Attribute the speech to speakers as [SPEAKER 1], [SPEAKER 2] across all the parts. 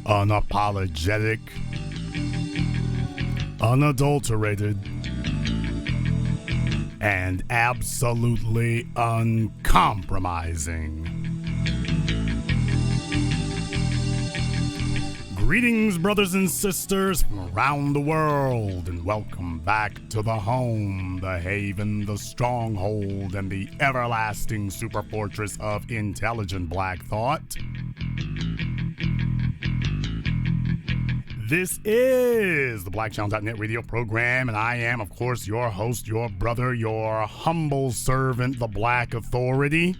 [SPEAKER 1] unapologetic, unadulterated, and absolutely uncompromising. Greetings, brothers and sisters from around the world, and welcome back to the home, the haven, the stronghold, and the everlasting superfortress of intelligent black thought. This is the BlackChannel.net radio program, and I am, of course, your host, your brother, your humble servant, the Black Authority.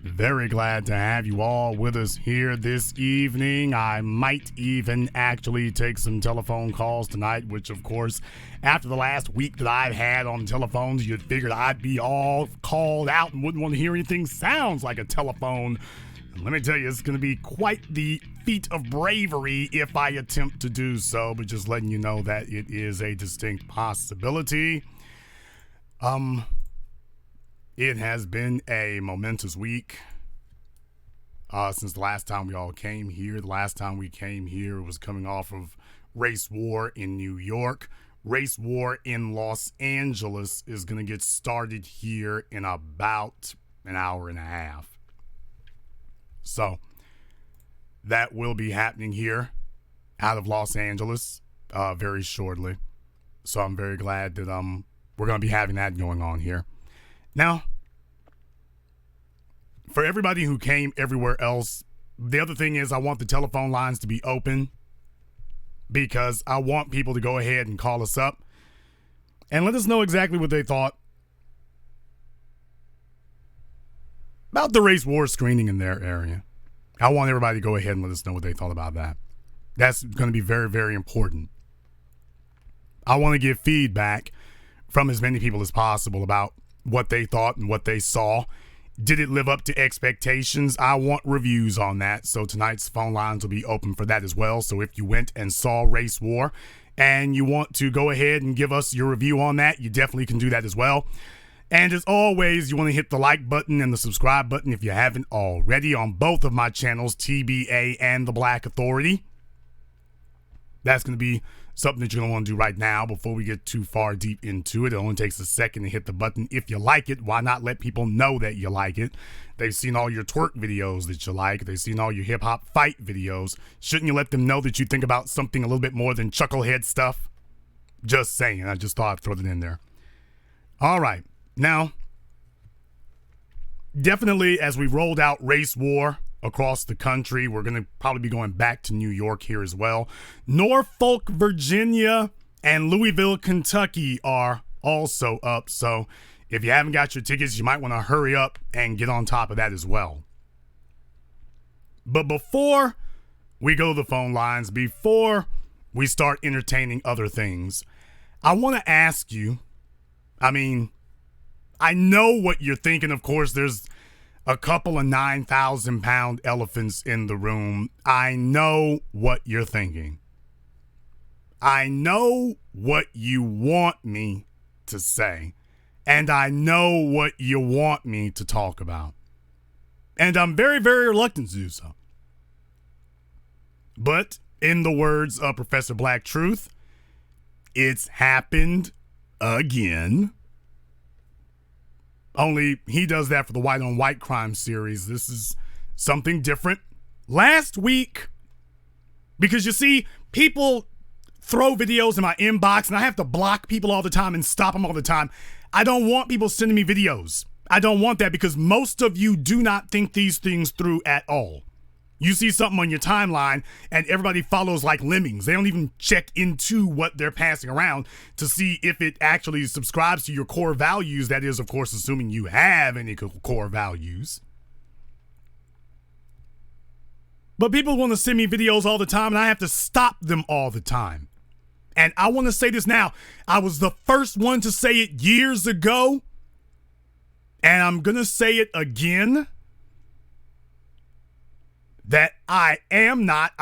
[SPEAKER 1] Very glad to have you all with us here this evening. I might even actually take some telephone calls tonight, which, of course, after the last week that I've had on telephones, you'd figured I'd be all called out and wouldn't want to hear anything sounds like a telephone. And let me tell you, it's going to be quite the feat of bravery if I attempt to do so, but just letting you know that it is a distinct possibility. It has been a momentous week since the last time we all came here. The last time we came here was coming off of race war in New York. Race war in Los Angeles is going to get started here in about an hour and a half. So that will be happening here out of Los Angeles very shortly. So I'm very glad that we're going to be having that going on here. Now, for everybody who came everywhere else, the other thing is I want the telephone lines to be open because I want people to go ahead and call us up and let us know exactly what they thought about the race war screening in their area. I want everybody to go ahead and let us know what they thought about that. That's going to be very, very important. I want to give feedback from as many people as possible about what they thought and what they saw. Did it live up to expectations? I want reviews on that. So tonight's phone lines will be open for that as well. So if you went and saw Race War and you want to go ahead and give us your review on that, you definitely can do that as well. And as always, you want to hit the like button and the subscribe button if you haven't already on both of my channels, TBA and the Black Authority. That's going to be something that you're going to want to do right now before we get too far deep into it. It only takes a second to hit the button. If you like it, why not let people know that you like it? They've seen all your twerk videos that you like. They've seen all your hip-hop fight videos. Shouldn't you let them know that you think about something a little bit more than chucklehead stuff? Just saying. I just thought I'd throw it in there. All right. Now, definitely as we rolled out race war across the country, we're going to probably be going back to New York here as well. Norfolk, Virginia, and Louisville, Kentucky are also up. So if you haven't got your tickets, you might want to hurry up and get on top of that as well. But before we go to the phone lines, before we start entertaining other things, I want to ask you, I know what you're thinking. Of course, there's a couple of 9,000-pound elephants in the room. I know what you're thinking. I know what you want me to say. And I know what you want me to talk about. And I'm very, very reluctant to do so. But in the words of Professor Black Truth, it's happened again. Only he does that for the white on white crime series. This is something different. Last week, because you see, people throw videos in my inbox and I have to block people all the time and stop them all the time. I don't want people sending me videos. I don't want that because most of you do not think these things through at all. You see something on your timeline and everybody follows like lemmings. They don't even check into what they're passing around to see if it actually subscribes to your core values. That is, of course, assuming you have any core values. But people want to send me videos all the time and I have to stop them all the time. And I want to say this now. I was the first one to say it years ago. And I'm going to say it again. that I am not.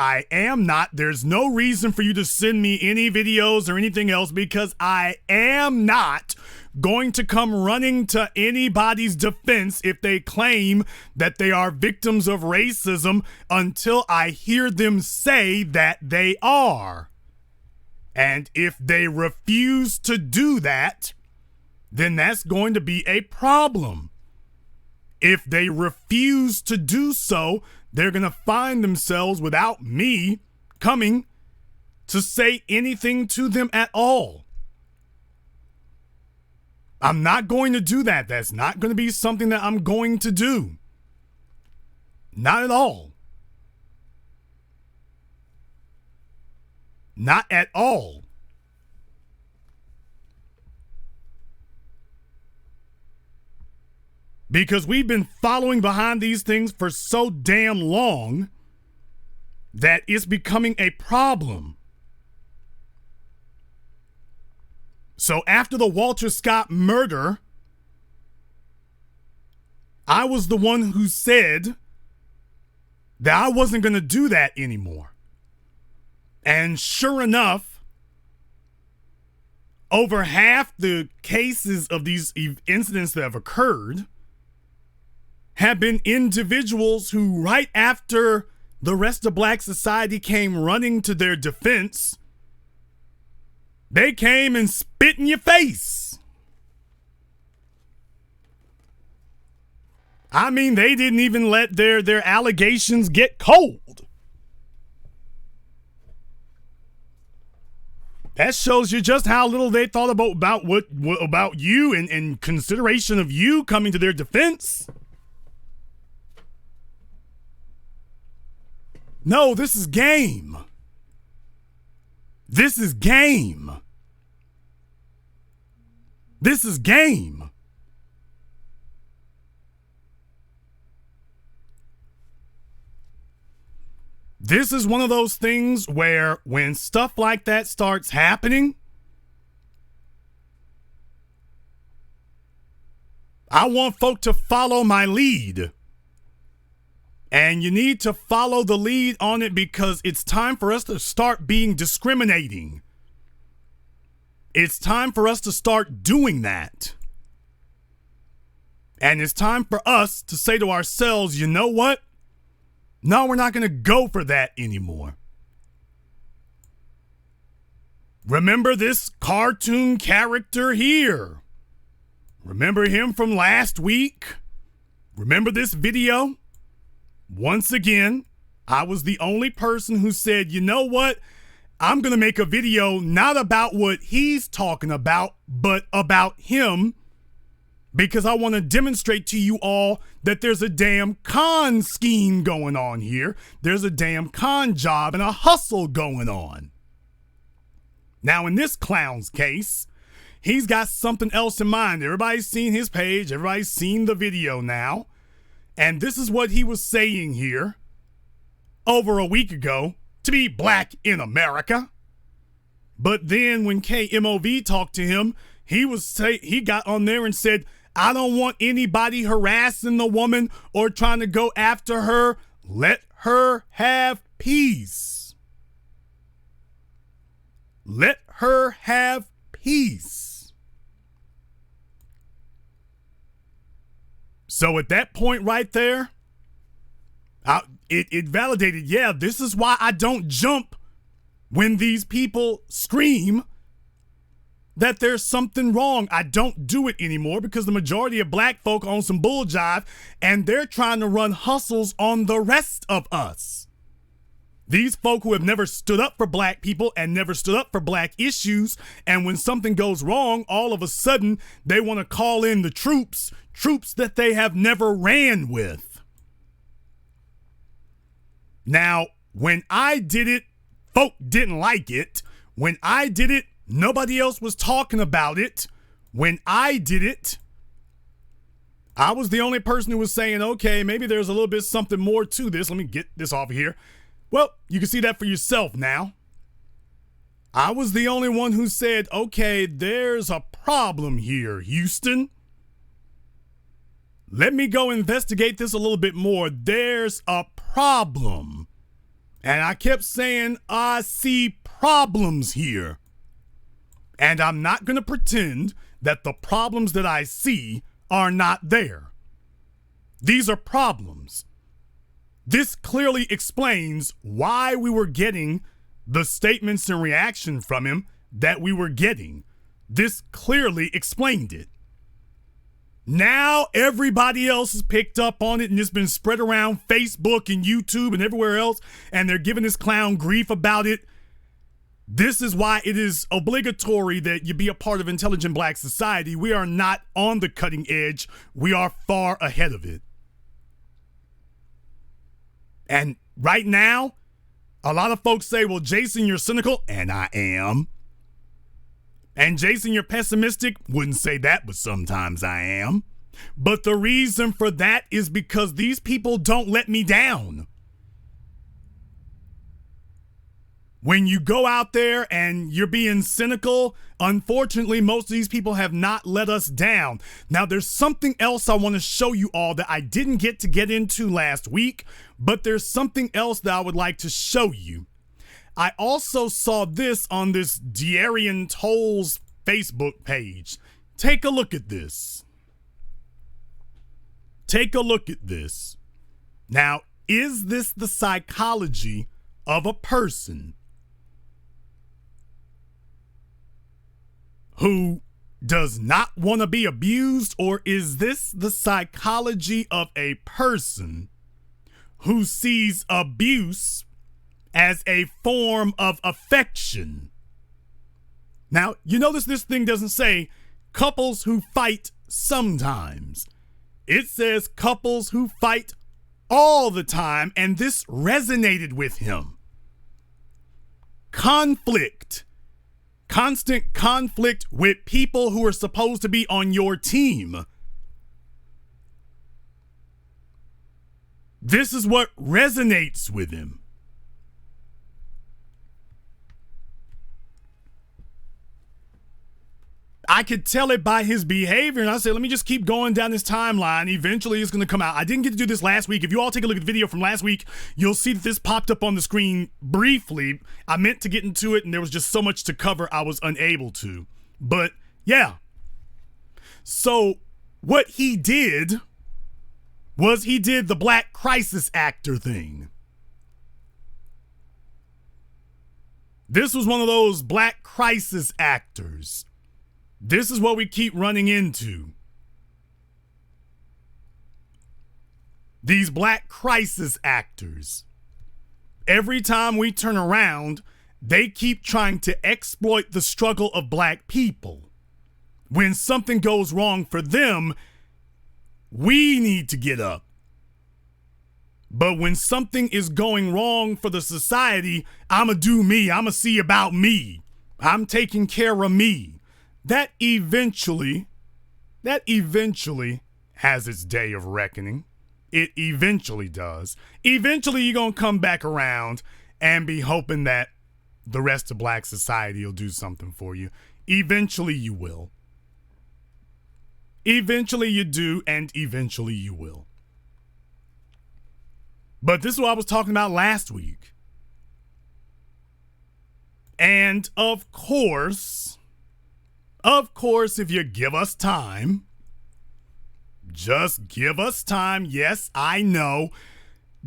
[SPEAKER 1] There's no reason for you to send me any videos or anything else, because I am not going to come running to anybody's defense if they claim that they are victims of racism until I hear them say that they are. And if they refuse to do that, then that's going to be a problem. If they refuse to do so, they're going to find themselves without me coming to say anything to them at all. I'm not going to do that. That's not going to be something that I'm going to do. Not at all. Not at all. Because we've been following behind these things for so damn long that it's becoming a problem. So after the Walter Scott murder, I was the one who said that I wasn't going to do that anymore. And sure enough, over half the cases of these incidents that have occurred have been individuals who, right after the rest of Black society came running to their defense, they came and spit in your face. I mean, they didn't even let their allegations get cold. That shows you just how little they thought about you and consideration of you coming to their defense. No, this is game. This is game. This is game. This is one of those things where when stuff like that starts happening, I want folk to follow my lead. And you need to follow the lead on it because it's time for us to start being discriminating. It's time for us to start doing that. And it's time for us to say to ourselves, you know what? No, we're not going to go for that anymore. Remember this cartoon character here? Remember him from last week? Remember this video? Once again, I was the only person who said, you know what? I'm going to make a video not about what he's talking about, but about him, because I want to demonstrate to you all that there's a damn con scheme going on here. There's a damn con job and a hustle going on. Now, in this clown's case, he's got something else in mind. Everybody's seen his page. Everybody's seen the video now. And this is what he was saying here over a week ago to be black in America. But then when KMOV talked to him, he got on there and said, I don't want anybody harassing the woman or trying to go after her. Let her have peace. Let her have peace. So at that point right there, it validated, yeah, this is why I don't jump when these people scream that there's something wrong. I don't do it anymore because the majority of black folk on some bull jive and they're trying to run hustles on the rest of us. These folk who have never stood up for black people and never stood up for black issues, and when something goes wrong, all of a sudden they want to call in the troops that they have never ran with. Now, when I did it, folk didn't like it. When I did it, nobody else was talking about it. When I did it, I was the only person who was saying, okay, maybe there's a little bit something more to this. Let me get this off of here. Well, you can see that for yourself now. I was the only one who said, okay, there's a problem here, Houston. Let me go investigate this a little bit more. There's a problem. And I kept saying, I see problems here. And I'm not going to pretend that the problems that I see are not there. These are problems. This clearly explains why we were getting the statements and reaction from him that we were getting. This clearly explained it. Now everybody else has picked up on it and it's been spread around Facebook and YouTube and everywhere else, and they're giving this clown grief about it. This is why it is obligatory that you be a part of intelligent black society. We are not on the cutting edge. We are far ahead of it. And right now, a lot of folks say, well, Jason, you're cynical. And I am. And Jason, you're pessimistic. Wouldn't say that, but sometimes I am. But the reason for that is because these people don't let me down. When you go out there and you're being cynical, unfortunately, most of these people have not let us down. Now, there's something else I want to show you all that I didn't get into last week, but there's something else that I would like to show you. I also saw this on this Darian Toll's Facebook page. Take a look at this. Take a look at this. Now, is this the psychology of a person who does not want to be abused, or is this the psychology of a person who sees abuse as a form of affection? Now, you notice this thing doesn't say couples who fight sometimes. It says couples who fight all the time, and this resonated with him. Conflict. Constant conflict with people who are supposed to be on your team. This is what resonates with him. I could tell it by his behavior, and I said, let me just keep going down this timeline. Eventually, it's going to come out. I didn't get to do this last week. If you all take a look at the video from last week, you'll see that this popped up on the screen briefly. I meant to get into it, and there was just so much to cover, I was unable to. But, yeah. So, what he did was he did the black crisis actor thing. This was one of those black crisis actors. This is what we keep running into. These black crisis actors. Every time we turn around, they keep trying to exploit the struggle of black people. When something goes wrong for them, we need to get up. But when something is going wrong for the society, I'ma do me. I'ma see about me. I'm taking care of me. That eventually has its day of reckoning. It eventually does. Eventually, you're going to come back around and be hoping that the rest of black society will do something for you. Eventually, you will. Eventually, you do, and eventually, you will. But this is what I was talking about last week. And of course, if you give us time, just give us time. Yes, I know.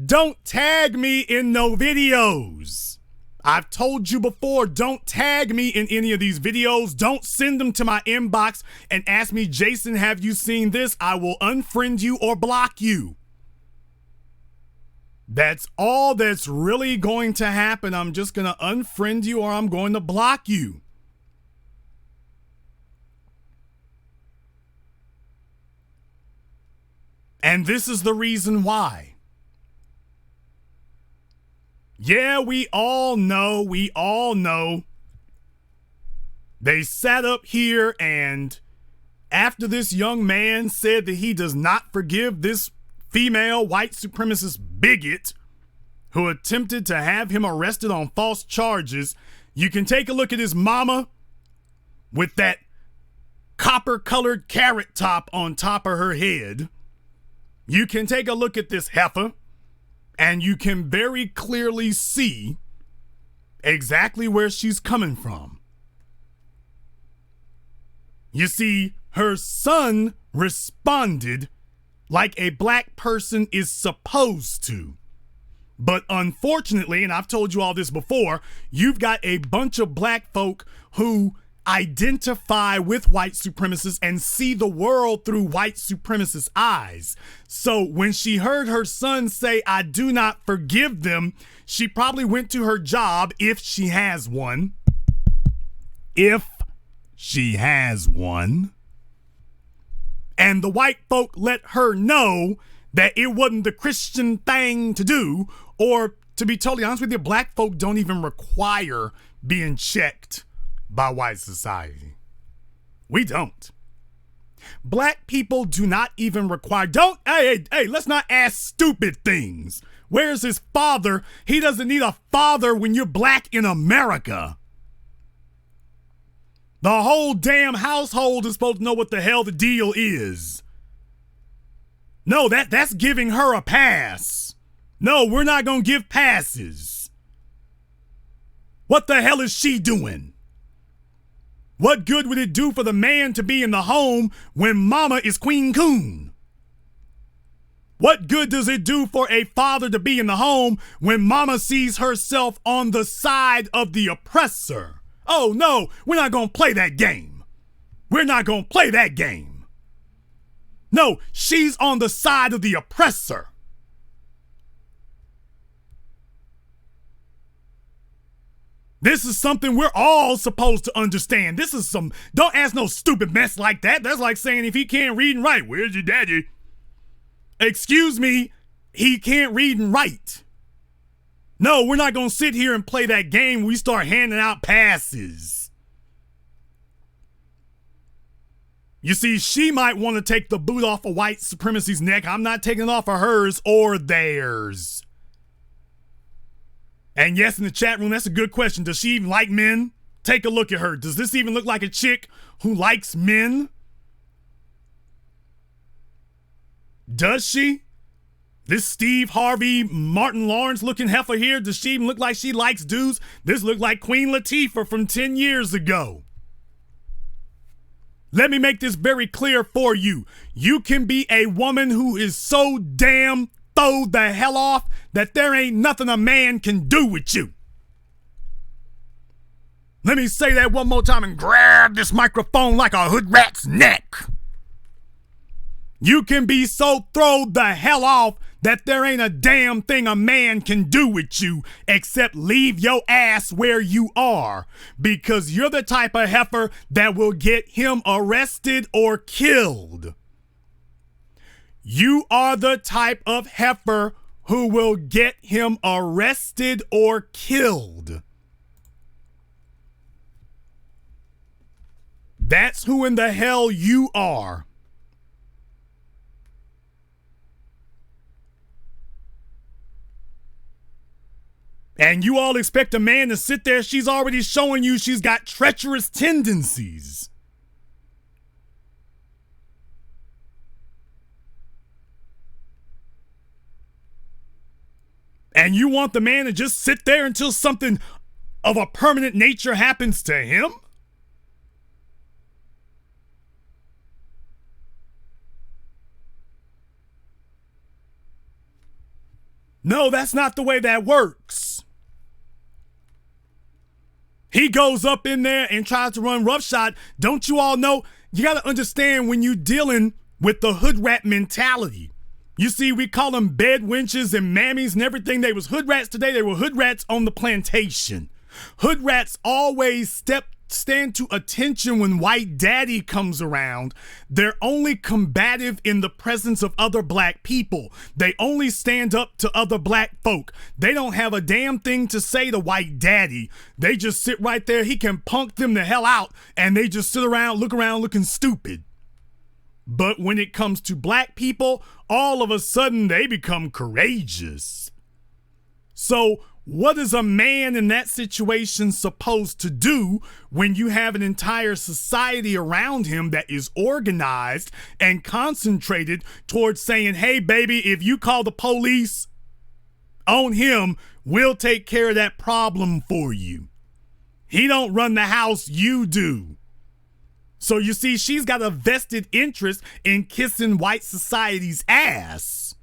[SPEAKER 1] Don't tag me in no videos. I've told you before, don't tag me in any of these videos. Don't send them to my inbox and ask me, Jason, have you seen this? I will unfriend you or block you. That's all that's really going to happen. I'm just going to unfriend you or I'm going to block you. And this is the reason why. Yeah, we all know. They sat up here, and after this young man said that he does not forgive this female white supremacist bigot who attempted to have him arrested on false charges, you can take a look at his mama with that copper-colored carrot top on top of her head. You can take a look at this heifer And you can very clearly see exactly where she's coming from. You see, her son responded like a black person is supposed to. But unfortunately, and I've told you all this before, you've got a bunch of black folk who identify with white supremacists and see the world through white supremacist eyes. So when she heard her son say, "I do not forgive them," she probably went to her job, if she has one. If she has one. And the white folk let her know that it wasn't the Christian thing to do, or to be totally honest with you, black folk don't even require being checked by white society. We don't. Black people do not even require, hey, let's not ask stupid things. Where's his father? He doesn't need a father when you're black in America. The whole damn household is supposed to know what the hell the deal is. No, that's giving her a pass. No, we're not going to give passes. What the hell is she doing? What good would it do for the man to be in the home when mama is Queen Coon? What good does it do for a father to be in the home when mama sees herself on the side of the oppressor? Oh no, we're not going to play that game. We're not going to play that game. No, she's on the side of the oppressor. This is something we're all supposed to understand. This is don't ask no stupid mess like that. That's like saying if he can't read and write, where's your daddy? Excuse me, he can't read and write. No, we're not going to sit here and play that game where we start handing out passes. You see, she might want to take the boot off of white supremacy's neck. I'm not taking it off of hers or theirs. And yes, in the chat room, that's a good question. Does she even like men? Take a look at her. Does this even look like a chick who likes men? Does she? This Steve Harvey, Martin Lawrence looking heifer here, does she even look like she likes dudes? This looked like Queen Latifah from 10 years ago. Let me make this very clear for you. You can be a woman who is so damn throw the hell off that there ain't nothing a man can do with you. Let me say that one more time and grab this microphone like a hood rat's neck. You can be so throw the hell off that there ain't a damn thing a man can do with you except leave your ass where you are, because you're the type of heifer that will get him arrested or killed. You are the type of heifer who will get him arrested or killed. That's who in the hell you are. And you all expect a man to sit there. She's already showing you she's got treacherous tendencies. And you want the man to just sit there until something of a permanent nature happens to him? No, that's not the way that works. He goes up in there and tries to run roughshod. Don't you all know? You got to understand when you're dealing with the hood rat mentality. You see, we call them bed wenches and mammies and everything. They was hood rats today. They were hood rats on the plantation. Hood rats always stand to attention when white daddy comes around. They're only combative in the presence of other black people. They only stand up to other black folk. They don't have a damn thing to say to white daddy. They just sit right there. He can punk them the hell out and they just sit around looking stupid. But when it comes to black people, all of a sudden they become courageous. So what is a man in that situation supposed to do when you have an entire society around him that is organized and concentrated towards saying, hey, baby, if you call the police, On him, we'll take care of that problem for you. He don't run the house, you do. So you see, she's got a vested interest in kissing white society's ass.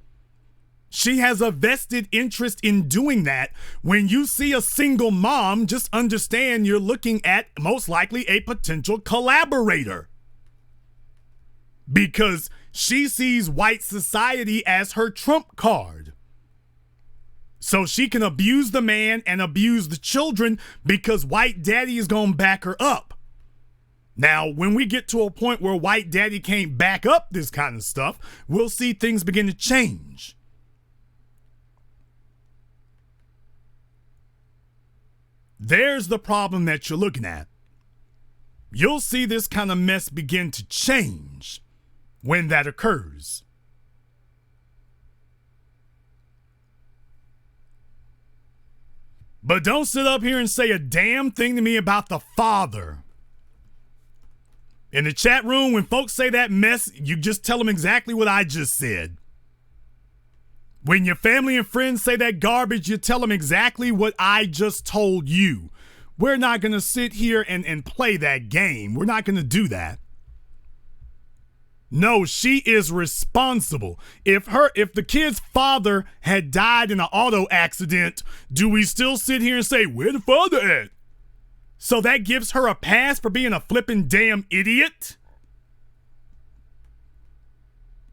[SPEAKER 1] She has a vested interest in doing that. When you see a single mom, just understand you're looking at most likely a potential collaborator. Because she sees white society as her trump card. So she can abuse the man and abuse the children because white daddy is going to back her up. Now, when we get to a point where white daddy can't back up this kind of stuff, we'll see things begin to change. There's the problem that you're looking at. You'll see this kind of mess begin to change when that occurs. But don't sit up here and say a damn thing to me about the father. In the chat room, when folks say that mess, you just tell them exactly what I just said. When your family and friends say that garbage, you tell them exactly what I just told you. We're not going to sit here and play that game. We're not going to do that. No, she is responsible. If the kid's father had died in an auto accident, do we still sit here and say, where the father at? So that gives her a pass for being a flippin' damn idiot?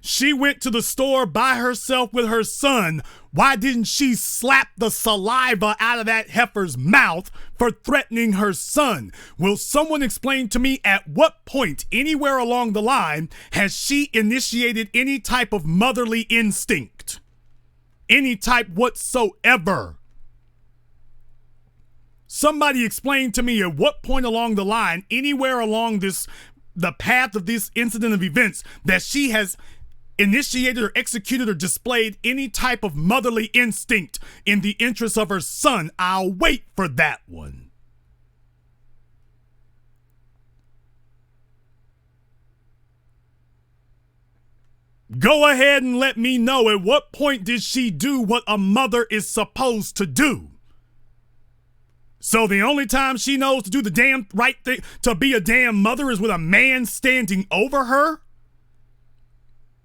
[SPEAKER 1] She went to the store by herself with her son. Why didn't she slap the saliva out of that heifer's mouth for threatening her son? Will someone explain to me at what point anywhere along the line has she initiated any type of motherly instinct? Any type whatsoever? Somebody explain to me at what point along the line, anywhere along the path of this incident of events, that she has initiated or executed or displayed any type of motherly instinct in the interest of her son. I'll wait for that one. Go ahead and let me know, at what point did she do what a mother is supposed to do? So the only time she knows to do the damn right thing, to be a damn mother, is with a man standing over her?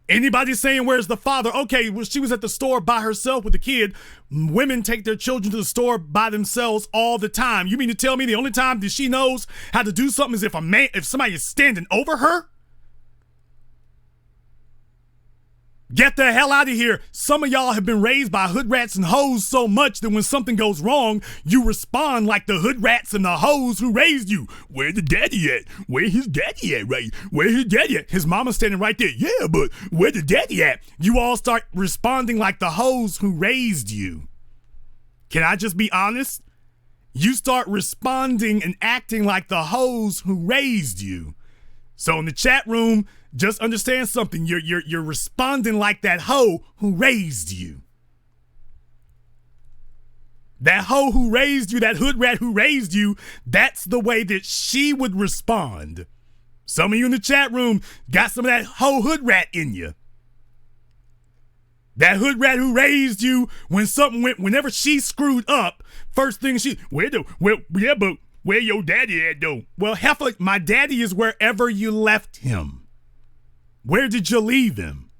[SPEAKER 1] Anybody saying, where's the father? Okay, well, she was at the store by herself with the kid. Women take their children to the store by themselves all the time. You mean to tell me the only time that she knows how to do something is if somebody is standing over her? Get the hell out of here. Some of y'all have been raised by hood rats and hoes so much that when something goes wrong, you respond like the hood rats and the hoes who raised you. Where the daddy at? Where his daddy at, right? Where his daddy at? His mama's standing right there. Yeah, but where the daddy at? You all start responding like the hoes who raised you. Can I just be honest? You start responding and acting like the hoes who raised you. So in the chat room, just understand something. You're responding like that hoe who raised you. That hoe who raised you, that hood rat who raised you, that's the way that she would respond. Some of you in the chat room got some of that hoe hood rat in you. That hood rat who raised you, when something went, whenever she screwed up, first thing where your daddy at though? Well, heifer, my daddy is wherever you left him. Where did you leave him?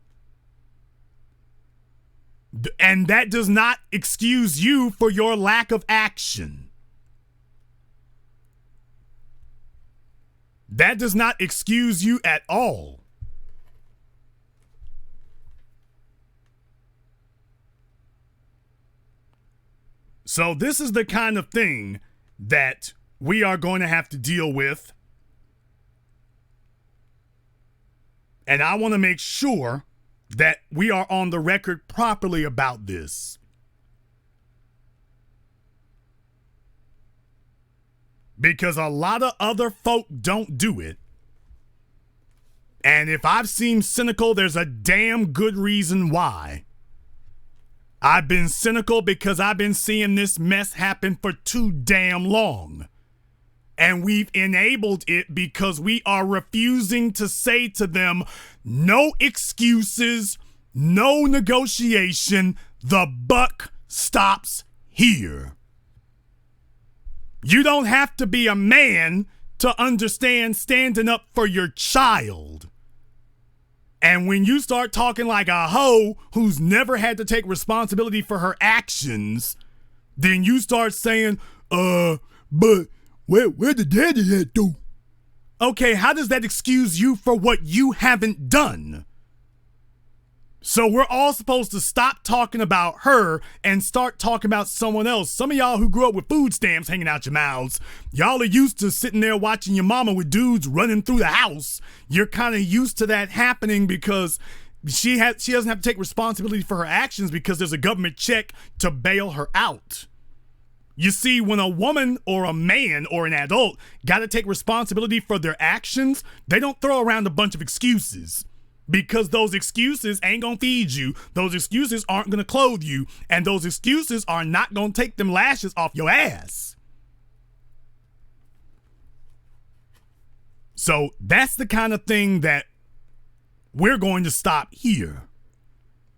[SPEAKER 1] And that does not excuse you for your lack of action. That does not excuse you at all. So this is the kind of thing that we are going to have to deal with. And I want to make sure that we are on the record properly about this. Because a lot of other folk don't do it. And if I've seemed cynical, there's a damn good reason why. I've been cynical because I've been seeing this mess happen for too damn long. And we've enabled it because we are refusing to say to them, no excuses, no negotiation, the buck stops here. You don't have to be a man to understand standing up for your child. And when you start talking like a hoe who's never had to take responsibility for her actions, then you start saying, but where the daddy at though? Okay, how does that excuse you for what you haven't done? So we're all supposed to stop talking about her and start talking about someone else. Some of y'all who grew up with food stamps hanging out your mouths, y'all are used to sitting there watching your mama with dudes running through the house. You're kind of used to that happening because she doesn't have to take responsibility for her actions because there's a government check to bail her out. You see, when a woman or a man or an adult got to take responsibility for their actions, they don't throw around a bunch of excuses. Because those excuses ain't gonna feed you, those excuses aren't gonna clothe you, and those excuses are not gonna take them lashes off your ass. So that's the kind of thing that we're going to stop here.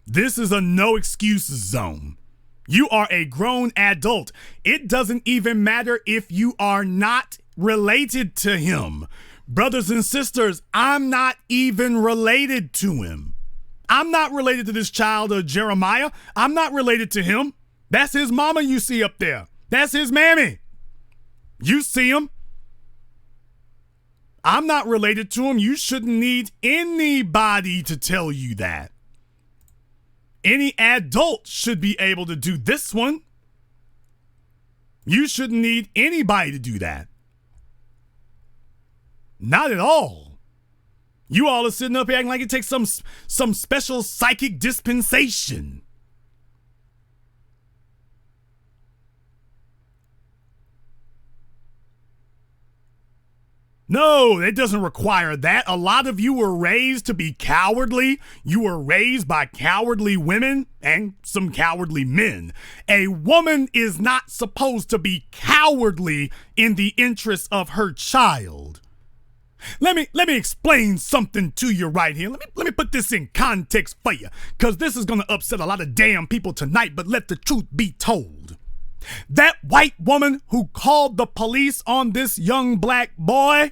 [SPEAKER 1] This is a no excuses zone. You are a grown adult. It doesn't even matter if you are not related to him. Brothers and sisters, I'm not even related to him. I'm not related to this child of Jeremiah. I'm not related to him. That's his mama you see up there. That's his mammy. You see him. I'm not related to him. You shouldn't need anybody to tell you that. Any adult should be able to do this one. You shouldn't need anybody to do that. Not at all. You all are sitting up here acting like it takes some special psychic dispensation. No, it doesn't require that. A lot of you were raised to be cowardly. You were raised by cowardly women and some cowardly men. A woman is not supposed to be cowardly in the interests of her child. Let me explain something to you right here. Let me put this in context for you, because this is going to upset a lot of damn people tonight, but let the truth be told. That white woman who called the police on this young black boy,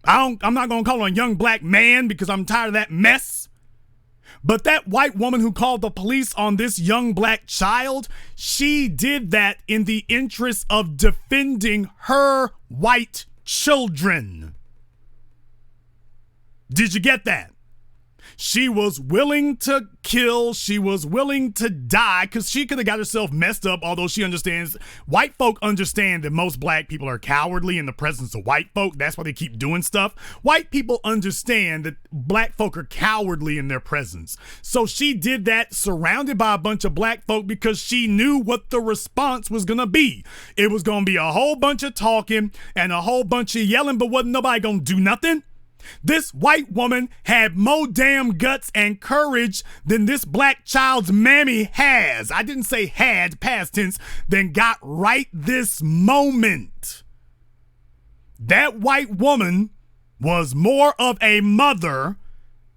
[SPEAKER 1] I'm not going to call him a young black man because I'm tired of that mess. But that white woman who called the police on this young black child, she did that in the interest of defending her white children. Did you get that? She was willing to kill. She was willing to die because she could have got herself messed up, although she understands. White folk understand that most black people are cowardly in the presence of white folk. That's why they keep doing stuff. White people understand that black folk are cowardly in their presence. So she did that surrounded by a bunch of black folk because she knew what the response was going to be. It was going to be a whole bunch of talking and a whole bunch of yelling, but wasn't nobody going to do nothing. This white woman had more damn guts and courage than this black child's mammy has. I didn't say had, past tense, than got right this moment. That white woman was more of a mother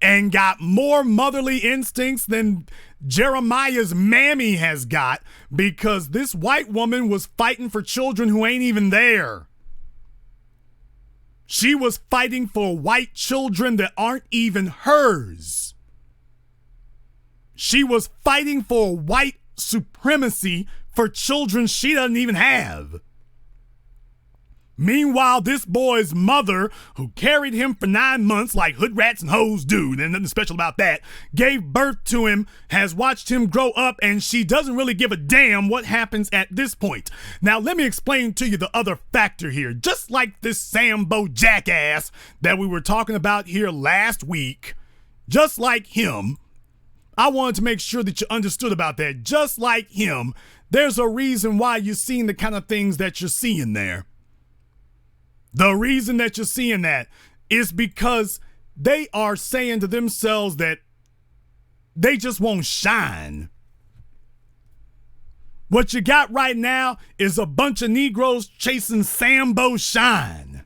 [SPEAKER 1] and got more motherly instincts than Jeremiah's mammy has got, because this white woman was fighting for children who ain't even there. She was fighting for white children that aren't even hers. She was fighting for white supremacy for children she doesn't even have. Meanwhile, this boy's mother, who carried him for 9 months like hood rats and hoes do, there's nothing special about that, gave birth to him, has watched him grow up, and she doesn't really give a damn what happens at this point. Now, let me explain to you the other factor here. Just like this Sambo jackass that we were talking about here last week, just like him, I wanted to make sure that you understood about that. Just like him, there's a reason why you're seeing the kind of things that you're seeing there. The reason that you're seeing that is because they are saying to themselves that they just won't shine. What you got right now is a bunch of Negroes chasing Sambo shine.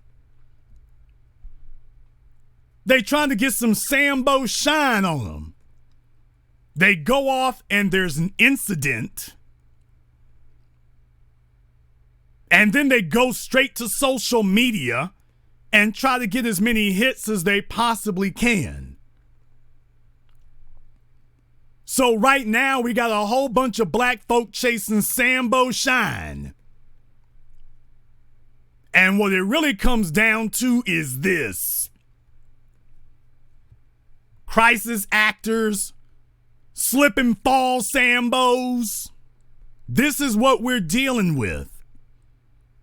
[SPEAKER 1] They trying to get some Sambo shine on them. They go off and there's an incident, and then they go straight to social media and try to get as many hits as they possibly can. So right now we got a whole bunch of black folk chasing Sambo Shine. And what it really comes down to is this: crisis actors, slip and fall Sambos. This is what we're dealing with.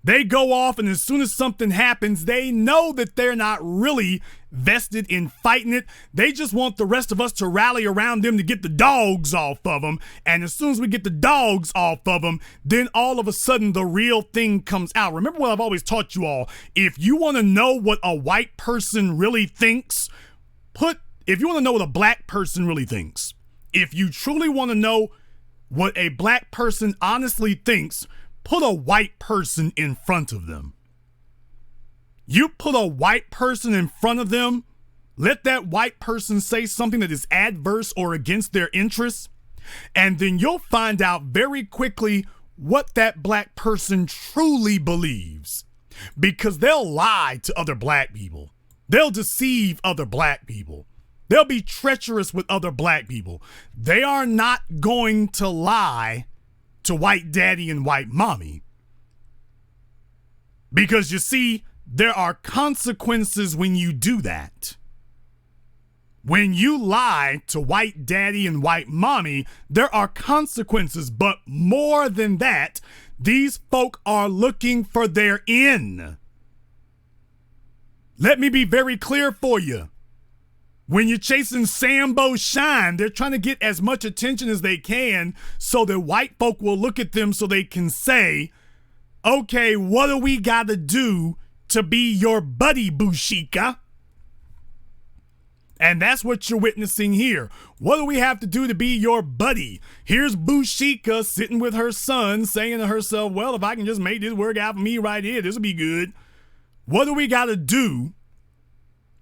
[SPEAKER 1] They go off, and as soon as something happens, they know that they're not really vested in fighting it. They just want the rest of us to rally around them to get the dogs off of them. And as soon as we get the dogs off of them, then all of a sudden the real thing comes out. Remember what I've always taught you all. If you want to know what a white person really thinks, if you want to know what a black person really thinks, if you truly want to know what a black person honestly thinks, put a white person in front of them. You put a white person in front of them, let that white person say something that is adverse or against their interests, and then you'll find out very quickly what that black person truly believes. Because they'll lie to other black people. They'll deceive other black people. They'll be treacherous with other black people. They are not going to lie to white daddy and white mommy. Because you see, there are consequences when you do that. When you lie to white daddy and white mommy, there are consequences. But more than that, these folk are looking for their end. Let me be very clear for you. When you're chasing Sambo Shine, they're trying to get as much attention as they can so that white folk will look at them so they can say, okay, what do we got to do to be your buddy, Bushika? And that's what you're witnessing here. What do we have to do to be your buddy? Here's Bushika sitting with her son saying to herself, well, if I can just make this work out for me right here, this will be good. What do we got to do,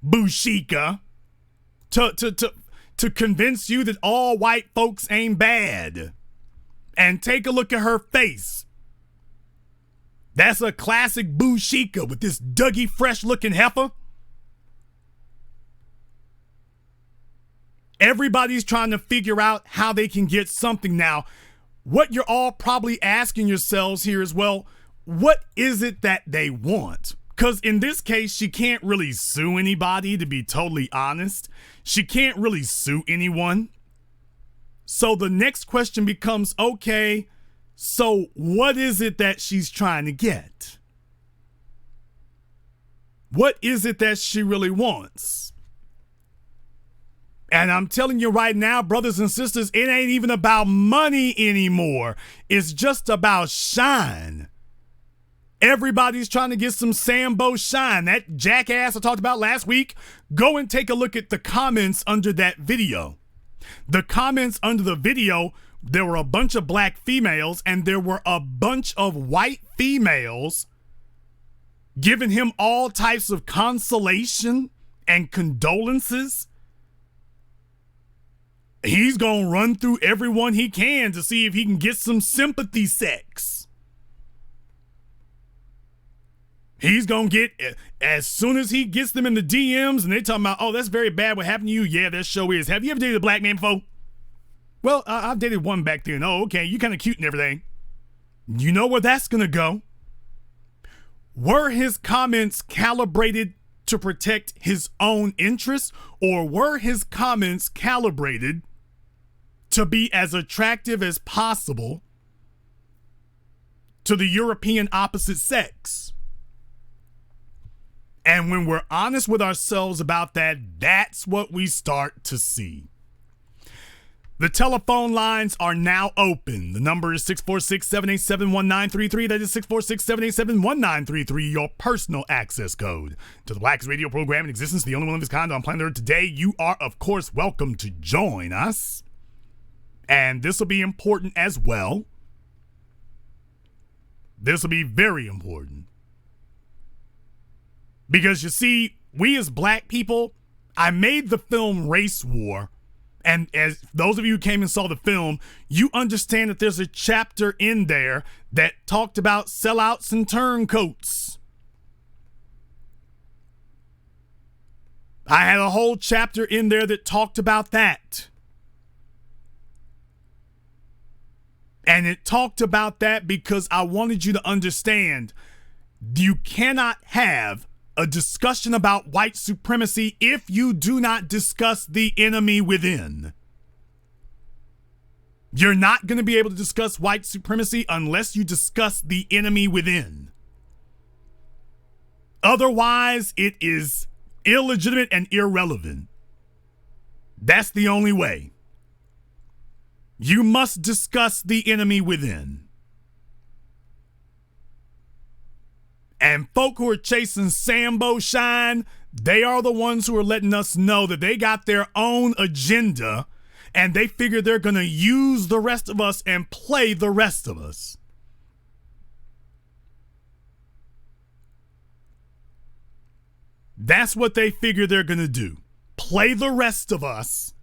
[SPEAKER 1] Bushika, to convince you that all white folks ain't bad? And take a look at her face. That's a classic Bushika with this Dougie Fresh looking heifer. Everybody's trying to figure out how they can get something. Now, what you're all probably asking yourselves here is, well, what is it that they want? Because in this case, she can't really sue anybody, to be totally honest. She can't really sue anyone. So the next question becomes, okay, so what is it that she's trying to get? What is it that she really wants? And I'm telling you right now, brothers and sisters, it ain't even about money anymore. It's just about shine. Everybody's trying to get some Sambo Shine. That jackass I talked about last week, go and take a look at the comments under that video. The comments under the video, there were a bunch of black females and there were a bunch of white females giving him all types of consolation and condolences. He's going to run through everyone he can to see if he can get some sympathy sex. He's going to get, as soon as he gets them in the DMs and they talking about, oh, that's very bad what happened to you. Yeah, that show is. Have you ever dated a black man before? Well, I've dated one back then. Oh, okay, you kind of cute and everything. You know where that's going to go. Were his comments calibrated to protect his own interests, or were his comments calibrated to be as attractive as possible to the European opposite sex? And when we're honest with ourselves about that, that's what we start to see. The telephone lines are now open. The number is 646-787-1933. That is 646-787-1933, your personal access code to the blackest radio program in existence, the only one of its kind on planet Earth today. You are, of course, welcome to join us. And this will be important as well. This will be very important. Because you see, we as black people, I made the film Race War And as those of you who came and saw the film, you understand that there's a chapter in there that talked about sellouts and turncoats. I had a whole chapter in there that talked about that. And it talked about that because I wanted you to understand you cannot have a discussion about white supremacy if you do not discuss the enemy within. You're not going to be able to discuss white supremacy unless you discuss the enemy within. Otherwise, it is illegitimate and irrelevant. That's the only way. You must discuss the enemy within. And folk who are chasing Sambo Shine, they are the ones who are letting us know that they got their own agenda and they figure they're going to use the rest of us and play the rest of us. That's what they figure they're going to do. Play the rest of us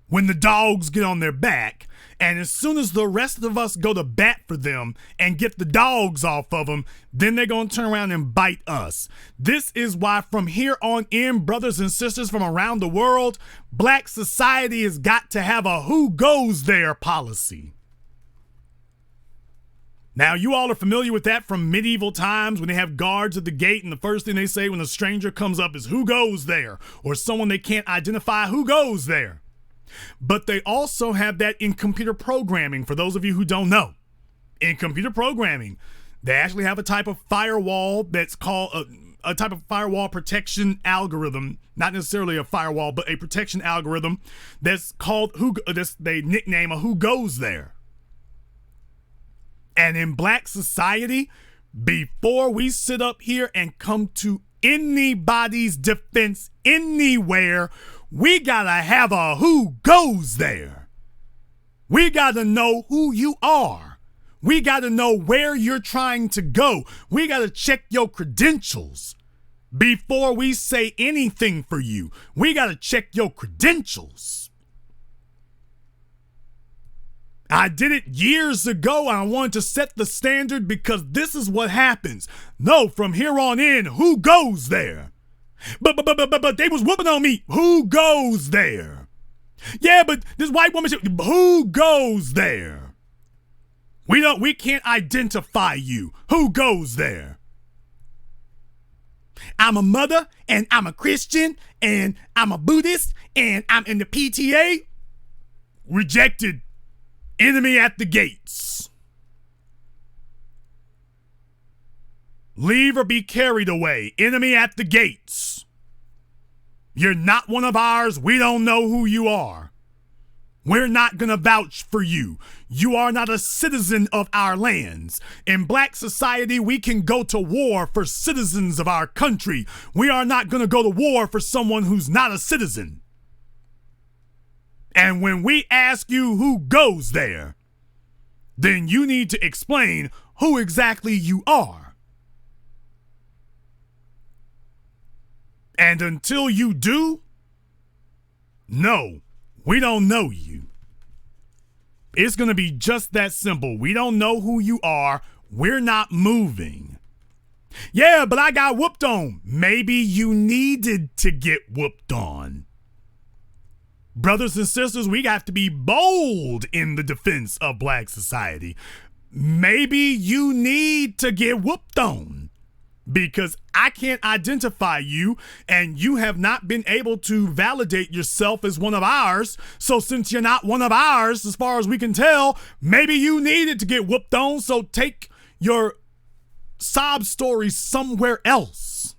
[SPEAKER 1] when the dogs get on their back. And as soon as the rest of us go to bat for them and get the dogs off of them, then they're going to turn around and bite us. This is why from here on in, brothers and sisters from around the world, black society has got to have a who goes there policy. Now, you all are familiar with that from medieval times when they have guards at the gate and the first thing they say when a stranger comes up is who goes there, or someone they can't identify, who goes there. But they also have that in computer programming, for those of you who don't know. In computer programming, they actually have a type of firewall that's called a type of firewall protection algorithm, not necessarily a firewall, but a protection algorithm that's called they nickname a who goes there. And in black society, before we sit up here and come to anybody's defense anywhere, we gotta have a who goes there. We gotta know who you are. We gotta know where you're trying to go. We gotta check your credentials before we say anything for you. We gotta check your credentials. I did it years ago. I wanted to set the standard because this is what happens. No, from here on in, who goes there? But they was whooping on me. Who goes there? Yeah, but this white woman, who goes there? We can't identify you. Who goes there? I'm a mother and I'm a Christian and I'm a Buddhist and I'm in the PTA. Rejected. Enemy at the gates. Leave or be carried away. Enemy at the gates. You're not one of ours. We don't know who you are. We're not going to vouch for you. You are not a citizen of our lands. In black society, we can go to war for citizens of our country. We are not going to go to war for someone who's not a citizen. And when we ask you who goes there, then you need to explain who exactly you are. And until you do, no, we don't know you. It's going to be just that simple. We don't know who you are. We're not moving. Yeah, but I got whooped on. Maybe you needed to get whooped on. Brothers and sisters, we have to be bold in the defense of black society. Maybe you need to get whooped on because I can't identify you and you have not been able to validate yourself as one of ours. So since you're not one of ours, as far as we can tell, maybe you needed to get whooped on. So take your sob story somewhere else.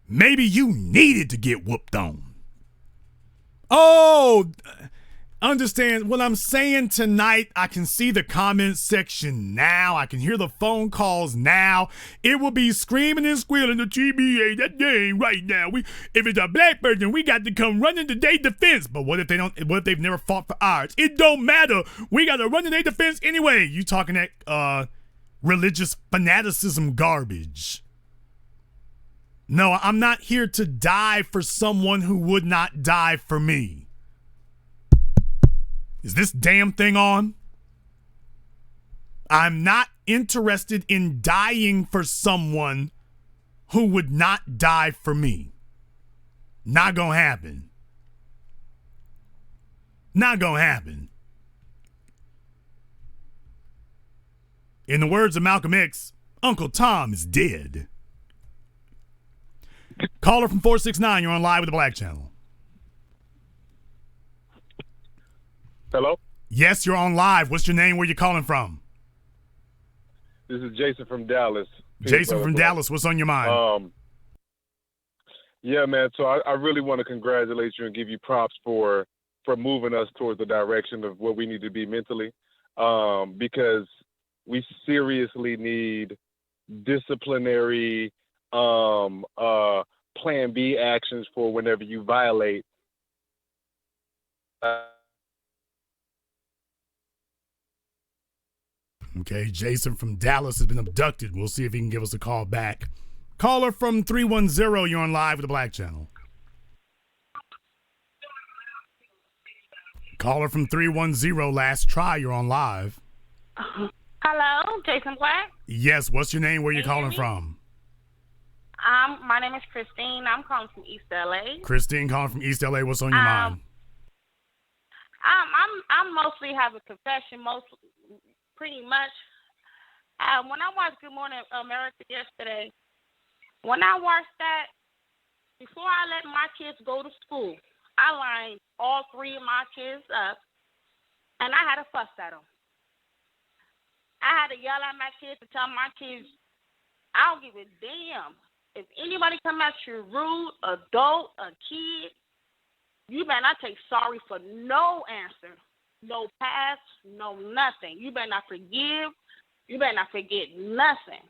[SPEAKER 1] Maybe you needed to get whooped on. Oh, understand what I'm saying tonight. I can see the comment section now. I can hear the phone calls now. It will be screaming and squealing the TBA. That ain't right now. If it's a black person, we got to come running to their defense. But what if they don't? What if they've never fought for ours? It don't matter. We got to run to their defense anyway. You talking that religious fanaticism garbage? No, I'm not here to die for someone who would not die for me. Is this damn thing on? I'm not interested in dying for someone who would not die for me. Not gonna happen. Not gonna happen. In the words of Malcolm X, Uncle Tom is dead. Caller from 469, you're on live with the Black Channel.
[SPEAKER 2] Hello?
[SPEAKER 1] Yes, you're on live. What's your name? Where you calling from?
[SPEAKER 2] This is Jason from Dallas.
[SPEAKER 1] Jason from Dallas, what's on your mind?
[SPEAKER 2] Yeah, man. So I really want to congratulate you and give you props for moving us towards the direction of where we need to be mentally, because we seriously need disciplinary plan B actions for whenever you violate.
[SPEAKER 1] Okay, Jason from Dallas has been abducted. We'll see if he can give us a call back. Caller from 310, you're on live with the Black Channel. Caller from 310, last try, you're on live.
[SPEAKER 3] Hello, Jason Black?
[SPEAKER 1] Yes, what's your name? Where you calling from?
[SPEAKER 3] My name is Christine. I'm calling from East LA.
[SPEAKER 1] Christine calling from East LA. What's on your mind?
[SPEAKER 3] I'm mostly have a confession, pretty much. When I watched Good Morning America yesterday, when I watched that, before I let my kids go to school, I lined all three of my kids up, and I had to fuss at them. I had to yell at my kids to tell my kids, I don't give a damn. If anybody come at you rude, adult, a kid, you better not take sorry for no answer, no pass, no nothing. You better not forgive. You better not forget nothing,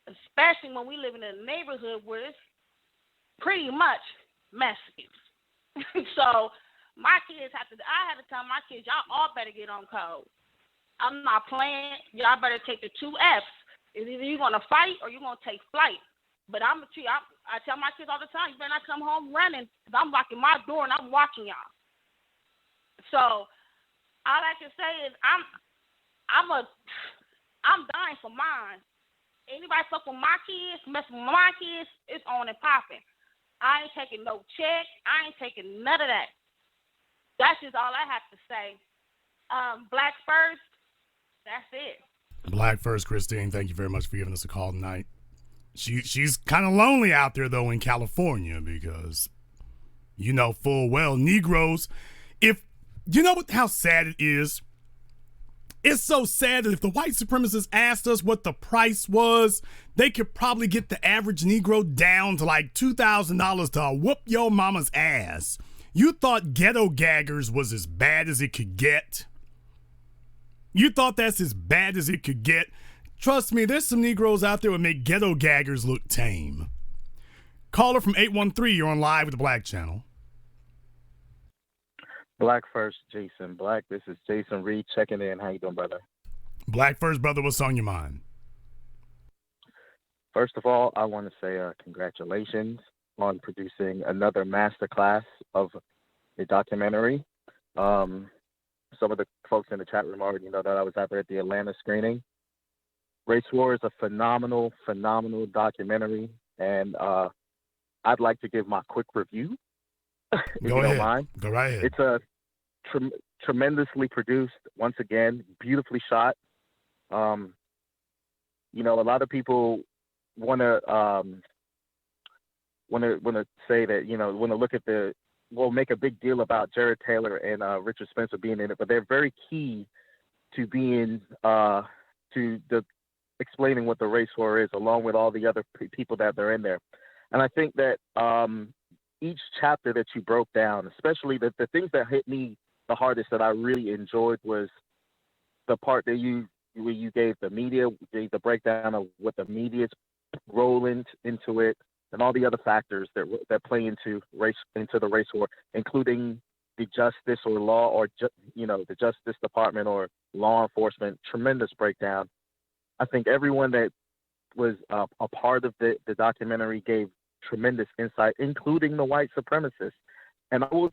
[SPEAKER 3] especially when we live in a neighborhood where it's pretty much messy. So my kids I had to tell my kids, y'all all better get on code. I'm not playing. Y'all better take the 2 F's. It's either you're going to fight or you're going to take flight. But I tell my kids all the time, you better not come home running, because I'm locking my door and I'm watching y'all. So all I can say is I'm dying for mine. Anybody fuck with my kids, messing with my kids, it's on and popping. I ain't taking no check. I ain't taking none of that. That's just all I have to say. Black first. That's it.
[SPEAKER 1] Black first, Christine. Thank you very much for giving us a call tonight. She's kind of lonely out there, though, in California, because you know full well Negroes, if you know how sad it is, it's so sad that if the white supremacists asked us what the price was, they could probably get the average Negro down to like $2,000 to whoop your mama's ass. You thought ghetto gaggers was as bad as it could get? You thought that's as bad as it could get? Trust me, there's some Negroes out there who make ghetto gaggers look tame. Caller from 813, you're on live with the Black Channel.
[SPEAKER 4] Black first, Jason Black. This is Jason Reed checking in. How you doing, brother?
[SPEAKER 1] Black first, brother. What's on your mind?
[SPEAKER 4] First of all, I want to say congratulations on producing another masterclass of a documentary. Some of the folks in the chat room already know that I was out there at the Atlanta screening. Race War is a phenomenal documentary, and I'd like to give my quick review. If
[SPEAKER 1] Go
[SPEAKER 4] you
[SPEAKER 1] ahead.
[SPEAKER 4] Don't mind.
[SPEAKER 1] Go right ahead.
[SPEAKER 4] It's a tremendously produced, once again, beautifully shot. A lot of people want to say that, want to look at make a big deal about Jared Taylor and Richard Spencer being in it, but they're very key to being to the explaining what the race war is, along with all the other people that they're in there. And I think that each chapter that you broke down, especially the things that hit me the hardest that I really enjoyed was the part that where you gave the breakdown of what the media's role into it, and all the other factors that play into the race war, including the justice or law or the Justice Department or law enforcement. Tremendous breakdown. I think everyone that was a part of the documentary gave tremendous insight, including the white supremacists. And I will,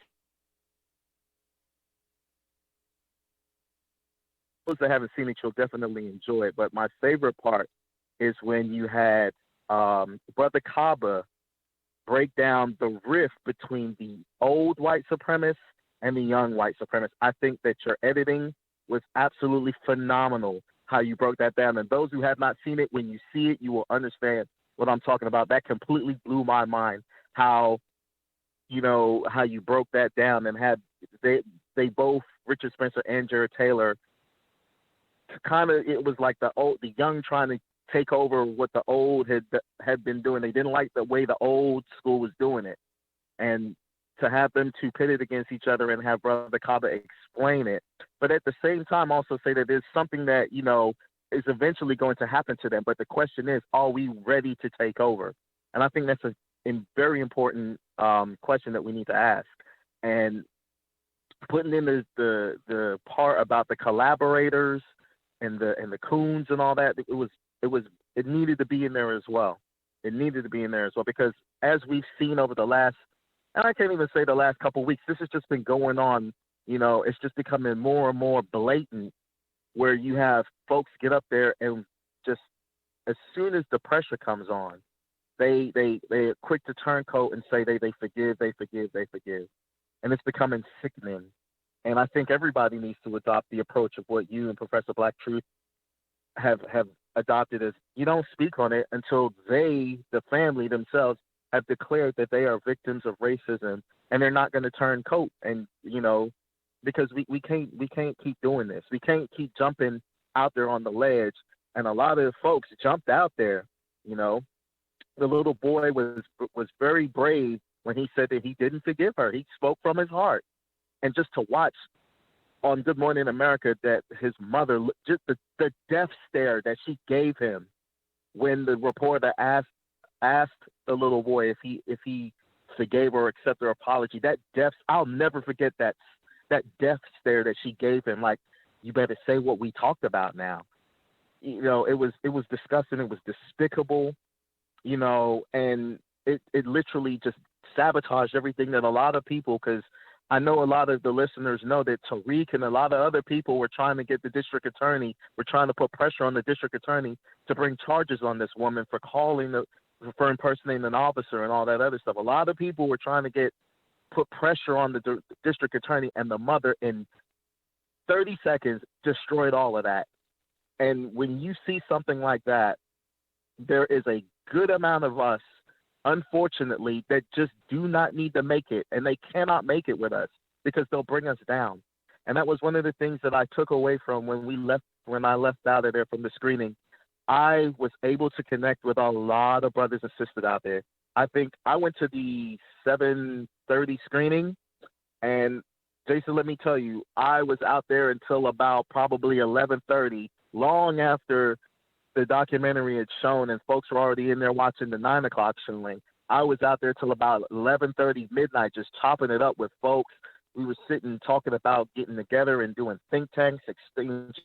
[SPEAKER 4] those that haven't seen it, you'll definitely enjoy it. But my favorite part is when you had Brother Kaba break down the rift between the old white supremacists and the young white supremacists. I think that your editing was absolutely phenomenal, how you broke that down. And those who have not seen it, when you see it, you will understand what I'm talking about. That completely blew my mind, how you broke that down and had they both, Richard Spencer and Jared Taylor, kind of, it was like the young trying to take over what the old had been doing. They didn't like the way the old school was doing it, and to have them two pitted against each other and have Brother Kaba explain it, but at the same time also say that there's something that is eventually going to happen to them. But the question is, are we ready to take over? And I think that's a very important question that we need to ask. And putting in the part about the collaborators and the coons and all that, it needed to be in there as well. It needed to be in there as well, because as we've seen over the last, and I can't even say the last couple of weeks, this has just been going on. It's just becoming more and more blatant, where you have folks get up there and just, as soon as the pressure comes on, they're quick to turncoat and say they forgive, and it's becoming sickening. And I think everybody needs to adopt the approach of what you and Professor Black Truth have adopted, as you don't speak on it until they, the family themselves, have declared that they are victims of racism, and they're not going to turn coat. And because we can't keep doing this. We can't keep jumping out there on the ledge. And a lot of folks jumped out there. The little boy was very brave when he said that he didn't forgive her. He spoke from his heart. And just to watch on Good Morning America that his mother, just the death stare that she gave him when the reporter asked the little boy if he forgave or accepted her apology. That I'll never forget that death stare that she gave him. Like, you better say what we talked about now. It was disgusting. It was despicable. And it literally just sabotaged everything that a lot of people, because I know a lot of the listeners know that Tariq and a lot of other people were trying to get the district attorney, were trying to put pressure on the district attorney to bring charges on this woman for for impersonating an officer and all that other stuff. A lot of people were trying to put pressure on the district attorney, and the mother in 30 seconds destroyed all of that. And when you see something like that, there is a good amount of us, unfortunately, that just do not need to make it, and they cannot make it with us because they'll bring us down. And that was one of the things that I took away from when I left out of there from the screening. I was able to connect with a lot of brothers and sisters out there. I think I went to the 7:30 screening, and Jason, let me tell you, I was out there until about probably 11:30, long after the documentary had shown and folks were already in there watching the 9 o'clock showing. I was out there till about 11:30 midnight, just chopping it up with folks. We were sitting talking about getting together and doing think tanks, exchange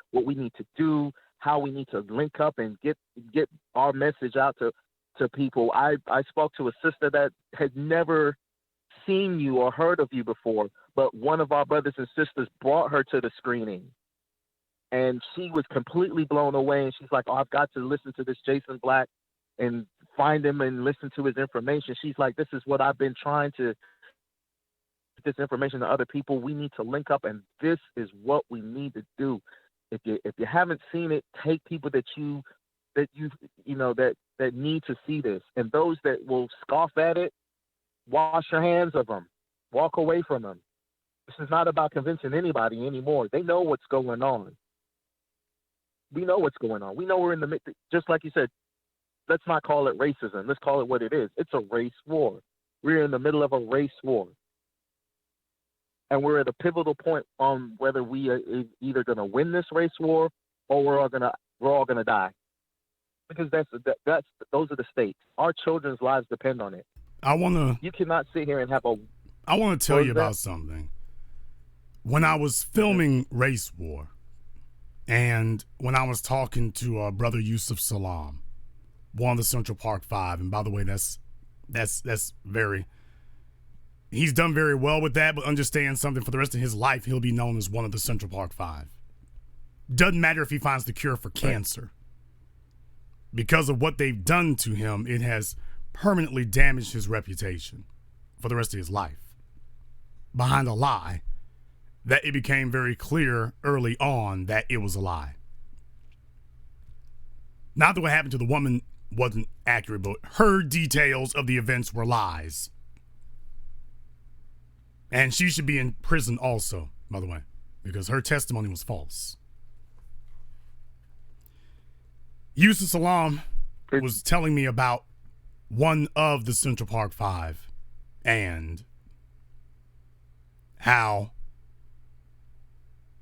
[SPEAKER 4] what we need to do, how we need to link up and get our message out to people. I spoke to a sister that had never seen you or heard of you before, but one of our brothers and sisters brought her to the screening. And she was completely blown away. And she's like, oh, I've got to listen to this Jason Black and find him and listen to his information. She's like, this is what I've been trying to get this information to other people. We need to link up, and this is what we need to do. If you haven't seen it, take people that need to see this. And those that will scoff at it, wash your hands of them. Walk away from them. This is not about convincing anybody anymore. They know what's going on. We know what's going on. We know we're in the midst, just like you said, let's not call it racism. Let's call it what it is. It's a race war. We're in the middle of a race war. And we're at a pivotal point on whether we are either going to win this race war or we're all going to die. Because those are the stakes. Our children's lives depend on it. You cannot sit here and have
[SPEAKER 1] I want to tell you about something. When I was filming Race War, and when I was talking to Brother Yusuf Salam, one of the Central Park Five. And by the way, that's very, he's done very well with that, but understand something, for the rest of his life, he'll be known as one of the Central Park Five. Doesn't matter if he finds the cure for cancer. Because of what they've done to him, it has permanently damaged his reputation for the rest of his life. Behind a lie that it became very clear early on that it was a lie. Not that what happened to the woman wasn't accurate, but her details of the events were lies. And she should be in prison also, by the way, because her testimony was false. Yusuf Salam was telling me about one of the Central Park Five and how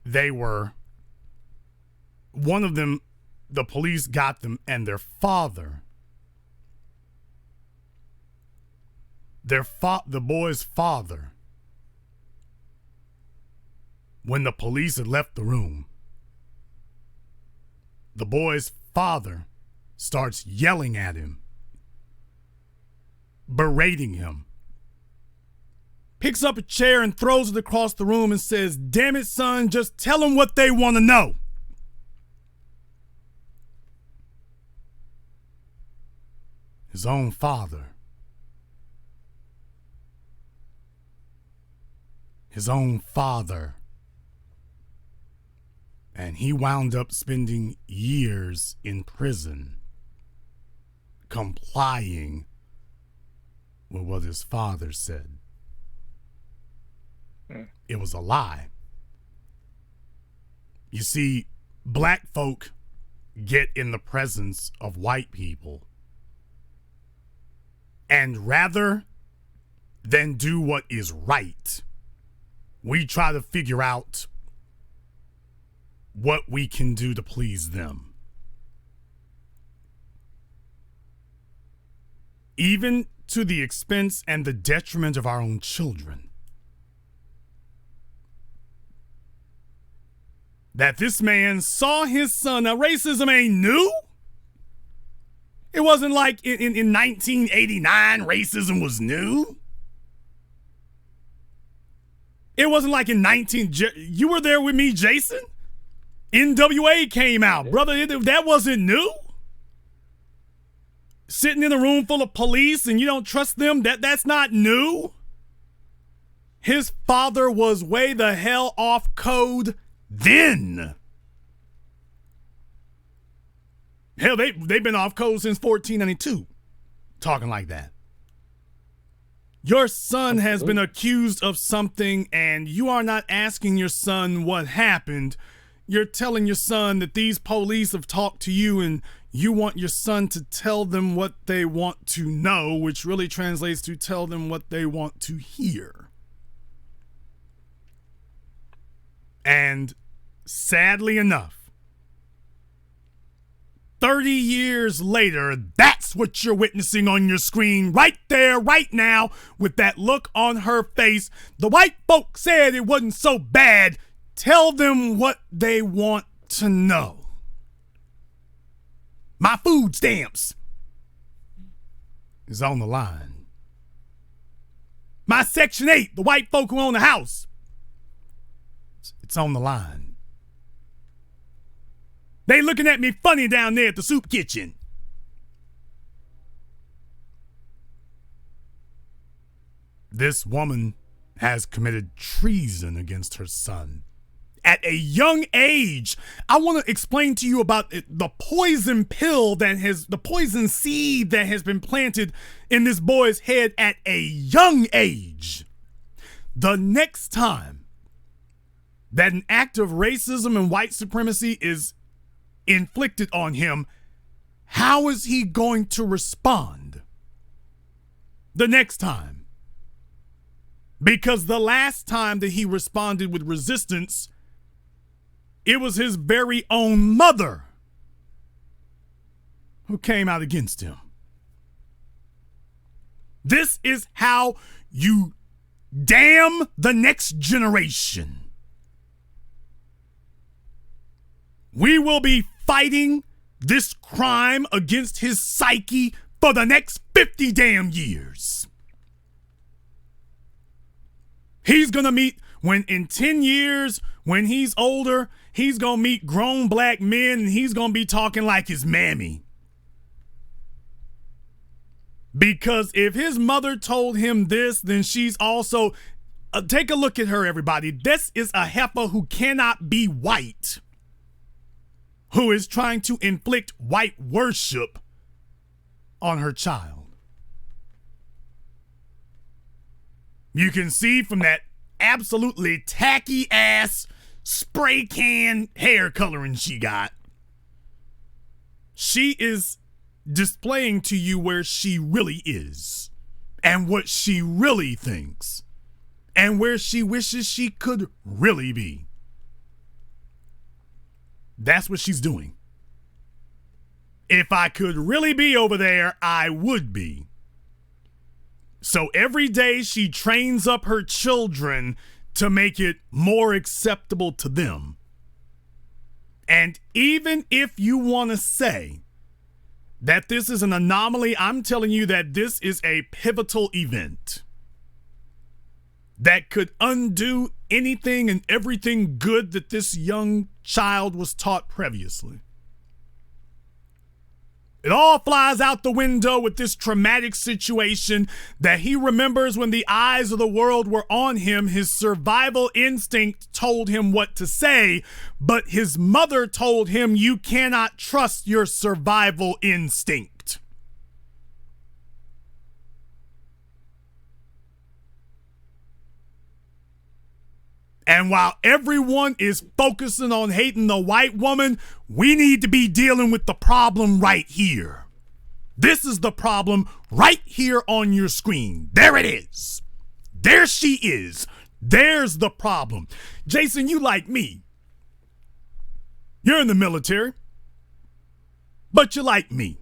[SPEAKER 1] they were, one of them, the police got them, and their father, the boy's father, when the police had left the room, the boy's father starts yelling at him, berating him, picks up a chair and throws it across the room and says, "Damn it, son, just tell them what they want to know." His own father. His own father. And he wound up spending years in prison, complying with what his father said. It was a lie. You see, black folk get in the presence of white people, and rather than do what is right, we try to figure out what we can do to please them. Even to the expense and the detriment of our own children. That this man saw his son. Now, racism ain't new. It wasn't like in 1989 racism was new. It wasn't like in you were there with me, Jason? NWA came out, brother. That wasn't new. Sitting in a room full of police and you don't trust them, that's not new. His father was way the hell off code then. Hell, they've been off code since 1492, talking like that. Your son has been accused of something, and you are not asking your son what happened. You're telling your son that these police have talked to you, and you want your son to tell them what they want to know, which really translates to tell them what they want to hear. And sadly enough, 30 years later, that's what you're witnessing on your screen right there, right now, with that look on her face. The white folk said it wasn't so bad. Tell them what they want to know. My food stamps is on the line. My Section 8, the white folk who own the house, it's on the line. They looking at me funny down there at the soup kitchen. This woman has committed treason against her son at a young age. I want to explain to you about the poison pill the poison seed that has been planted in this boy's head at a young age. The next time that an act of racism and white supremacy is inflicted on him, how is he going to respond the next time? Because the last time that he responded with resistance, it was his very own mother who came out against him. This is how you damn the next generation. We will be fighting this crime against his psyche for the next 50 damn years. He's going to meet, when in 10 years, when he's older, he's going to meet grown black men and he's going to be talking like his mammy. Because if his mother told him this, then she's also, take a look at her, everybody. This is a heifer who cannot be white, who is trying to inflict white worship on her child. You can see from that absolutely tacky ass spray can hair coloring she got, she is displaying to you where she really is and what she really thinks and where she wishes she could really be. That's what she's doing. If I could really be over there, I would be. So every day she trains up her children to make it more acceptable to them. And even if you want to say that this is an anomaly, I'm telling you that this is a pivotal event that could undo anything and everything good that this young child was taught previously. It all flies out the window with this traumatic situation that he remembers when the eyes of the world were on him. His survival instinct told him what to say, but his mother told him you cannot trust your survival instinct. And while everyone is focusing on hating the white woman, we need to be dealing with the problem right here. This is the problem right here on your screen. There it is. There she is. There's the problem. Jason, you like me. You're in the military, but you like me.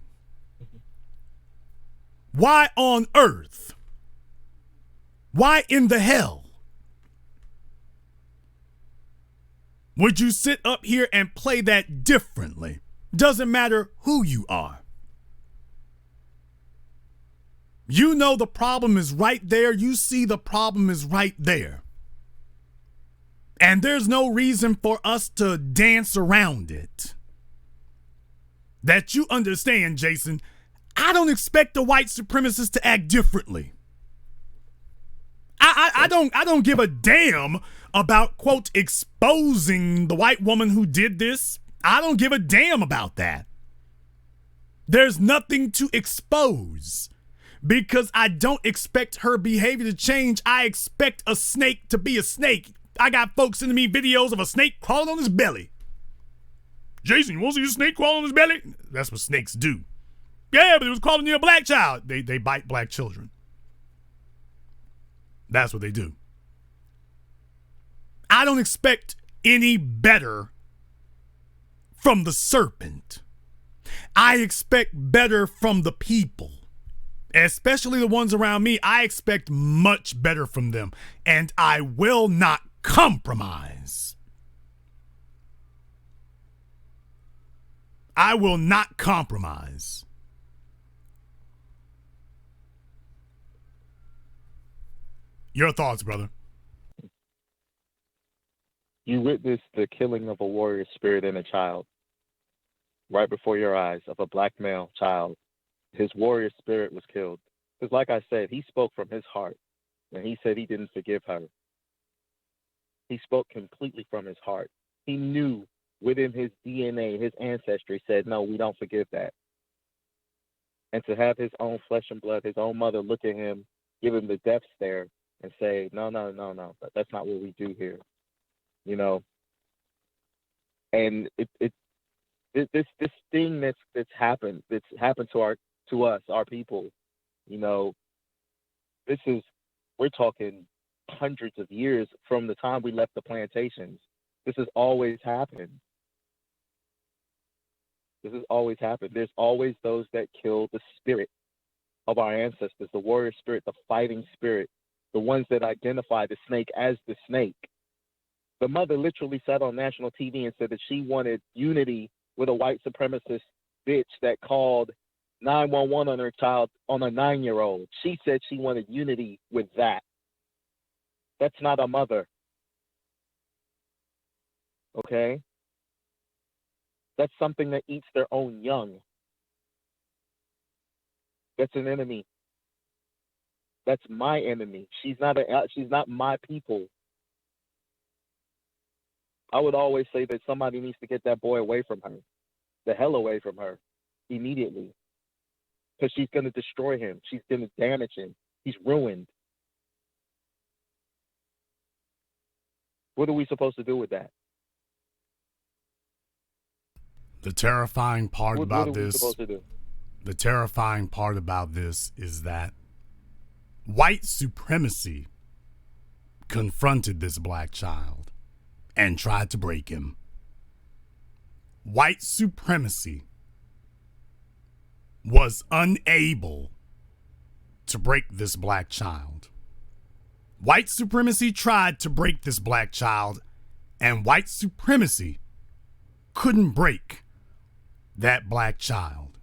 [SPEAKER 1] Why on earth? Why in the hell would you sit up here and play that differently? Doesn't matter who you are. You know the problem is right there. You see the problem is right there. And there's no reason for us to dance around it. That you understand, Jason, I don't expect the white supremacists to act differently. I don't give a damn about, quote, exposing the white woman who did this. I don't give a damn about that. There's nothing to expose because I don't expect her behavior to change. I expect a snake to be a snake. I got folks sending me videos of a snake crawling on his belly. Jason, you want to see a snake crawling on his belly? That's what snakes do. Yeah, but it was crawling near a black child. They bite black children. That's what they do. I don't expect any better from the serpent. I expect better from the people, especially the ones around me. I expect much better from them, and I will not compromise. I will not compromise. Your thoughts, brother?
[SPEAKER 4] You witnessed the killing of a warrior spirit in a child right before your eyes, of a black male child. His warrior spirit was killed. Because like I said, he spoke from his heart when he said he didn't forgive her. He spoke completely from his heart. He knew within his DNA, his ancestry said, no, we don't forgive that. And to have his own flesh and blood, his own mother look at him, give him the death stare and say, no, that's not what we do here. You know, and this thing that's happened to us, our people. You know, we're talking hundreds of years from the time we left the plantations. This has always happened. There's always those that kill the spirit of our ancestors, the warrior spirit, the fighting spirit, the ones that identify the snake as the snake. The mother literally sat on national TV and said that she wanted unity with a white supremacist bitch that called 911 on her child, on a 9-year-old. She said she wanted unity with that. That's not a mother. Okay? That's something that eats their own young. That's an enemy. That's my enemy. She's not my people. I would always say that somebody needs to get that boy away from her. The hell away from her. Immediately. Because she's going to destroy him. She's going to damage him. He's ruined. What are we supposed to do with that?
[SPEAKER 1] The terrifying part about
[SPEAKER 4] what are we
[SPEAKER 1] this,
[SPEAKER 4] supposed to do?
[SPEAKER 1] the terrifying part about this is that white supremacy confronted this black child and tried to break him. White supremacy was unable to break this black child. White supremacy tried to break this black child, and white supremacy couldn't break that black child.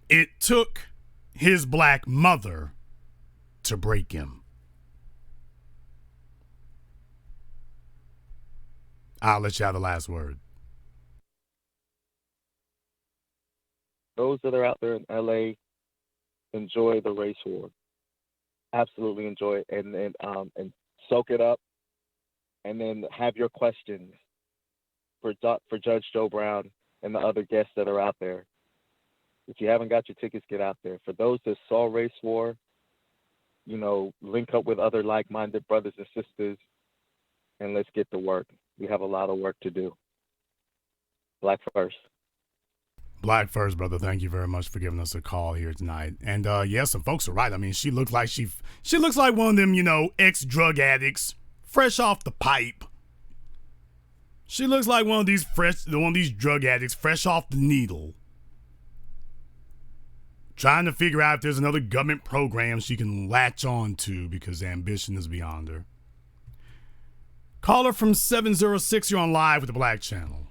[SPEAKER 1] It took his black mother to break him. I'll let you have the last word.
[SPEAKER 4] Those that are out there in LA, enjoy the race war. Absolutely enjoy it, and soak it up, and then have your questions for Judge Joe Brown and the other guests that are out there. If you haven't got your tickets, get out there. For those that saw race war, link up with other like-minded brothers and sisters, and let's get to work. We have a lot of work to do. Black first.
[SPEAKER 1] Black first, brother. Thank you very much for giving us a call here tonight. And yeah, some folks are right. I mean, she looks like she looks like one of them, ex-drug addicts, fresh off the pipe. She looks like one of these drug addicts, fresh off the needle, trying to figure out if there's another government program she can latch on to because ambition is beyond her. Caller from 706, you're on live with the Black Channel.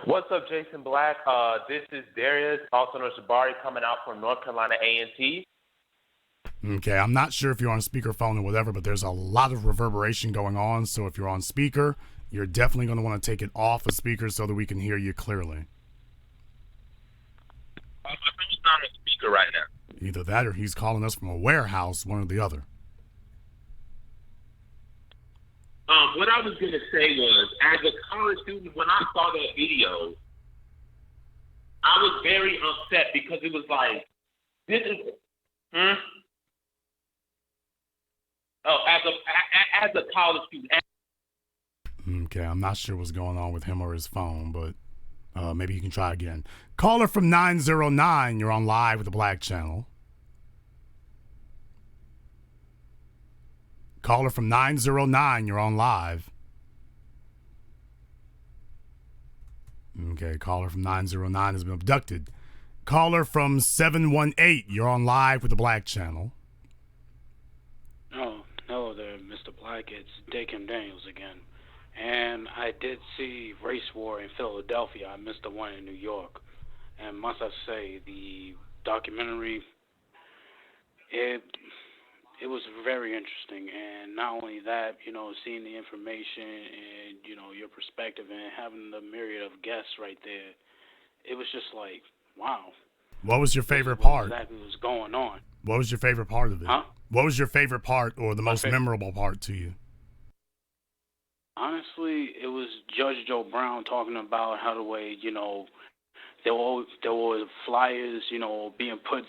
[SPEAKER 5] What's up, Jason Black? This is Darius, also known as Jabari, coming out from North Carolina A&T.
[SPEAKER 1] Okay, I'm not sure if you're on speakerphone or whatever, but there's a lot of reverberation going on, so if you're on speaker, you're definitely going to want to take it off of speaker so that we can hear you clearly.
[SPEAKER 5] My phone's not on speaker right now.
[SPEAKER 1] Either that or he's calling us from a warehouse, one or the other.
[SPEAKER 5] What I was going to say was, as a college student, when I saw that video, I was very upset because it was like, this is, as a college student.
[SPEAKER 1] Okay, I'm not sure what's going on with him or his phone, but maybe you can try again. Caller from 909, you're on live with the Black Channel. Caller from 909, you're on live. Okay, caller from 909 has been abducted. Caller from 718, you're on live with the Black Channel.
[SPEAKER 6] Oh, hello there, Mr. Black. It's Dakim Daniels again. And I did see Race War in Philadelphia. I missed the one in New York. And must I say, the documentary, it was very interesting. And not only that, seeing the information and, your perspective and having the myriad of guests right there, it was just like, wow.
[SPEAKER 1] What was your favorite part?
[SPEAKER 6] Exactly what was going on.
[SPEAKER 1] What was your favorite part of it?
[SPEAKER 6] Huh?
[SPEAKER 1] What was your favorite part or the most memorable part to you?
[SPEAKER 6] Honestly, it was Judge Joe Brown talking about how the way, there were flyers, being put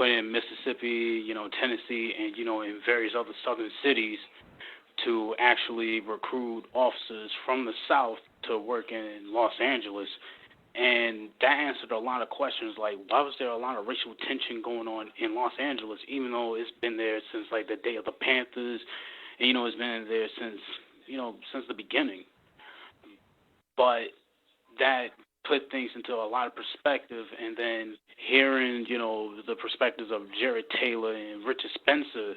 [SPEAKER 6] in Mississippi, Tennessee, and, in various other southern cities to actually recruit officers from the South to work in Los Angeles. And that answered a lot of questions, like why was there a lot of racial tension going on in Los Angeles, even though it's been there since, like, the day of the Panthers, and, it's been there since the beginning. But that put things into a lot of perspective, and then hearing, the perspectives of Jared Taylor and Richard Spencer,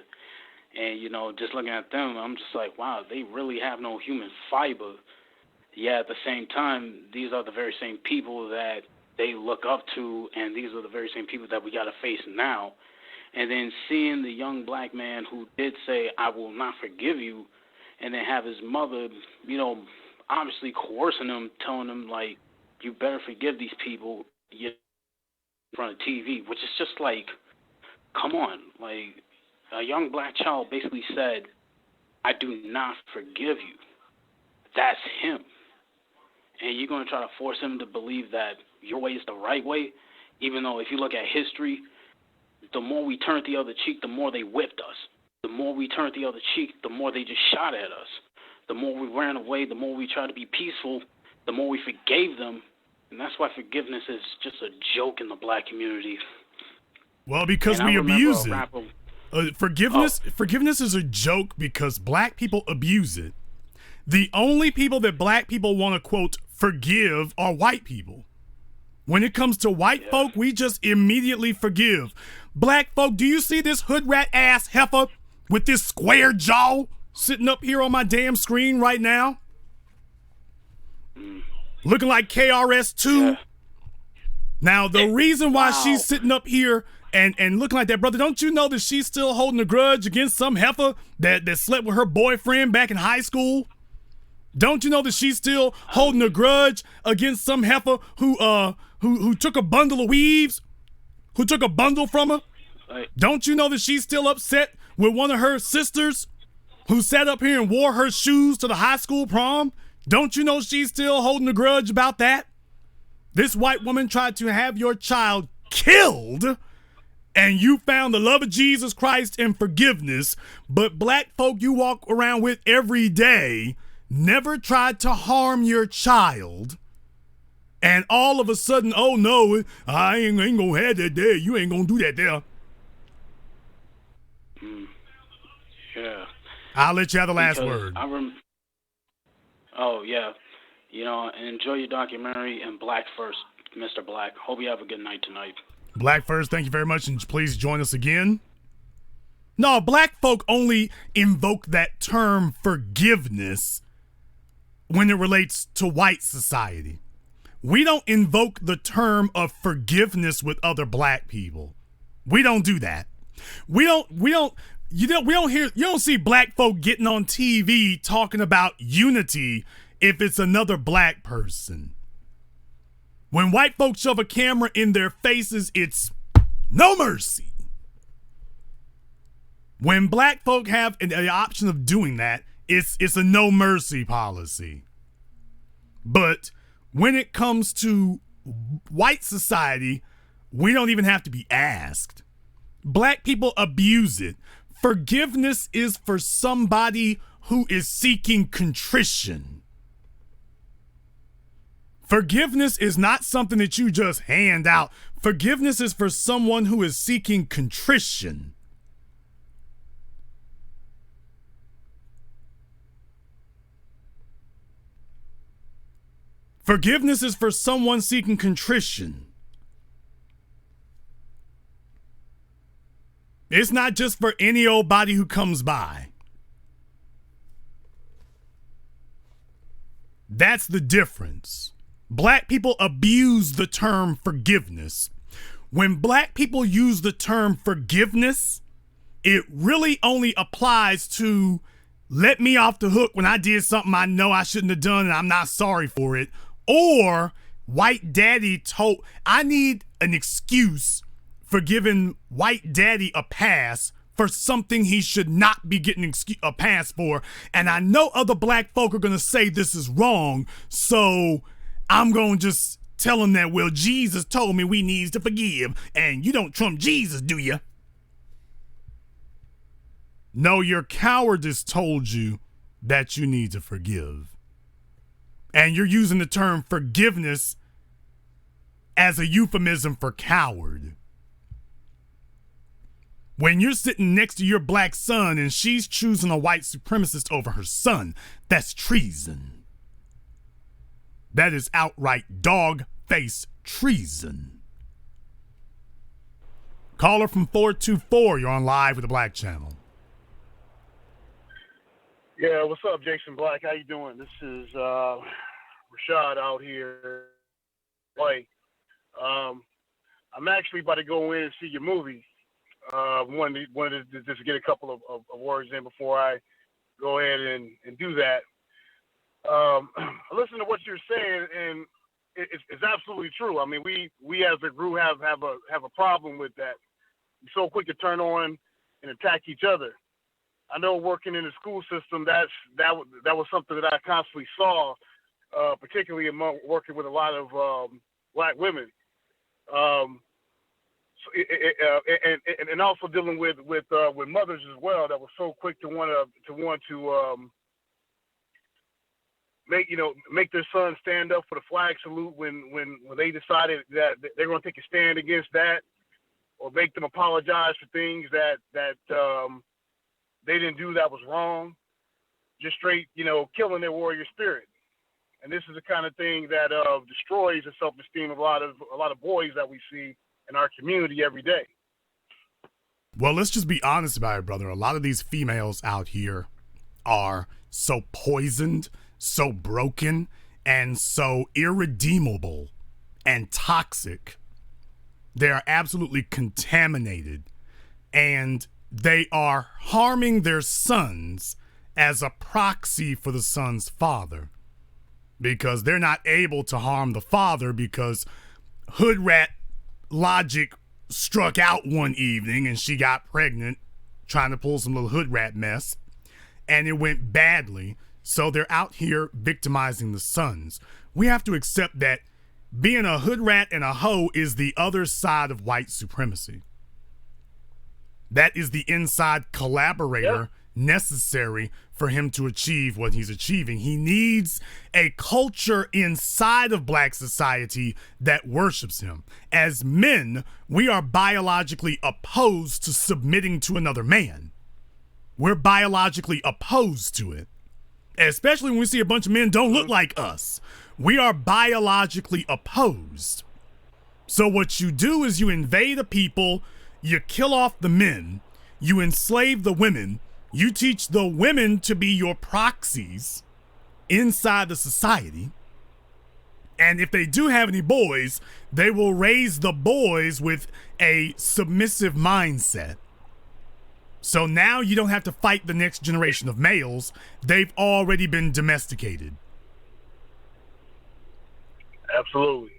[SPEAKER 6] and, just looking at them, I'm just like, wow, they really have no human fiber. at the same time, these are the very same people that they look up to, and these are the very same people that we got to face now. And then seeing the young black man who did say, I will not forgive you, and then have his mother, obviously coercing him, telling him, like, you better forgive these people in front of TV, which is just like, come on. Like, a young black child basically said, I do not forgive you. That's him. And you're going to try to force him to believe that your way is the right way, even though if you look at history, the more we turned the other cheek, the more they whipped us. The more we turned the other cheek, the more they just shot at us. The more we ran away, the more we tried to be peaceful, the more we forgave them. And that's why forgiveness is just a joke in the black community.
[SPEAKER 1] Well, because we abuse it. Forgiveness is a joke because black people abuse it. The only people that black people want to, quote, forgive are white people. When it comes to white folk, we just immediately forgive. Black folk, do you see this hood rat ass heifer with this square jaw sitting up here on my damn screen right now? Looking like KRS-Two. Yeah. Now, the reason why she's sitting up here and looking like that, brother, don't you know that she's still holding a grudge against some heifer that slept with her boyfriend back in high school? Don't you know that she's still holding a grudge against some heifer who took a bundle of weaves, who took a bundle from her? Don't you know that she's still upset with one of her sisters who sat up here and wore her shoes to the high school prom? Don't you know she's still holding a grudge about that? This white woman tried to have your child killed, and you found the love of Jesus Christ and forgiveness, but black folk you walk around with every day never tried to harm your child, and all of a sudden, oh no, I ain't gonna have that there. You ain't gonna do that there.
[SPEAKER 6] Yeah.
[SPEAKER 1] I'll let you have the last word.
[SPEAKER 6] Oh, yeah. Enjoy your documentary, and Black first, Mr. Black. Hope you have a good night tonight.
[SPEAKER 1] Black first, thank you very much, and please join us again. No, black folk only invoke that term forgiveness when it relates to white society. We don't invoke the term of forgiveness with other black people. We don't do that. You don't see black folk getting on TV talking about unity if it's another black person. When white folks shove a camera in their faces, it's no mercy. When black folk have the option of doing that, it's a no mercy policy. But when it comes to white society, we don't even have to be asked. Black people abuse it. Forgiveness is for somebody who is seeking contrition. Forgiveness is not something that you just hand out. Forgiveness is for someone who is seeking contrition. Forgiveness is for someone seeking contrition. It's not just for any old body who comes by. That's the difference. Black people abuse the term forgiveness. When black people use the term forgiveness, it really only applies to let me off the hook when I did something I know I shouldn't have done and I'm not sorry for it. Or white daddy I need an excuse for giving white daddy a pass for something he should not be getting a pass for. And I know other black folk are going to say this is wrong. So I'm going to just tell him that, well, Jesus told me we needs to forgive. And you don't trump Jesus, do you? No, your cowardice told you that you need to forgive. And you're using the term forgiveness as a euphemism for coward. When you're sitting next to your black son and she's choosing a white supremacist over her son, that's treason. That is outright dog-faced treason. Caller from 424, you're on live with the Black Channel.
[SPEAKER 7] Yeah, what's up, Jason Black? How you doing? This is Rashad out here. Boy, I'm actually about to go in and see your movie. Wanted to just get a couple of words in before I go ahead and do that. Listen to what you're saying, and it's absolutely true. I mean, we as a group have a problem with that. We're so quick to turn on and attack each other. I know working in the school system, that was something that I constantly saw, particularly among working with a lot of black women, and also dealing with mothers as well that were so quick to want to make their son stand up for the flag salute when they decided that they're going to take a stand against that, or make them apologize for things that they didn't do that was wrong, just straight, killing their warrior spirit. And this is the kind of thing that destroys the self-esteem of a lot of boys that we see in our community every day.
[SPEAKER 1] Well, let's just be honest about it, brother. A lot of these females out here are so poisoned, so broken, and so irredeemable and toxic. They are absolutely contaminated, and they are harming their sons as a proxy for the son's father, because they're not able to harm the father because hood rat logic struck out one evening and she got pregnant trying to pull some little hood rat mess, and it went badly. So they're out here victimizing the sons. We have to accept that being a hood rat and a hoe is the other side of white supremacy. That is the inside collaborator necessary for him to achieve what he's achieving. He needs a culture inside of black society that worships him. As men, we are biologically opposed to submitting to another man. We're biologically opposed to it. Especially when we see a bunch of men don't look like us. We are biologically opposed. So what you do is you invade a people, you kill off the men, you enslave the women, you teach the women to be your proxies inside the society. And if they do have any boys, they will raise the boys with a submissive mindset. So now you don't have to fight the next generation of males. They've already been domesticated.
[SPEAKER 7] Absolutely.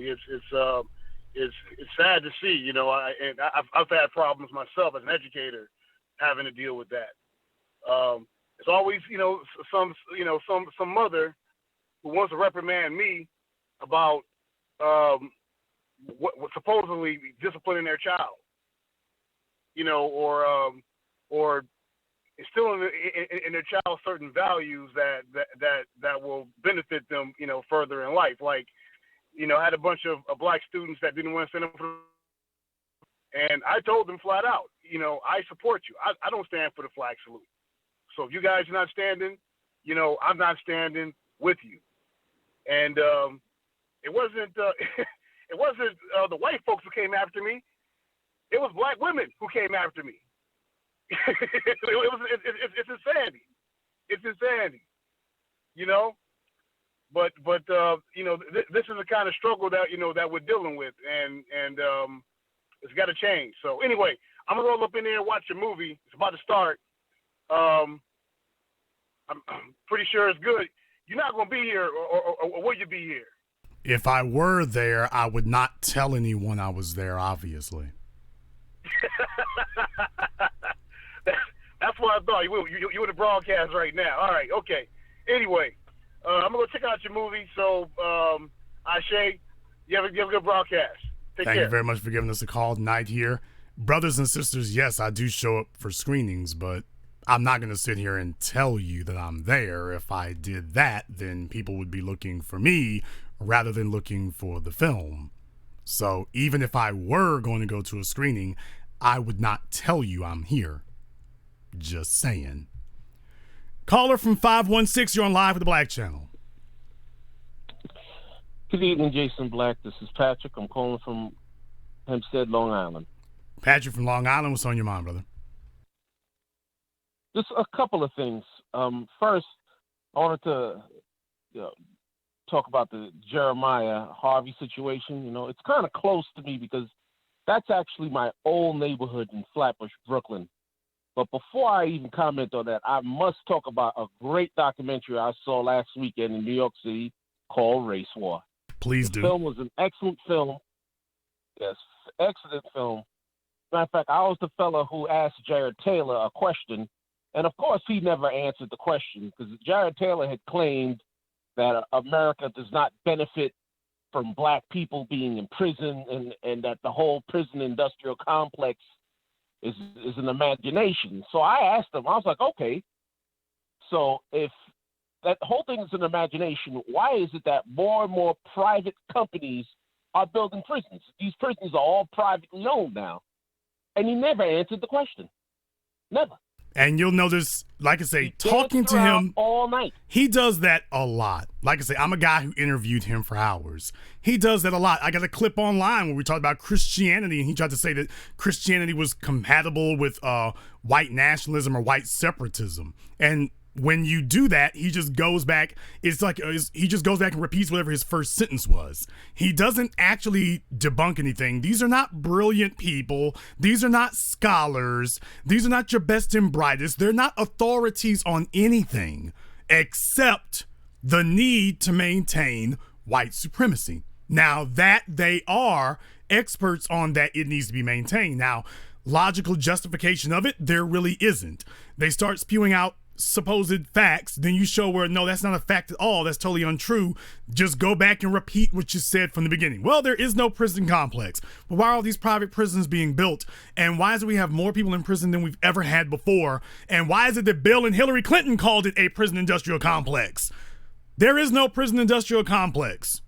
[SPEAKER 7] It's sad to see, I've had problems myself as an educator having to deal with that. It's always, some mother who wants to reprimand me about what supposedly disciplining their child, or instilling in their child certain values that will benefit them, further in life. Like, I had a bunch of black students that didn't want to send them for, and I told them flat out, I support you. I don't stand for the flag salute. So if you guys are not standing, I'm not standing with you. And it wasn't it wasn't the white folks who came after me. It was black women who came after me. It's insanity. It's insanity. But this is the kind of struggle that that we're dealing with, and it's got to change. So anyway, I'm gonna roll up in there and watch your movie. It's about to start. I'm pretty sure it's good. You're not gonna be here, or will you be here?
[SPEAKER 1] If I were there, I would not tell anyone I was there, obviously.
[SPEAKER 7] That's what I thought. You in the broadcast right now. All right, okay. Anyway, I'm going to check out your movie. So, Ashe, you have a good broadcast.
[SPEAKER 1] Thank you very much for giving us a call tonight here. Brothers and sisters, yes, I do show up for screenings, but I'm not going to sit here and tell you that I'm there. If I did that, then people would be looking for me rather than looking for the film. So even if I were going to go to a screening, I would not tell you I'm here. Just saying. Caller from 516, you're on live with the Black Channel.
[SPEAKER 8] Good evening, Jason Black. This is Patrick. I'm calling from Hempstead, Long Island.
[SPEAKER 1] Patrick from Long Island, what's on your mind, brother?
[SPEAKER 8] Just a couple of things. First, I wanted to talk about the Jeremiah Harvey situation. It's kind of close to me because that's actually my old neighborhood in Flatbush, Brooklyn. But before I even comment on that, I must talk about a great documentary I saw last weekend in New York City called Race War.
[SPEAKER 1] Please do.
[SPEAKER 8] The film was an excellent film. Yes, excellent film. Matter of fact, I was the fella who asked Jared Taylor a question, and of course he never answered the question because Jared Taylor had claimed that America does not benefit from black people being in prison and that the whole prison industrial complex is an imagination. So I asked him, I was like, okay, so if that whole thing is an imagination, why is it that more and more private companies are building prisons? These prisons are all privately owned now. And he never answered the question. Never.
[SPEAKER 1] And you'll notice, like I say, talking to him
[SPEAKER 8] all night.
[SPEAKER 1] He does that a lot. Like I say, I'm a guy who interviewed him for hours. He does that a lot. I got a clip online where we talked about Christianity, and he tried to say that Christianity was compatible with white nationalism or white separatism. And when you do that, he just goes back. It's like he just goes back and repeats whatever his first sentence was. He doesn't actually debunk anything. These are not brilliant people. These are not scholars. These are not your best and brightest. They're not authorities on anything except the need to maintain white supremacy. Now that they are experts on that, it needs to be maintained. Now, logical justification of it, there really isn't. They start spewing out supposed facts, then you show where no, that's not a fact at all, that's totally untrue. Just go back and repeat what you said from the beginning. Well, there is no prison complex, but why are all these private prisons being built, and why is it we have more people in prison than we've ever had before, and why is it that Bill and Hillary Clinton called it a prison industrial complex? There is no prison industrial complex.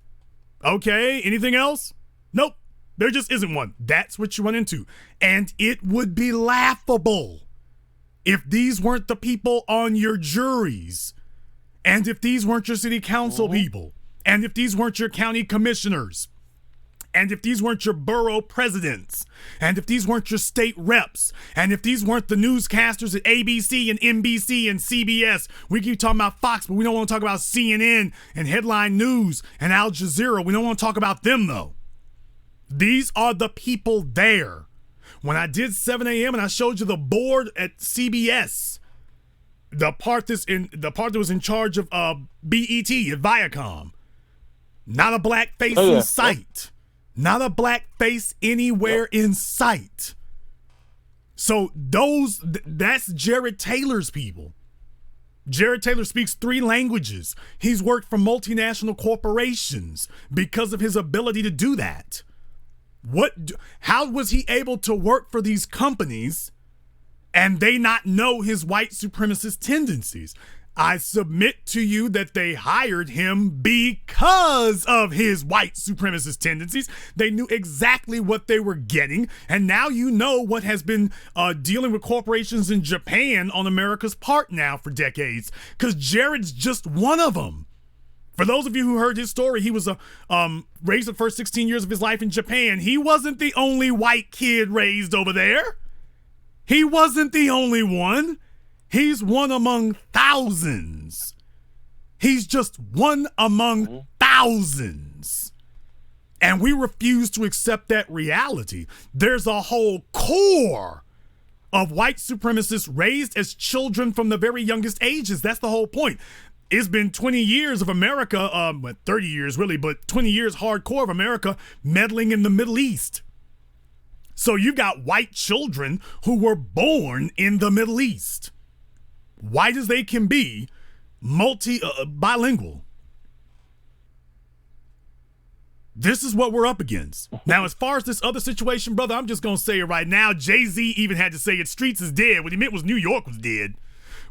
[SPEAKER 1] Okay, anything else? Nope, there just isn't one. That's what you run into, and it would be laughable if these weren't the people on your juries, and if these weren't your city council people, and if these weren't your county commissioners, and if these weren't your borough presidents, and if these weren't your state reps, and if these weren't the newscasters at ABC and NBC and CBS. We keep talking about Fox, but we don't want to talk about CNN and Headline News and Al Jazeera. We don't want to talk about them, though. These are the people there. When I did 7 a.m. and I showed you the board at CBS, the part that was in charge of BET at Viacom, not a black face in sight. Not a black face anywhere in sight. So that's Jared Taylor's people. Jared Taylor speaks 3 languages. He's worked for multinational corporations because of his ability to do that. How was he able to work for these companies and they not know his white supremacist tendencies? I submit to you that they hired him because of his white supremacist tendencies. They knew exactly what they were getting, and now you know what has been dealing with corporations in Japan on America's part now for decades, because Jared's just one of them. For those of you who heard his story, he was raised the first 16 years of his life in Japan. He wasn't the only white kid raised over there. He wasn't the only one. He's one among thousands. He's just one among thousands. And we refuse to accept that reality. There's a whole core of white supremacists raised as children from the very youngest ages. That's the whole point. It's been 20 years of America, 30 years really, but 20 years hardcore of America meddling in the Middle East. So you've got white children who were born in the Middle East. White as they can be, bilingual. This is what we're up against. Now, as far as this other situation, brother, I'm just going to say it right now. Jay-Z even had to say it. Streets is dead. What he meant was New York was dead.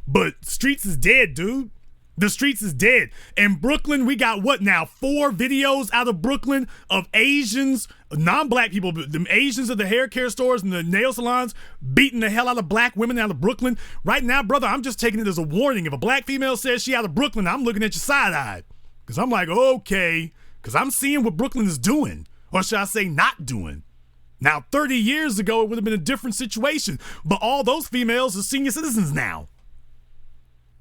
[SPEAKER 1] But Streets is dead, dude. The streets is dead. In Brooklyn, we got what now? 4 videos out of Brooklyn of Asians, non-black people, but the Asians at the hair care stores and the nail salons beating the hell out of black women out of Brooklyn. Right now, brother, I'm just taking it as a warning. If a black female says she out of Brooklyn, I'm looking at you side-eyed. Because I'm like, okay. Because I'm seeing what Brooklyn is doing. Or should I say not doing. Now, 30 years ago, it would have been a different situation. But all those females are senior citizens now.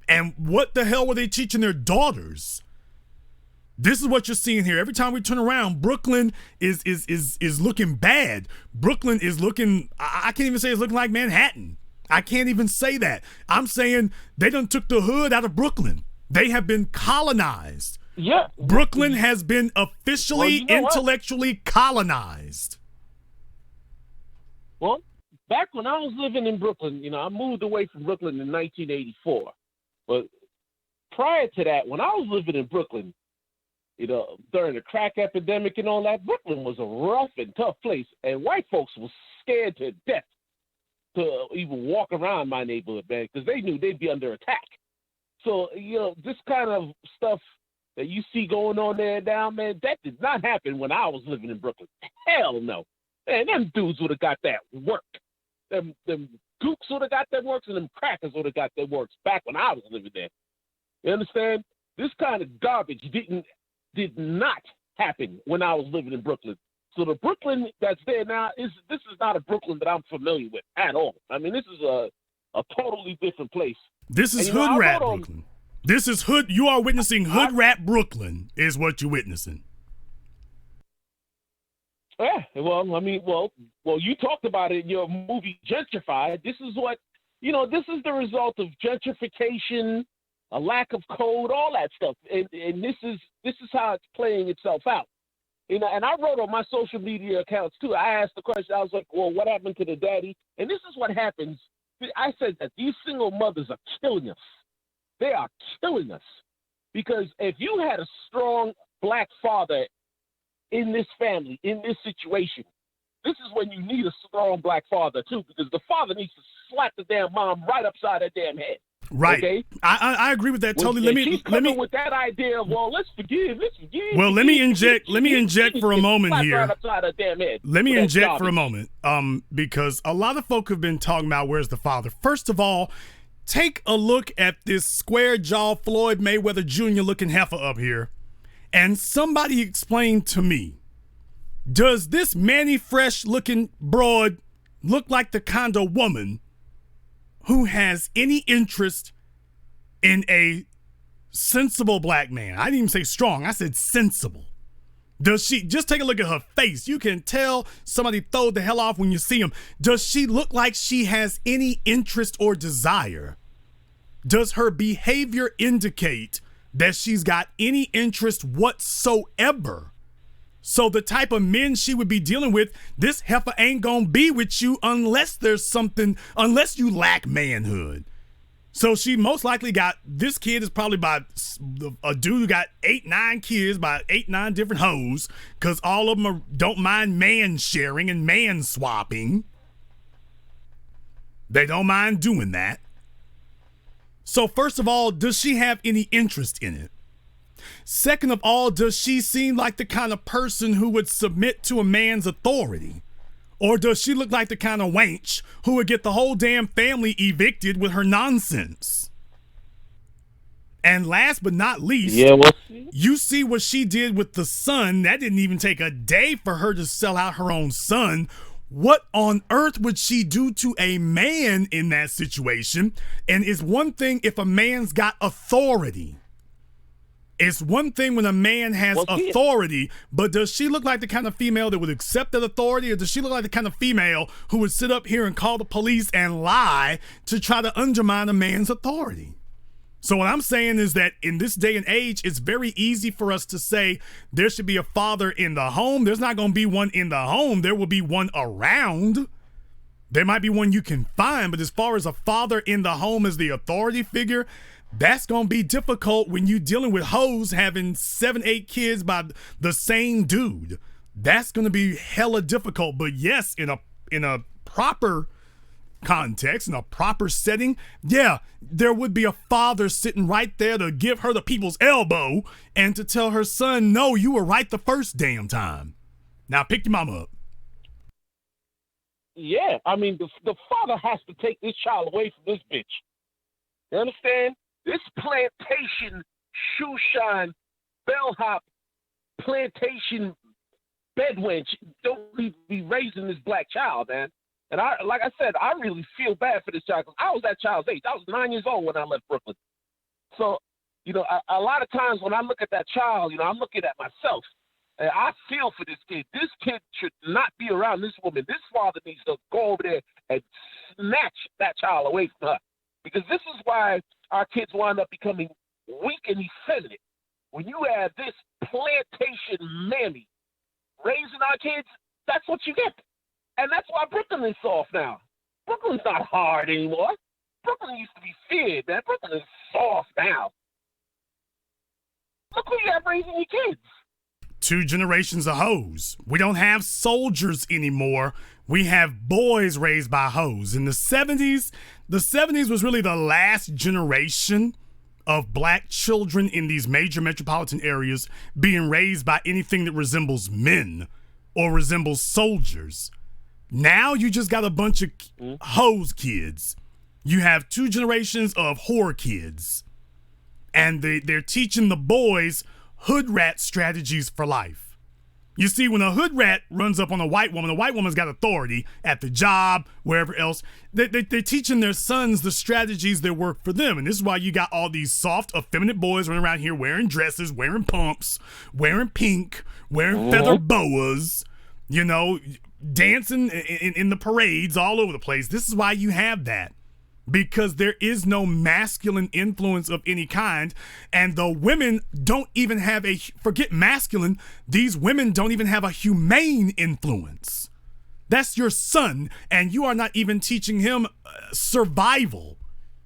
[SPEAKER 1] And what the hell were they teaching their daughters? This is what you're seeing here. Every time we turn around, Brooklyn is looking bad. Brooklyn is looking, I can't even say it's looking like Manhattan. I can't even say that. I'm saying they done took the hood out of Brooklyn. They have been colonized.
[SPEAKER 8] Yeah.
[SPEAKER 1] Brooklyn has been officially, intellectually colonized.
[SPEAKER 8] Well, back when I was living in Brooklyn, I moved away from Brooklyn in 1984. But prior to that, when I was living in Brooklyn, during the crack epidemic and all that, Brooklyn was a rough and tough place. And white folks were scared to death to even walk around my neighborhood, man, because they knew they'd be under attack. So, this kind of stuff that you see going on there now, man, that did not happen when I was living in Brooklyn. Hell no. Man, them dudes would have got that work. Them gooks would have got their works, and them crackers would have got their works back when I was living there. You understand? This kind of garbage did not happen when I was living in Brooklyn. So the Brooklyn that's there now this is not a Brooklyn that I'm familiar with at all. I mean, this is a totally different place.
[SPEAKER 1] This is hood rat Brooklyn. This is hood. You are witnessing hood rat Brooklyn is what you're witnessing.
[SPEAKER 8] Yeah, well, I mean, you talked about it in your movie Gentrified. This is what, this is the result of gentrification, a lack of code, all that stuff, and this is how it's playing itself out. And I wrote on my social media accounts too. I asked the question. I was like, well, what happened to the daddy? And this is what happens. I said that these single mothers are killing us. They are killing us. Because if you had a strong black father in this family, in this situation, this is when you need a strong black father too, because the father needs to slap the damn mom right upside her damn head.
[SPEAKER 1] Right.
[SPEAKER 8] Okay?
[SPEAKER 1] I agree with that totally.
[SPEAKER 8] She's coming with that idea of, well, let's forgive.
[SPEAKER 1] Well, let me inject for a moment here.
[SPEAKER 8] Right upside her damn head.
[SPEAKER 1] Let me inject for a moment, because a lot of folk have been talking about where's the father. First of all, take a look at this square jaw Floyd Mayweather Jr. looking heifer up here, and somebody explain to me, does this Manny Fresh looking broad look like the kind of woman who has any interest in a sensible black man? I didn't even say strong. I said sensible. Does she, just take a look at her face. You can tell somebody throwed the hell off when you see him. Does she look like she has any interest or desire? Does her behavior indicate that she's got any interest whatsoever? So the type of men she would be dealing with, this heifer ain't gonna be with you unless unless you lack manhood. So she most likely got, this kid is probably by a dude who got 8-9 kids by 8-9 different hoes, because all of them don't mind man sharing and man swapping. They don't mind doing that. So first of all, does she have any interest in it? Second of all, does she seem like the kind of person who would submit to a man's authority? Or does she look like the kind of wench who would get the whole damn family evicted with her nonsense? And last but not least, you see what she did with the son. That didn't even take a day for her to sell out her own son. What on earth would she do to a man in that situation? And it's one thing if a man's got authority. It's one thing when a man has authority, but does she look like the kind of female that would accept that authority, or does she look like the kind of female who would sit up here and call the police and lie to try to undermine a man's authority? So what I'm saying is that in this day and age, it's very easy for us to say there should be a father in the home. There's not going to be one in the home. There will be one around. There might be one you can find, but as far as a father in the home as the authority figure, that's going to be difficult when you're dealing with hoes having 7-8 kids by the same dude. That's going to be hella difficult. But yes, in a proper context, in a proper setting, yeah, there would be a father sitting right there to give her the people's elbow and to tell her son, no, you were right the first damn time. Now pick your mama up.
[SPEAKER 8] Yeah, I mean, the father has to take this child away from this bitch. You understand? This plantation, shoe shine, bellhop, plantation bedwench don't need to be raising this black child, man. And like I said, I really feel bad for this child, because I was that child's age. I was 9 years old when I left Brooklyn. So You know, a lot of times when I look at that child, you know, I'm looking at myself. And I feel for this kid. This kid should not be around this woman. This father needs to go over there and snatch that child away from her. Because this is why our kids wind up becoming weak and effeminate. When you have this plantation mammy raising our kids, that's what you get. And that's why Brooklyn is soft now. Brooklyn's not hard anymore. Brooklyn used to be feared, man. Brooklyn is soft now. Look who you have raising your kids.
[SPEAKER 1] 2 generations of hoes. We don't have soldiers anymore. We have boys raised by hoes. In the 70s was really the last generation of black children in these major metropolitan areas being raised by anything that resembles men or resembles soldiers. Now you just got a bunch of hose kids. You have 2 generations of whore kids. And they're teaching the boys hood rat strategies for life. You see, when a hood rat runs up on the white woman's got authority at the job, wherever else. They're teaching their sons the strategies that work for them. And this is why you got all these soft, effeminate boys running around here wearing dresses, wearing pumps, wearing pink, wearing feather boas, you know, dancing in the parades all over the place. This is why you have that. Because there is no masculine influence of any kind, and the women don't even have forget masculine, these women don't even have a humane influence. That's your son, and you are not even teaching him survival.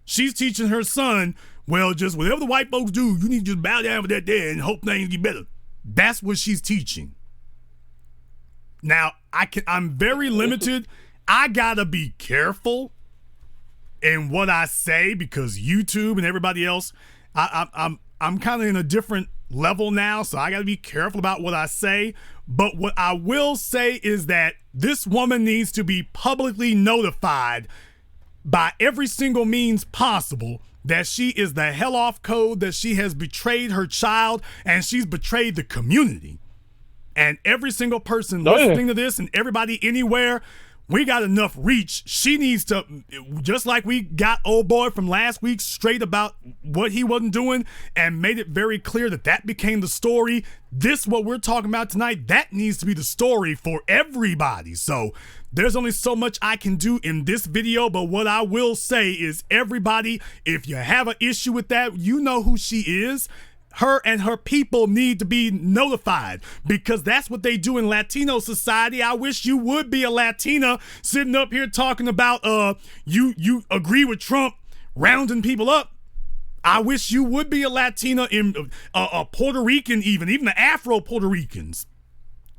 [SPEAKER 1] She's teaching her son, well, just whatever the white folks do, you need to just bow down for that there and hope things get better. That's what she's teaching. Now, I'm very limited. I gotta be careful in what I say because YouTube and everybody else, I'm kind of in a different level now, so I got to be careful about what I say. But what I will say is that this woman needs to be publicly notified by every single means possible that she is the hell off code, that she has betrayed her child, and she's betrayed the community. And every single person listening to this and everybody anywhere, we got enough reach. She needs to, just like we got old boy from last week straight about what he wasn't doing and made it very clear that became the story. This, what we're talking about tonight, that needs to be the story for everybody. So there's only so much I can do in this video, but what I will say is everybody, if you have an issue with that, you know who she is. Her and her people need to be notified because that's what they do in Latino society. I wish you would be a Latina sitting up here talking about you agree with Trump rounding people up. I wish you would be a Latina in a Puerto Rican, even the Afro Puerto Ricans.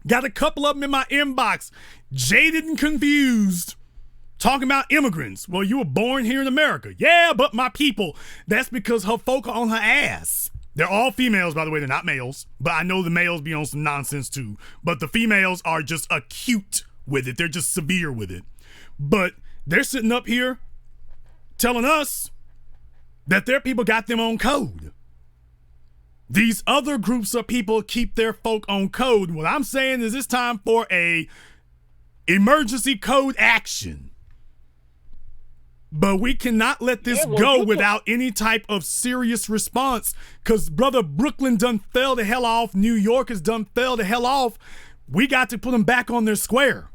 [SPEAKER 1] Got a couple of them in my inbox, jaded and confused, talking about immigrants. Well, you were born here in America. Yeah, but my people. That's because her folk are on her ass. They're all females, by the way. They're not males. But I know the males be on some nonsense too. But the females are just acute with it. They're just severe with it. But they're sitting up here telling us that their people got them on code. These other groups of people keep their folk on code. What I'm saying is it's time for a emergency code action. But we cannot let this go without any type of serious response because, brother, Brooklyn done fell the hell off. New York has done fell the hell off. We got to put them back on their square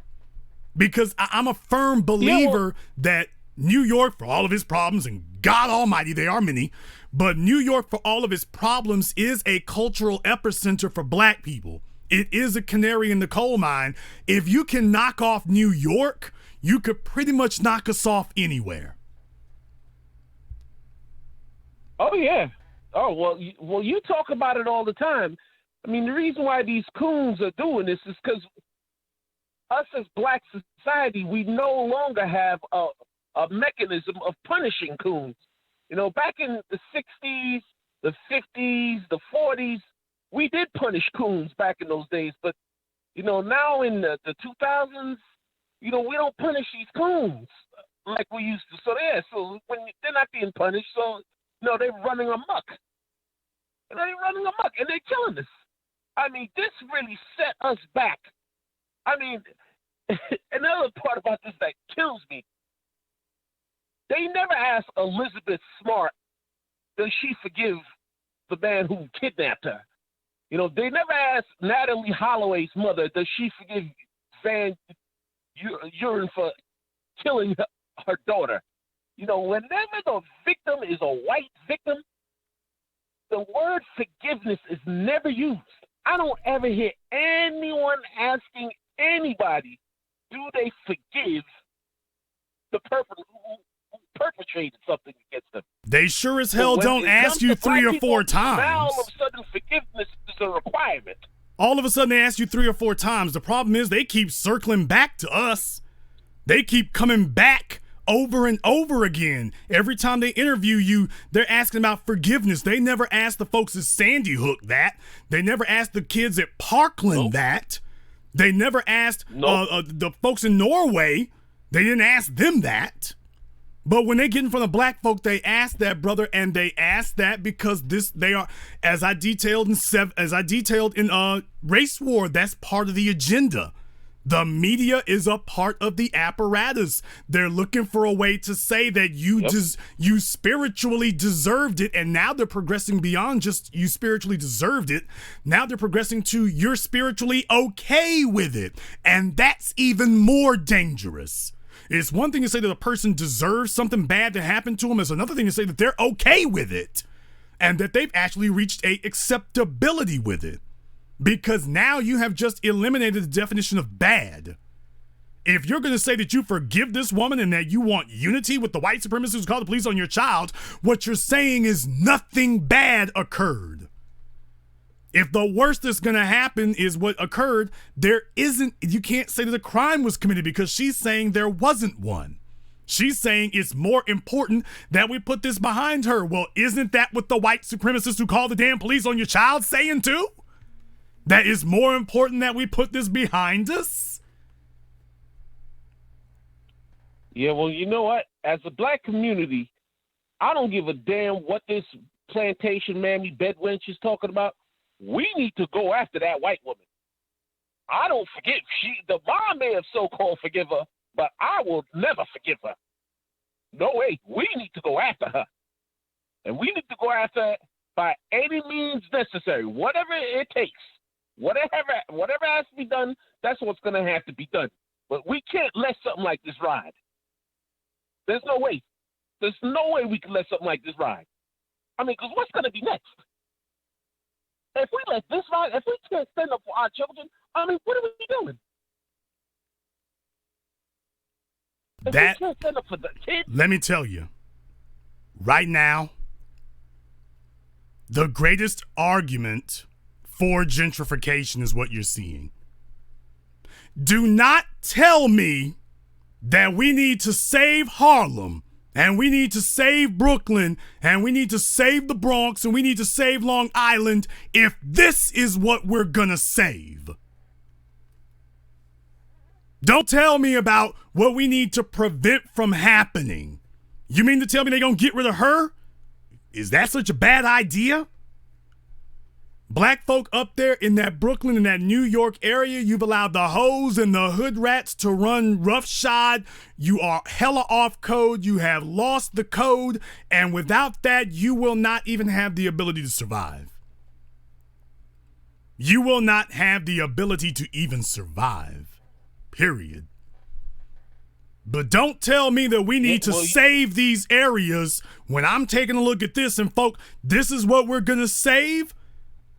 [SPEAKER 1] because I'm a firm believer that New York, for all of his problems, and God almighty, they are many, but New York, for all of its problems, is a cultural epicenter for black people. It is a canary in the coal mine. If you can knock off New York, you could pretty much knock us off anywhere.
[SPEAKER 8] Oh, yeah. Oh, well, you talk about it all the time. I mean, the reason why these coons are doing this is because us as black society, we no longer have a mechanism of punishing coons. You know, back in the 60s, the 50s, the 40s, we did punish coons back in those days. But, you know, now in the 2000s, you know, we don't punish these coons like we used to. So when they're not being punished, so no, they're running amok. And they're running amok, and they're killing us. I mean, this really set us back. I mean, another part about this that kills me, they never asked Elizabeth Smart, does she forgive the man who kidnapped her. You know, they never asked Natalie Holloway's mother, does she forgive Van Uren for killing her daughter? You know, whenever the victim is a white victim, the word forgiveness is never used. I don't ever hear anyone asking anybody, do they forgive the person who perpetrated something against them?
[SPEAKER 1] They sure as hell don't ask you 3 or 4 times.
[SPEAKER 8] Now all of a sudden forgiveness is a requirement.
[SPEAKER 1] All of a sudden they ask you 3 or 4 times. The problem is they keep circling back to us. They keep coming back over and over again. Every time they interview you, they're asking about forgiveness. They never asked the folks at Sandy Hook that. They never asked the kids at Parkland that. They never asked the folks in Norway. They didn't ask them that. But when they get in front of black folk, they ask that, brother, and they ask that because they are, as I detailed in Race War, that's part of the agenda. The media is a part of the apparatus. They're looking for a way to say that you spiritually deserved it, and now they're progressing beyond just you spiritually deserved it. Now they're progressing to you're spiritually okay with it, and that's even more dangerous. It's one thing to say that a person deserves something bad to happen to them. It's another thing to say that they're okay with it and that they've actually reached a acceptability with it. Because now you have just eliminated the definition of bad. If you're going to say that you forgive this woman and that you want unity with the white supremacists who call the police on your child, what you're saying is nothing bad occurred. If the worst that's going to happen is what occurred, you can't say that a crime was committed because she's saying there wasn't one. She's saying it's more important that we put this behind her. Well, isn't that what the white supremacists who call the damn police on your child saying too? That is more important that we put this behind us?
[SPEAKER 8] Yeah, well, you know what? As a black community, I don't give a damn what this plantation mammy bedwench is talking about. We need to go after that white woman. I don't forgive. The mom may have so-called forgive her, but I will never forgive her. No way. We need to go after her. And we need to go after her by any means necessary, whatever it takes. Whatever has to be done, that's what's going to have to be done. But we can't let something like this ride. There's no way. There's no way we can let something like this ride. I mean, because what's going to be next? If we let this ride, if we can't stand up for our children, I mean, what are we doing? If we can't stand up for the kids.
[SPEAKER 1] Let me tell you, right now, the greatest argument for gentrification is what you're seeing. Do not tell me that we need to save Harlem and we need to save Brooklyn and we need to save the Bronx and we need to save Long Island if this is what we're gonna save. Don't tell me about what we need to prevent from happening. You mean to tell me they're gonna get rid of her? Is that such a bad idea? Black folk up there in that Brooklyn and that New York area, you've allowed the hoes and the hood rats to run roughshod. You are hella off code. You have lost the code. And without that, you will not even have the ability to survive. You will not have the ability to even survive. Period. But don't tell me that we need to save these areas when I'm taking a look at this and folk, this is what we're going to save.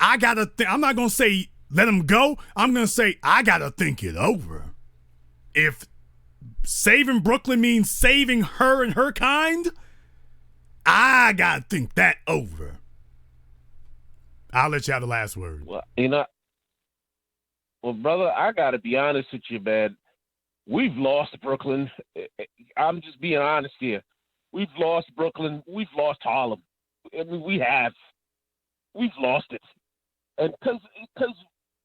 [SPEAKER 1] I'm not going to say let them go. I'm going to say I got to think it over. If saving Brooklyn means saving her and her kind, I got to think that over. I'll let you have the last word.
[SPEAKER 8] Well, brother, I got to be honest with you, man. We've lost Brooklyn. I'm just being honest here. We've lost Brooklyn. We've lost Harlem. I mean, we have. We've lost it. And because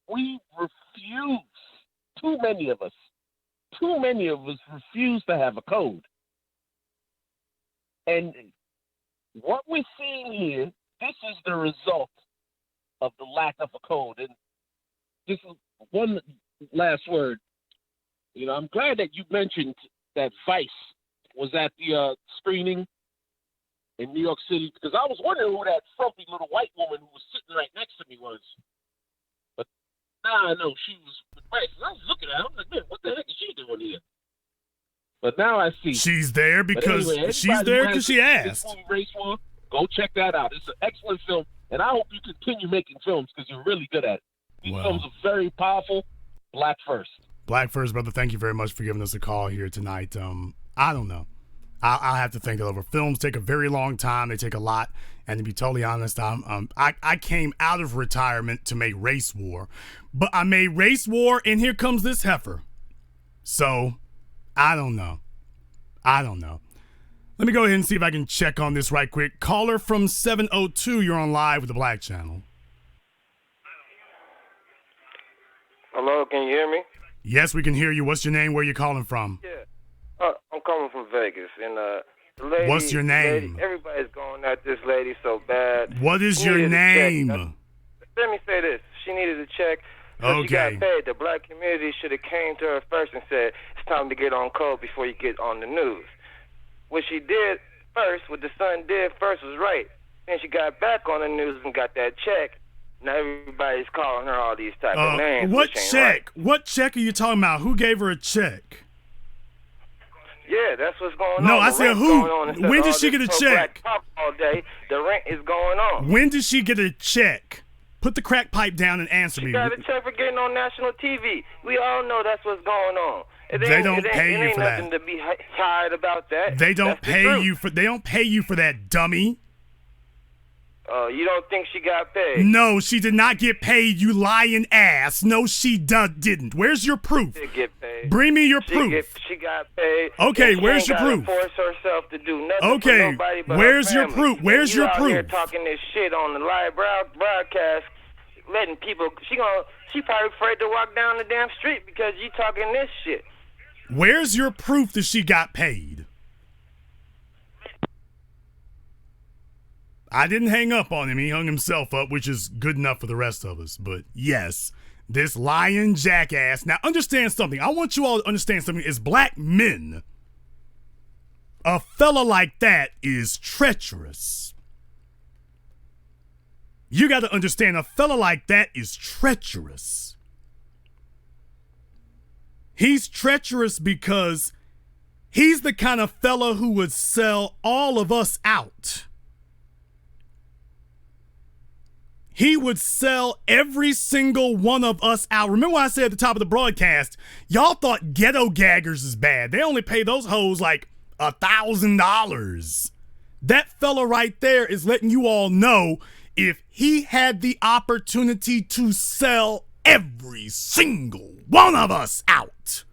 [SPEAKER 8] we refuse, too many of us refuse to have a code. And what we're seeing here, this is the result of the lack of a code. And this is one last word. You know, I'm glad that you mentioned that Vice was at the screening. in New York City, because I was wondering who that frumpy little white woman who was sitting right next to me was. But now I know she was with race. I was looking at her, I'm like, man, what the heck is she doing here? But now I see.
[SPEAKER 1] She's there because she asked.
[SPEAKER 8] Race War, go check that out. It's an excellent film, and I hope you continue making films because you're really good at it. These films are very powerful. Black first.
[SPEAKER 1] Black first, brother. Thank you very much for giving us a call here tonight. I don't know. I'll have to think it over. Films take a very long time. They take a lot. And to be totally honest, I came out of retirement to make Race War. But I made Race War, and here comes this heifer. So, I don't know. Let me go ahead and see if I can check on this right quick. Caller from 702, you're on live with the Black Channel.
[SPEAKER 9] Hello, can you hear me?
[SPEAKER 1] Yes, we can hear you. What's your name? Where are you calling from?
[SPEAKER 9] Yeah. I'm calling from Vegas, and the lady.
[SPEAKER 1] What's your name?
[SPEAKER 9] Everybody's going at this lady so bad.
[SPEAKER 1] What is your name?
[SPEAKER 9] Let me say this: she needed a check. So she got paid. The black community should have came to her first and said, "It's time to get on code before you get on the news." What she did first, what the son did first, was right. Then she got back on the news and got that check. Now everybody's calling her all these type of names.
[SPEAKER 1] What check?
[SPEAKER 9] Right.
[SPEAKER 1] What check are you talking about? Who gave her a check?
[SPEAKER 9] Yeah, that's what's going on.
[SPEAKER 1] No, I said who? When did she get a check?
[SPEAKER 9] All day, the rent is going on.
[SPEAKER 1] When did she get a check? Put the crack pipe down and answer me.
[SPEAKER 9] She got a check for getting on national TV. We all know that's what's going on.
[SPEAKER 1] They don't pay you for that.
[SPEAKER 9] Ain't nothing to be tired about that.
[SPEAKER 1] They don't pay you for. They don't pay you for that, dummy.
[SPEAKER 9] You don't think she got paid?
[SPEAKER 1] No, she did not get paid, you lying ass. No, she didn't. Where's your proof?
[SPEAKER 9] She did get paid.
[SPEAKER 1] Bring me your proof.
[SPEAKER 9] She got paid.
[SPEAKER 1] Okay, where's your proof?
[SPEAKER 9] Force herself to do nothing
[SPEAKER 1] okay,
[SPEAKER 9] for nobody but
[SPEAKER 1] where's
[SPEAKER 9] her
[SPEAKER 1] your
[SPEAKER 9] family.
[SPEAKER 1] proof? Where's your proof?
[SPEAKER 9] You out here talking this shit on the live broadcast, letting people. She probably afraid to walk down the damn street because you talking this shit.
[SPEAKER 1] Where's your proof that she got paid? I didn't hang up on him. He hung himself up, which is good enough for the rest of us. But yes, this lying jackass. Now, understand something. I want you all to understand something. As black men, a fella like that is treacherous. You got to understand, a fella like that is treacherous. He's treacherous because he's the kind of fella who would sell all of us out. He would sell every single one of us out. Remember what I said at the top of the broadcast? Y'all thought ghetto gaggers is bad. They only pay those hoes like $1,000. That fella right there is letting you all know if he had the opportunity to sell every single one of us out,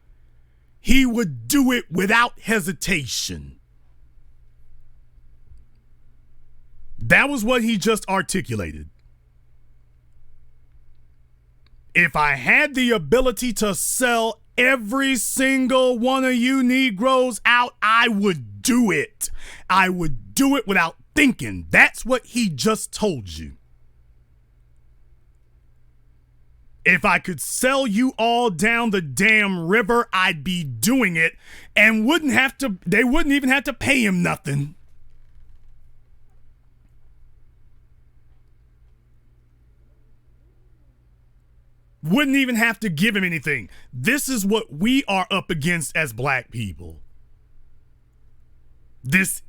[SPEAKER 1] he would do it without hesitation. That was what he just articulated. If I had the ability to sell every single one of you Negroes out, I would do it. I would do it without thinking. That's what he just told you. If I could sell you all down the damn river, I'd be doing it and they wouldn't even have to pay him nothing. Wouldn't even have to give him anything. This is what we are up against as black people. This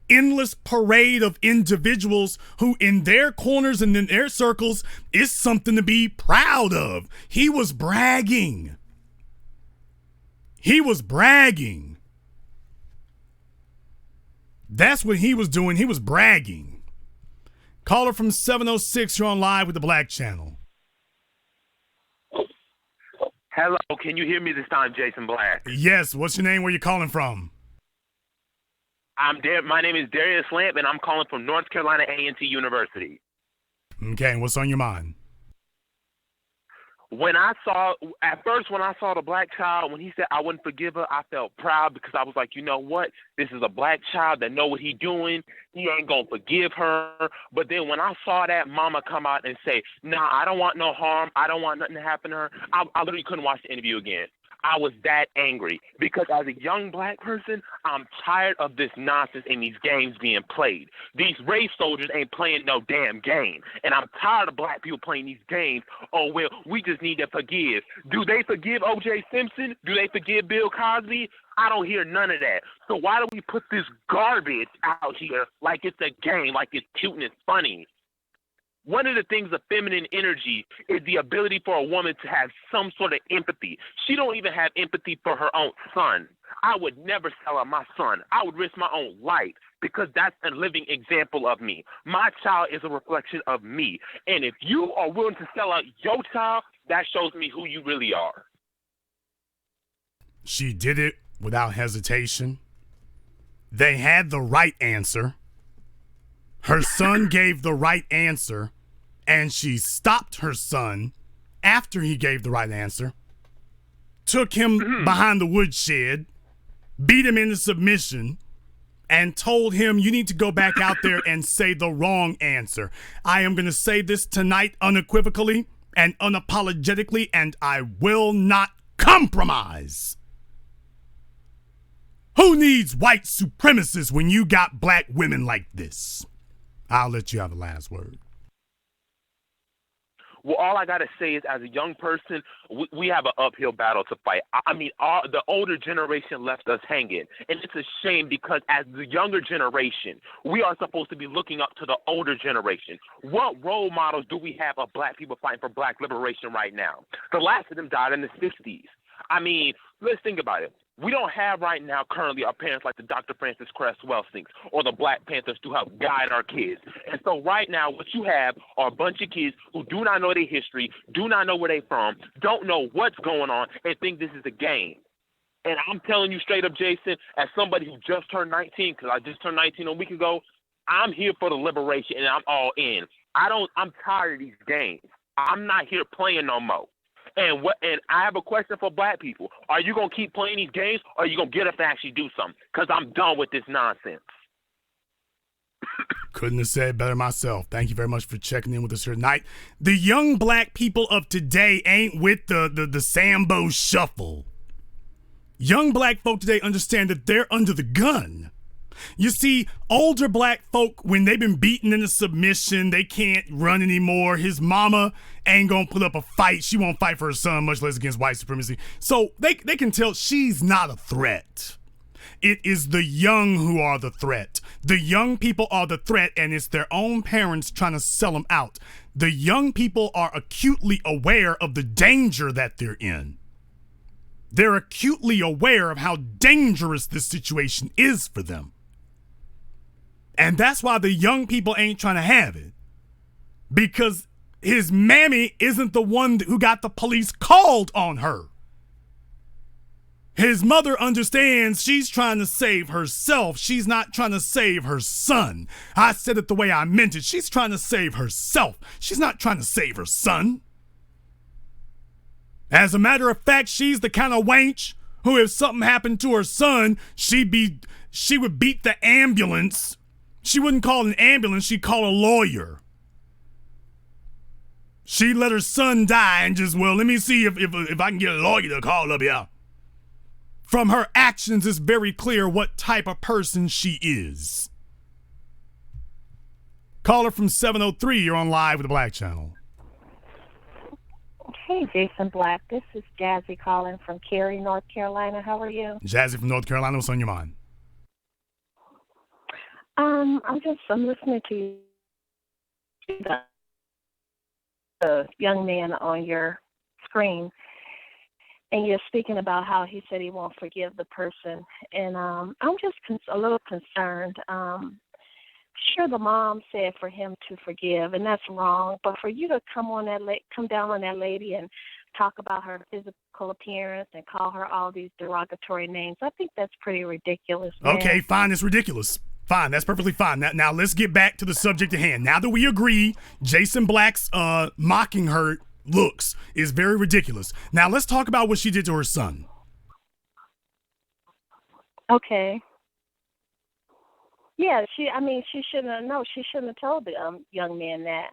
[SPEAKER 1] endless parade of individuals who in their corners and in their circles is something to be proud of. He was bragging. He was bragging. That's what he was doing. He was bragging. Caller from 706, you're on live with the Black Channel.
[SPEAKER 10] Hello, can you hear me this time, Jason Black?
[SPEAKER 1] Yes, what's your name? Where you calling from?
[SPEAKER 10] My name is Darius Lamp, and I'm calling from North Carolina A&T University.
[SPEAKER 1] Okay, and what's on your mind?
[SPEAKER 10] When I saw the black child, when he said I wouldn't forgive her, I felt proud because I was like, you know what? This is a black child that know what he doing. He ain't going to forgive her. But then when I saw that mama come out and say, nah, I don't want no harm. I don't want nothing to happen to her. I literally couldn't watch the interview again. I was that angry because as a young black person, I'm tired of this nonsense and these games being played. These race soldiers ain't playing no damn game. And I'm tired of black people playing these games. Oh, well, we just need to forgive. Do they forgive O.J. Simpson? Do they forgive Bill Cosby? I don't hear none of that. So why do we put this garbage out here like it's a game, like it's cute and it's funny? One of the things of feminine energy is the ability for a woman to have some sort of empathy. She don't even have empathy for her own son. I would never sell out my son. I would risk my own life because that's a living example of me. My child is a reflection of me. And if you are willing to sell out your child, that shows me who you really are.
[SPEAKER 1] She did it without hesitation. They had the right answer. Her son gave the right answer, and she stopped her son after he gave the right answer, took him behind the woodshed, beat him into submission, and told him, you need to go back out there and say the wrong answer. I am going to say this tonight unequivocally and unapologetically, and I will not compromise. Who needs white supremacists when you got black women like this? I'll let you have the last word.
[SPEAKER 10] Well, all I got to say is as a young person, we have an uphill battle to fight. I mean, the older generation left us hanging. And it's a shame because as the younger generation, we are supposed to be looking up to the older generation. What role models do we have of black people fighting for black liberation right now? The last of them died in the 60s. I mean, let's think about it. We don't have right now currently our parents like the Dr. Francis Cress Welsings or the Black Panthers to help guide our kids. And so right now what you have are a bunch of kids who do not know their history, do not know where they're from, don't know what's going on, and think this is a game. And I'm telling you straight up, Jason, as somebody who just turned 19, because I just turned 19 a week ago, I'm here for the liberation and I'm all in. I'm tired of these games. I'm not here playing no more. And I have a question for black people. Are you going to keep playing these games or are you going to get up and actually do something? Because I'm done with this nonsense.
[SPEAKER 1] Couldn't have said better myself. Thank you very much for checking in with us here tonight. The young black people of today ain't with the Sambo shuffle. Young black folk today understand that they're under the gun. You see, older black folk, when they've been beaten into submission, they can't run anymore. His mama ain't gonna put up a fight. She won't fight for her son, much less against white supremacy. So they can tell she's not a threat. It is the young who are the threat. The young people are the threat, and it's their own parents trying to sell them out. The young people are acutely aware of the danger that they're in. They're acutely aware of how dangerous this situation is for them. And that's why the young people ain't trying to have it. Because his mammy isn't the one who got the police called on her. His mother understands she's trying to save herself. She's not trying to save her son. I said it the way I meant it. She's trying to save herself. She's not trying to save her son. As a matter of fact, she's the kind of wench who, if something happened to her son, she would beat the ambulance. She wouldn't call an ambulance, she'd call a lawyer. She'd let her son die and just, well, let me see if I can get a lawyer to call up here. From her actions, it's very clear what type of person she is. Caller from 703, you're on live with the Black Channel.
[SPEAKER 11] Hey, Jason Black. This is Jazzy calling from Cary, North Carolina. How are you?
[SPEAKER 1] Jazzy from North Carolina, what's on your mind?
[SPEAKER 11] I'm listening to the young man on your screen, and you're speaking about how he said he won't forgive the person, and I'm just a little concerned. Sure, the mom said for him to forgive, and that's wrong, but for you to come down on that lady and talk about her physical appearance and call her all these derogatory names, I think that's pretty ridiculous, man.
[SPEAKER 1] Okay, fine, it's ridiculous. Fine, that's perfectly fine. Now let's get back to the subject at hand. Now that we agree, Jason Black's mocking her looks is very ridiculous. Now let's talk about what she did to her son.
[SPEAKER 11] Okay. Yeah, she shouldn't have told the young man that.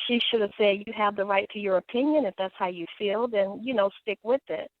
[SPEAKER 11] She should have said, you have the right to your opinion. If that's how you feel, then, stick with it.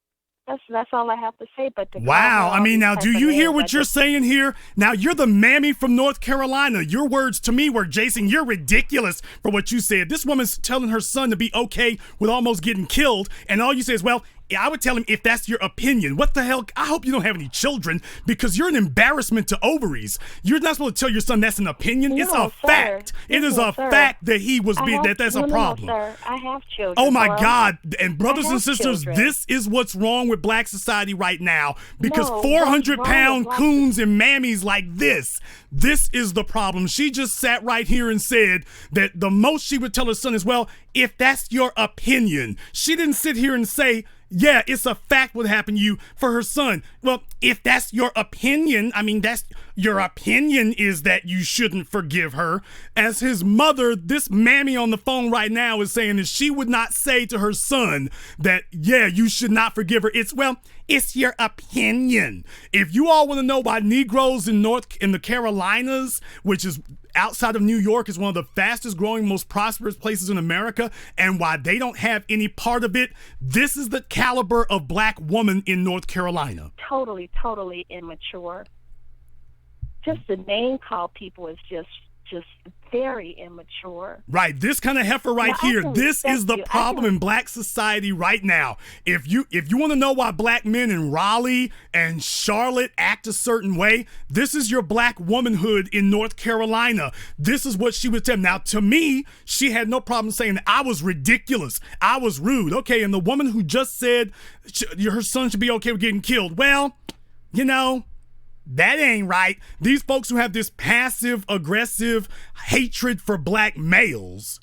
[SPEAKER 11] That's all I have to say. But
[SPEAKER 1] wow, I mean, now do you hear what you're saying here? Now you're the mammy from North Carolina. Your words to me were, Jason, you're ridiculous for what you said. This woman's telling her son to be okay with almost getting killed, and all you say is, well, I would tell him if that's your opinion. What the hell? I hope you don't have any children because you're an embarrassment to ovaries. You're not supposed to tell your son that's an opinion.
[SPEAKER 11] No,
[SPEAKER 1] it's a fact. It is a fact that he was being, that's a problem.
[SPEAKER 11] No, sir. I have children.
[SPEAKER 1] Oh my God. And brothers and sisters,
[SPEAKER 11] children.
[SPEAKER 1] this is what's wrong with black society right now because 400-pound coons and mammies like this is the problem. She just sat right here and said that the most she would tell her son is, well, if that's your opinion. She didn't sit here and say, yeah, it's a fact what happened to you for her son. Well, if that's your opinion, I mean, that's your opinion is that you shouldn't forgive her. As his mother, this mammy on the phone right now is saying that she would not say to her son that, yeah, you should not forgive her. It's your opinion. If you all want to know why Negroes in the Carolinas, which is outside of New York, is one of the fastest growing, most prosperous places in America, and why they don't have any part of it, this is the caliber of black woman in North Carolina.
[SPEAKER 11] Totally immature. Just the name call people is just very immature.
[SPEAKER 1] Right, this kind of heifer right here. This is the problem in black society right now. If you want to know why black men in Raleigh and Charlotte act a certain way, this is your black womanhood in North Carolina. This is what she would tell. Now, to me, she had no problem saying that I was ridiculous. I was rude. Okay, and the woman who just said her son should be okay with getting killed. Well, you know, that ain't right. These folks who have this passive, aggressive hatred for black males,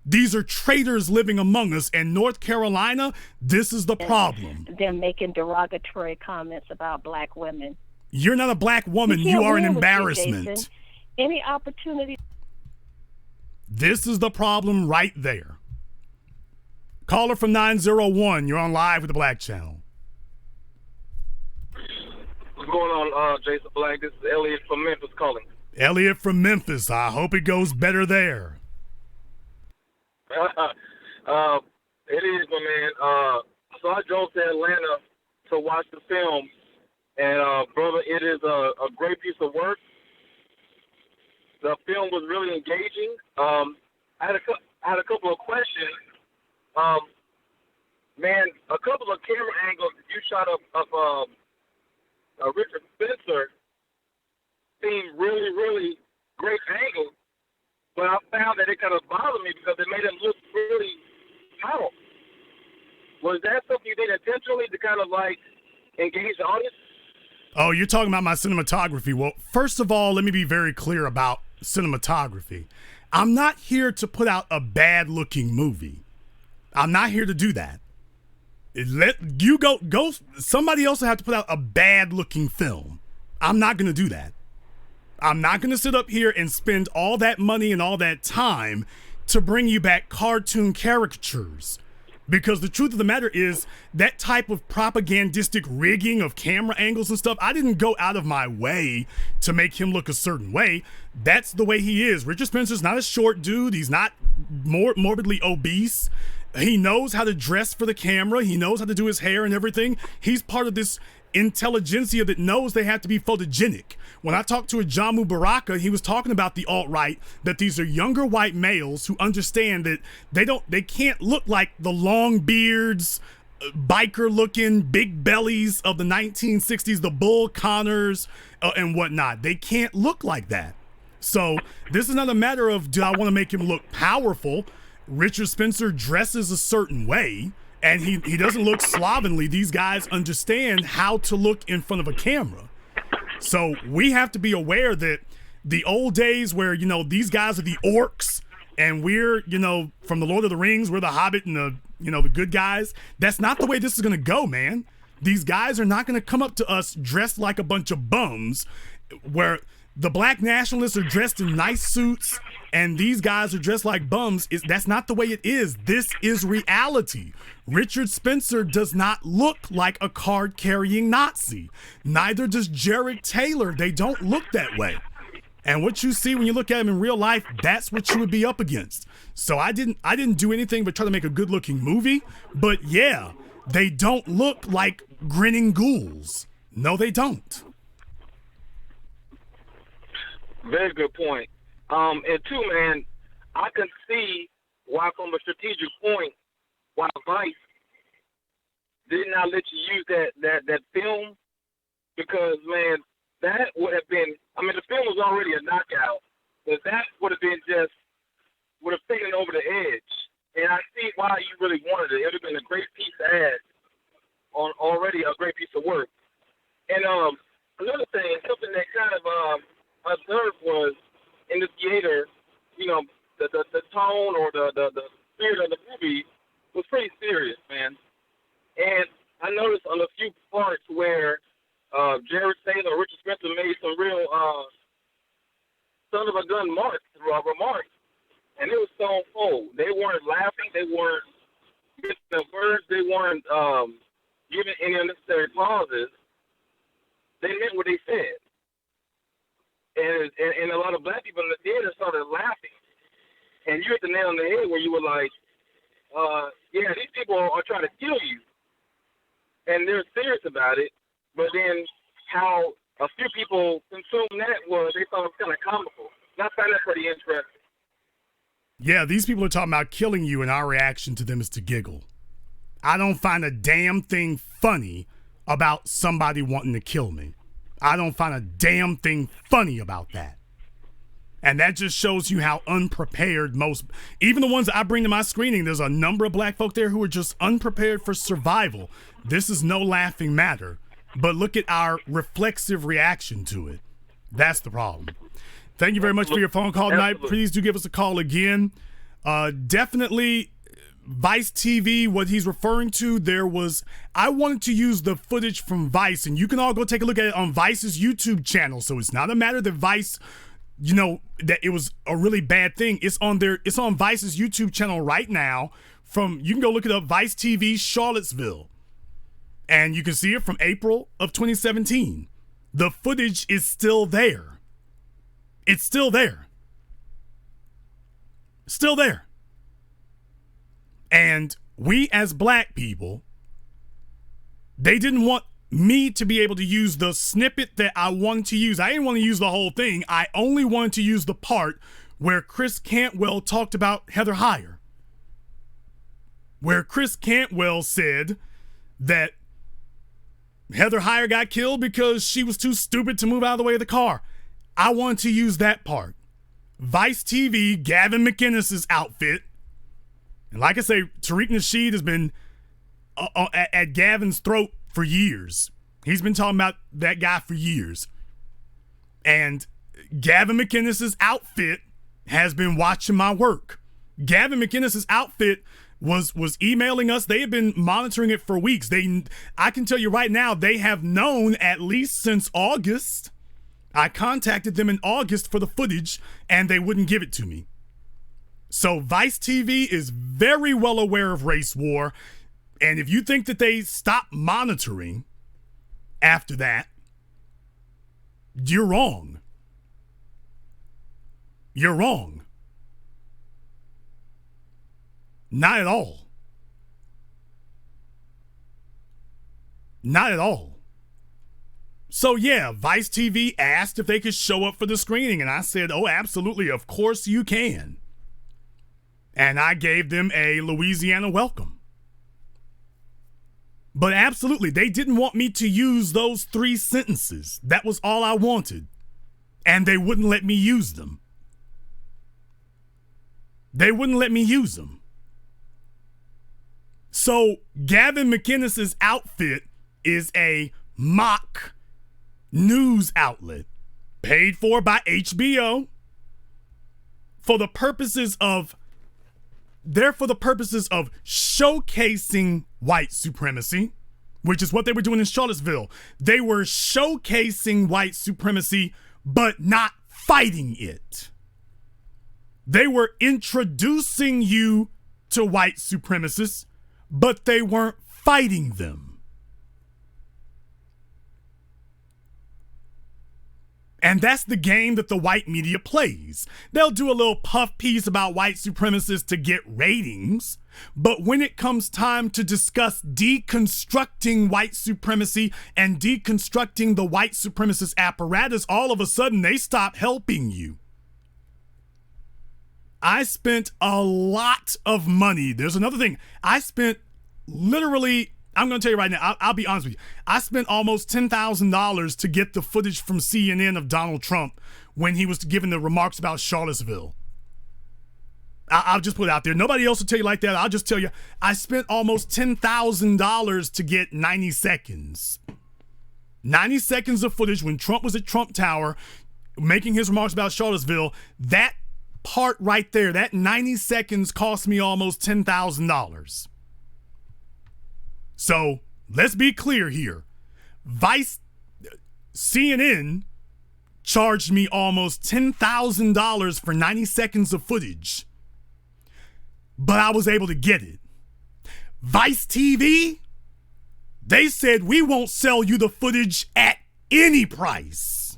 [SPEAKER 1] these are traitors living among us. And North Carolina, this is the problem.
[SPEAKER 11] They're making derogatory comments about black women.
[SPEAKER 1] You're not a black woman. You are an embarrassment.
[SPEAKER 11] Any opportunity.
[SPEAKER 1] This is the problem right there. Caller from 901. You're on live with the Black Channel.
[SPEAKER 12] What's going on, Jason Black? This is Elliot from Memphis calling.
[SPEAKER 1] Elliot from Memphis. I hope it goes better there.
[SPEAKER 12] It is, my man. So I drove to Atlanta to watch the film, and brother, it is a great piece of work. The film was really engaging. I had a couple of questions. Man, a couple of camera angles you shot of Richard Spencer seemed really, really great angles, but I found that it kind of bothered me because it made him look really powerful. Was that something you did intentionally to kind of like engage the audience?
[SPEAKER 1] Oh, you're talking about my cinematography. Well, first of all, let me be very clear about cinematography. I'm not here to put out a bad-looking movie. I'm not here to do that. Let you go. Somebody else will have to put out a bad-looking film. I'm not going to do that. I'm not going to sit up here and spend all that money and all that time to bring you back cartoon caricatures. Because the truth of the matter is that type of propagandistic rigging of camera angles and stuff, I didn't go out of my way to make him look a certain way. That's the way he is. Richard Spencer's not a short dude. He's not morbidly obese. He knows how to dress for the camera. He knows how to do his hair and everything. He's part of this intelligentsia that knows they have to be photogenic. When I talked to a Jamu Baraka, he was talking about the alt-right, that these are younger white males who understand that they can't look like the long beards, biker-looking big bellies of the 1960s, the Bull Connors and whatnot. They can't look like that. So this is not a matter of, do I want to make him look powerful? Richard Spencer dresses a certain way, and he doesn't look slovenly. These guys understand how to look in front of a camera. So we have to be aware that the old days where, you know, these guys are the orcs and we're, you know, from the Lord of the Rings, we're the Hobbit and the, you know, the good guys. That's not the way this is going to go, man. These guys are not going to come up to us dressed like a bunch of bums, where the black nationalists are dressed in nice suits and these guys are dressed like bums. That's not the way it is. This is reality. Richard Spencer does not look like a card-carrying Nazi. Neither does Jared Taylor. They don't look that way. And what you see when you look at them in real life, that's what you would be up against. So I didn't do anything but try to make a good-looking movie. But yeah, They don't look like grinning ghouls. No, they don't.
[SPEAKER 12] Very good point. And two, man, I can see why, from a strategic point, why Vice did not let you use that film, because, man, that would have been, I mean, the film was already a knockout, but that would have taken it over the edge. And I see why you really wanted it. It would have been a great piece to add on already a great piece of work. And another thing, something that kind of observed was in the theater, you know, the tone or the spirit of the movie was pretty serious, man. And I noticed on a few parts where Jared Taylor or Richard Spencer made some real son of a gun remarks, and it was stone cold. They weren't laughing. They weren't missing the words. They weren't giving any unnecessary pauses. They meant what they said. And a lot of black people in the theater started laughing. And you hit the nail on the head where you were like, yeah, these people are trying to kill you. And they're serious about it. But then how a few people consumed that was they thought it was kind of comical. And I found that pretty interesting.
[SPEAKER 1] Yeah, these people are talking about killing you, and our reaction to them is to giggle. I don't find a damn thing funny about somebody wanting to kill me. I don't find a damn thing funny about that. And that just shows you how unprepared even the ones that I bring to my screening, there's a number of black folk there who are just unprepared for survival. This is no laughing matter. But look at our reflexive reaction to it. That's the problem. Thank you very much for your phone call tonight. Please do give us a call again. Definitely Vice TV, what he's referring to, I wanted to use the footage from Vice, and you can all go take a look at it on Vice's YouTube channel. So it's not a matter that Vice, that it was a really bad thing. It's on Vice's YouTube channel right now. You can go look it up, Vice TV Charlottesville. And you can see it from April of 2017. The footage is still there. It's still there. Still there. And we as black people, they didn't want me to be able to use the snippet that I wanted to use. I didn't want to use the whole thing. I only wanted to use the part where Chris Cantwell talked about Heather Heyer. Where Chris Cantwell said that Heather Heyer got killed because she was too stupid to move out of the way of the car. I wanted to use that part. Vice TV, Gavin McInnes's outfit. And like I say, Tariq Nasheed has been at Gavin's throat for years. He's been talking about that guy for years. And Gavin McInnes's outfit has been watching my work. Gavin McInnes's outfit was emailing us. They have been monitoring it for weeks. I can tell you right now, they have known at least since August. I contacted them in August for the footage, and they wouldn't give it to me. So Vice TV is very well aware of race war. And if you think that they stopped monitoring after that, you're wrong. You're wrong. Not at all. Not at all. So yeah, Vice TV asked if they could show up for the screening, and I said, oh, absolutely, of course you can. And I gave them a Louisiana welcome. But absolutely, they didn't want me to use those 3 sentences. That was all I wanted. And they wouldn't let me use them. They wouldn't let me use them. So Gavin McInnes's outfit is a mock news outlet paid for by HBO for the purposes of showcasing white supremacy, which is what they were doing in Charlottesville. They were showcasing white supremacy, but not fighting it. They were introducing you to white supremacists, but they weren't fighting them. And that's the game that the white media plays. They'll do a little puff piece about white supremacists to get ratings, but when it comes time to discuss deconstructing white supremacy and deconstructing the white supremacist apparatus, all of a sudden they stop helping you. I spent a lot of money. There's another thing. I spent literally, I'm going to tell you right now, I'll be honest with you. I spent almost $10,000 to get the footage from CNN of Donald Trump when he was giving the remarks about Charlottesville. I'll just put it out there. Nobody else will tell you like that. I'll just tell you, I spent almost $10,000 to get 90 seconds. 90 seconds of footage when Trump was at Trump Tower making his remarks about Charlottesville. That part right there, that 90 seconds cost me almost $10,000. So let's be clear here. CNN charged me almost $10,000 for 90 seconds of footage, but I was able to get it. Vice TV, they said we won't sell you the footage at any price.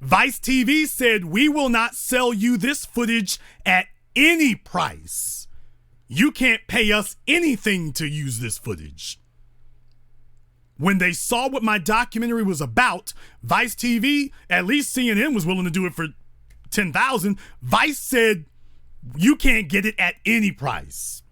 [SPEAKER 1] Vice TV said we will not sell you this footage at any price. You can't pay us anything to use this footage. When they saw what my documentary was about, Vice TV, at least CNN was willing to do it for $10,000. Vice said, you can't get it at any price.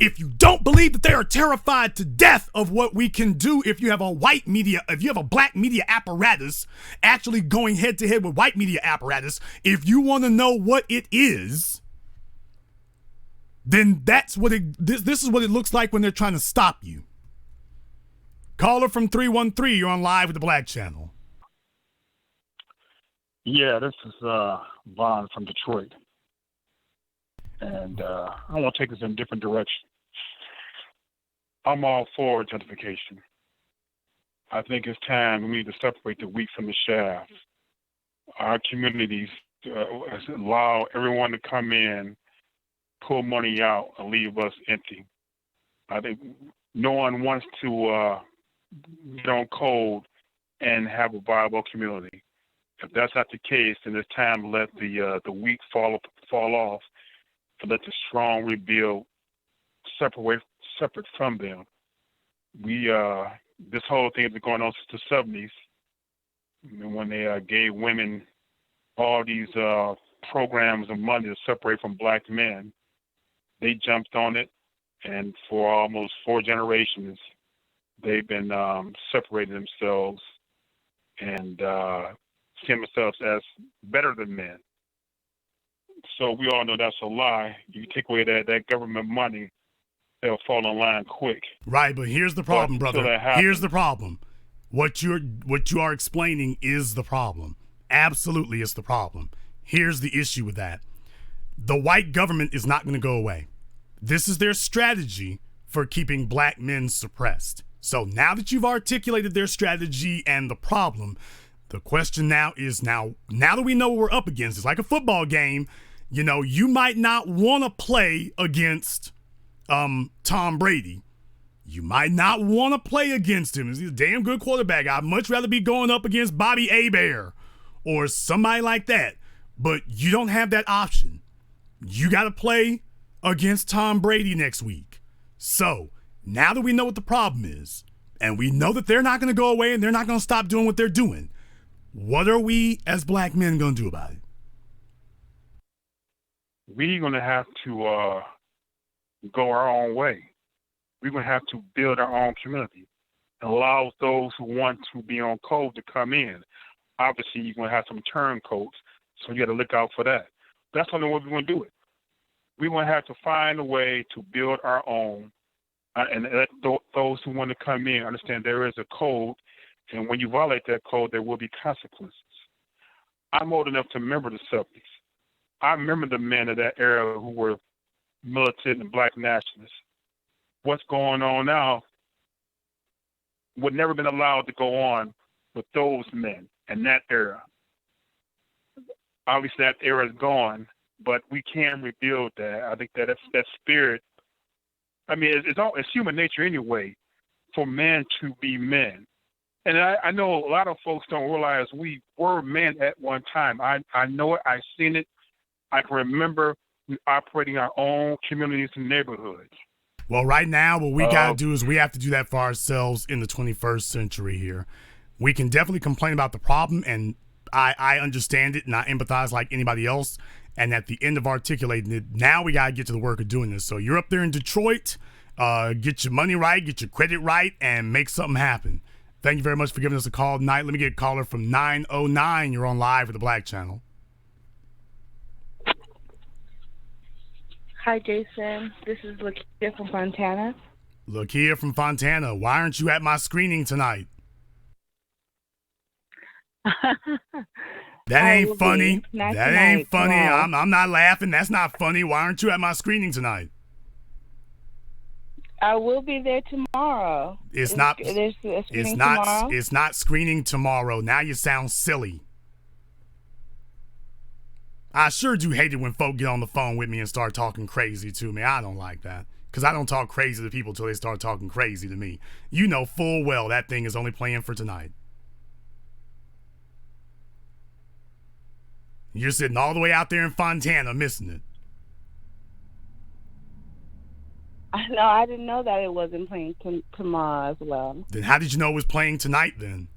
[SPEAKER 1] If you don't believe that they are terrified to death of what we can do, if you have a white media, if you have a black media apparatus actually going head to head with white media apparatus, if you want to know what it is, then that's what this is what it looks like when they're trying to stop you. Caller from 313, you're on Live with the Black Channel.
[SPEAKER 13] Yeah, this is Vaughn from Detroit. And I want to take us in a different direction. I'm all for gentrification. I think it's time we need to separate the wheat from the chaff. Our communities allow everyone to come in, pull money out, and leave us empty. I think no one wants to get on code and have a viable community. If that's not the case, then it's time to let the weak fall off, to let the strong rebuild separate from them. This whole thing has been going on since the 70s, when they gave women all these programs and money to separate from black men. They jumped on it, and for almost 4 generations, they've been separating themselves and seeing themselves as better than men. So we all know that's a lie. You take away that government money, they'll fall in line quick.
[SPEAKER 1] Right, but here's the problem, brother. Here's the problem. What you are explaining is the problem. Absolutely, it's the problem. Here's the issue with that. The white government is not going to go away. This is their strategy for keeping black men suppressed. So now that you've articulated their strategy and the problem, the question now is now that we know what we're up against, it's like a football game. You know, you might not want to play against Tom Brady. You might not want to play against him. He's a damn good quarterback. I'd much rather be going up against Bobby Hebert or somebody like that. But you don't have that option. You got to play against Tom Brady next week. So now that we know what the problem is, and we know that they're not going to go away and they're not going to stop doing what they're doing, what are we as black men going to do about it?
[SPEAKER 13] We're going to have to go our own way. We're going to have to build our own community and allow those who want to be on code to come in. Obviously, you're going to have some turncoats, so you got to look out for that. That's the only way we're going to do it. We're going to have to find a way to build our own and let those who want to come in understand there is a code, and when you violate that code, there will be consequences. I'm old enough to remember the 70s. I remember the men of that era who were militant and black nationalists. What's going on now would never been allowed to go on with those men and that era. Obviously, that era is gone, but we can rebuild that. I think that spirit. I mean, it's human nature anyway for men to be men. And I know a lot of folks don't realize we were men at one time. I know it. I've seen it. I can remember operating our own communities and neighborhoods.
[SPEAKER 1] Well, right now, what we got to do is we have to do that for ourselves in the 21st century here. We can definitely complain about the problem, and I understand it, and I empathize like anybody else. And at the end of articulating it, now we got to get to the work of doing this. So you're up there in Detroit, get your money right, get your credit right, and make something happen. Thank you very much for giving us a call tonight. Let me get a caller from 909. You're on live with the Black Channel.
[SPEAKER 14] Hi, Jason. This is Lakia from Fontana.
[SPEAKER 1] Lakia from Fontana. Why aren't you at my screening tonight? That ain't funny. That ain't funny. I'm not laughing. That's not funny. Why aren't you at my screening tonight?
[SPEAKER 14] I will be there tomorrow.
[SPEAKER 1] It's not
[SPEAKER 14] tomorrow?
[SPEAKER 1] It's not screening tomorrow. Now you sound silly. I sure do hate it when folk get on the phone with me and start talking crazy to me. I don't like that. Because I don't talk crazy to people until they start talking crazy to me. You know full well that thing is only playing for tonight. You're sitting all the way out there in Fontana missing it.
[SPEAKER 14] No, I didn't know that it wasn't playing tomorrow as well.
[SPEAKER 1] Then how did you know it was playing tonight then?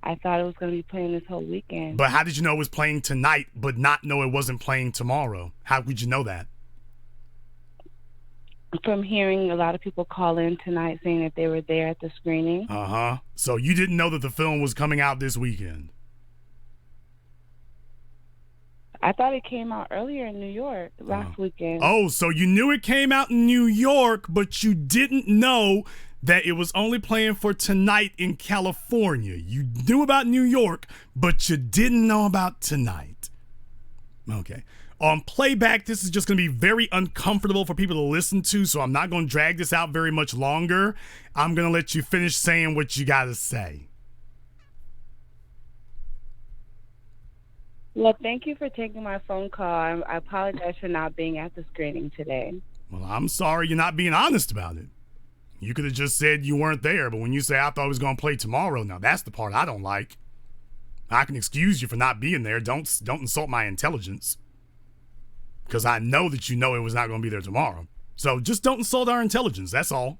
[SPEAKER 14] I thought it was going to be playing this whole weekend.
[SPEAKER 1] But how did you know it was playing tonight but not know it wasn't playing tomorrow? How would you know that?
[SPEAKER 14] From hearing a lot of people call in tonight saying that they were there at the screening.
[SPEAKER 1] Uh-huh. So you didn't know that the film was coming out this weekend?
[SPEAKER 14] I thought it came out earlier in New York last weekend.
[SPEAKER 1] Oh, so you knew it came out in New York, but you didn't know that it was only playing for tonight in California. You knew about New York, but you didn't know about tonight. Okay. On playback, this is just going to be very uncomfortable for people to listen to, so I'm not going to drag this out very much longer. I'm going to let you finish saying what you got to say.
[SPEAKER 14] Well, thank you for taking my phone call. I apologize for not being at the screening today.
[SPEAKER 1] Well, I'm sorry you're not being honest about it. You could have just said you weren't there, but when you say I thought it was going to play tomorrow, now that's the part I don't like. I can excuse you for not being there. Don't insult my intelligence. Because I know that you know it was not going to be there tomorrow. So just don't insult our intelligence, that's all.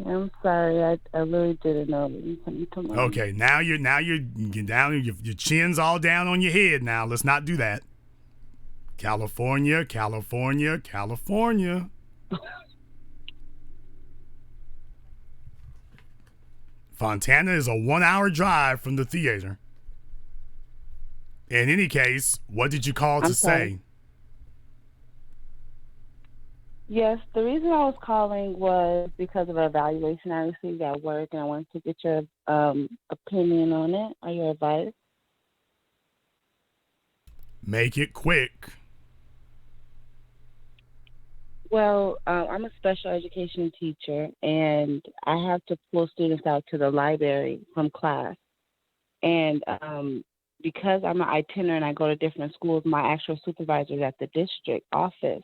[SPEAKER 14] I'm sorry. I really didn't know that you couldn't come on.
[SPEAKER 1] Okay, now you're down, your chin's all down on your head now. Let's not do that. California, California, California. Fontana is a 1-hour drive from the theater. In any case, what did you call to say?
[SPEAKER 14] Yes, the reason I was calling was because of an evaluation I received at work, and I wanted to get your opinion on it or your advice.
[SPEAKER 1] Make it quick.
[SPEAKER 14] Well, I'm a special education teacher, and I have to pull students out to the library from class. And because I'm an itinerant and I go to different schools, my actual supervisor is at the district office.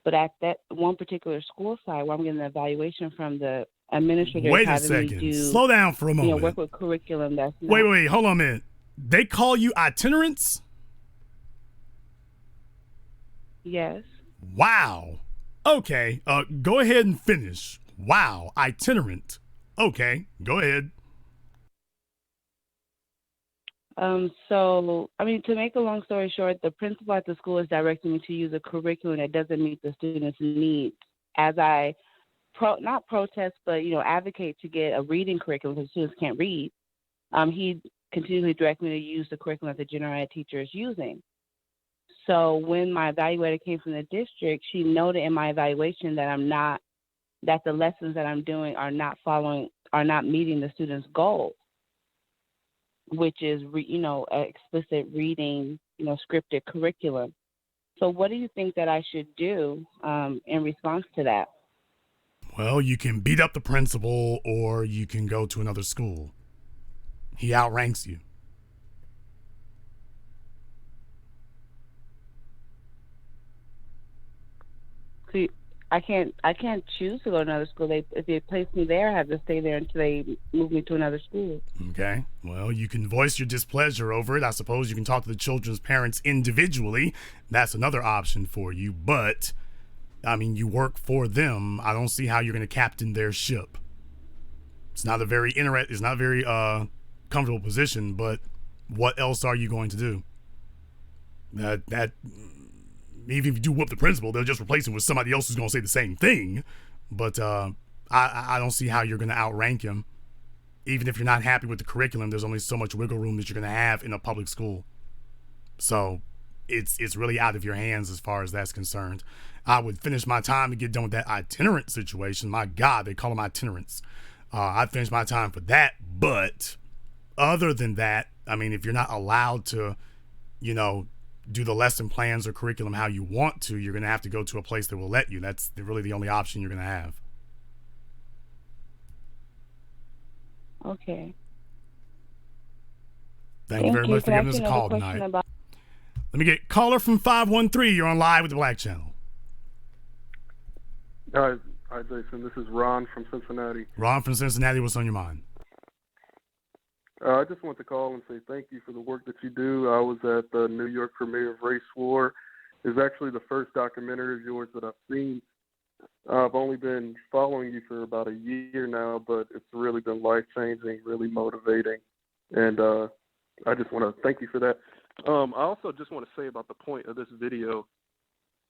[SPEAKER 14] But at that one particular school site where I'm getting an evaluation from the administrator,
[SPEAKER 1] wait a second. Slow down for a moment.
[SPEAKER 14] Work with curriculum that's not.
[SPEAKER 1] Wait, hold on a minute. They call you itinerants?
[SPEAKER 14] Yes.
[SPEAKER 1] Wow. Okay. Go ahead and finish. Wow. Itinerant. Okay. Go ahead.
[SPEAKER 14] So, to make a long story short, the principal at the school is directing me to use a curriculum that doesn't meet the students' needs. As I, not protest, but, advocate to get a reading curriculum because students can't read, he continually directed me to use the curriculum that the general ed teacher is using. So when my evaluator came from the district, she noted in my evaluation that that the lessons that I'm doing are not meeting the students' goals, which is, explicit reading, scripted curriculum. So what do you think that I should do in response to that?
[SPEAKER 1] Well, you can beat up the principal or you can go to another school. He outranks you.
[SPEAKER 14] See, I can't choose to go to another school. If they place me there, I have to stay there until they move me to another school.
[SPEAKER 1] Okay. Well, you can voice your displeasure over it. I suppose you can talk to the children's parents individually. That's another option for you. But, I mean, you work for them. I don't see how you're going to captain their ship. It's not a very comfortable position, but what else are you going to do? That even if you do whoop the principal, they'll just replace him with somebody else who's going to say the same thing. But I don't see how you're going to outrank him. Even if you're not happy with the curriculum, there's only so much wiggle room that you're going to have in a public school. So it's really out of your hands as far as that's concerned. I would finish my time to get done with that itinerant situation. My God, they call them itinerants. I'd finish my time for that. But other than that, I mean, if you're not allowed to, do the lesson plans or curriculum how you want to, you're going to have to go to a place that will let you. That's really the only option you're going to have.
[SPEAKER 14] Okay.
[SPEAKER 1] Thank you very much for giving us a call tonight. Let me get caller from 513. You're on live with the Black Channel.
[SPEAKER 15] Hi, Jason. This is Ron from Cincinnati.
[SPEAKER 1] Ron from Cincinnati, what's on your mind?
[SPEAKER 15] I just want to call and say thank you for the work that you do. I was at the New York premiere of Race War. It's actually the first documentary of yours that I've seen. I've only been following you for about a year now, but it's really been life-changing, really motivating, and I just want to thank you for that. I also just want to say about the point of this video,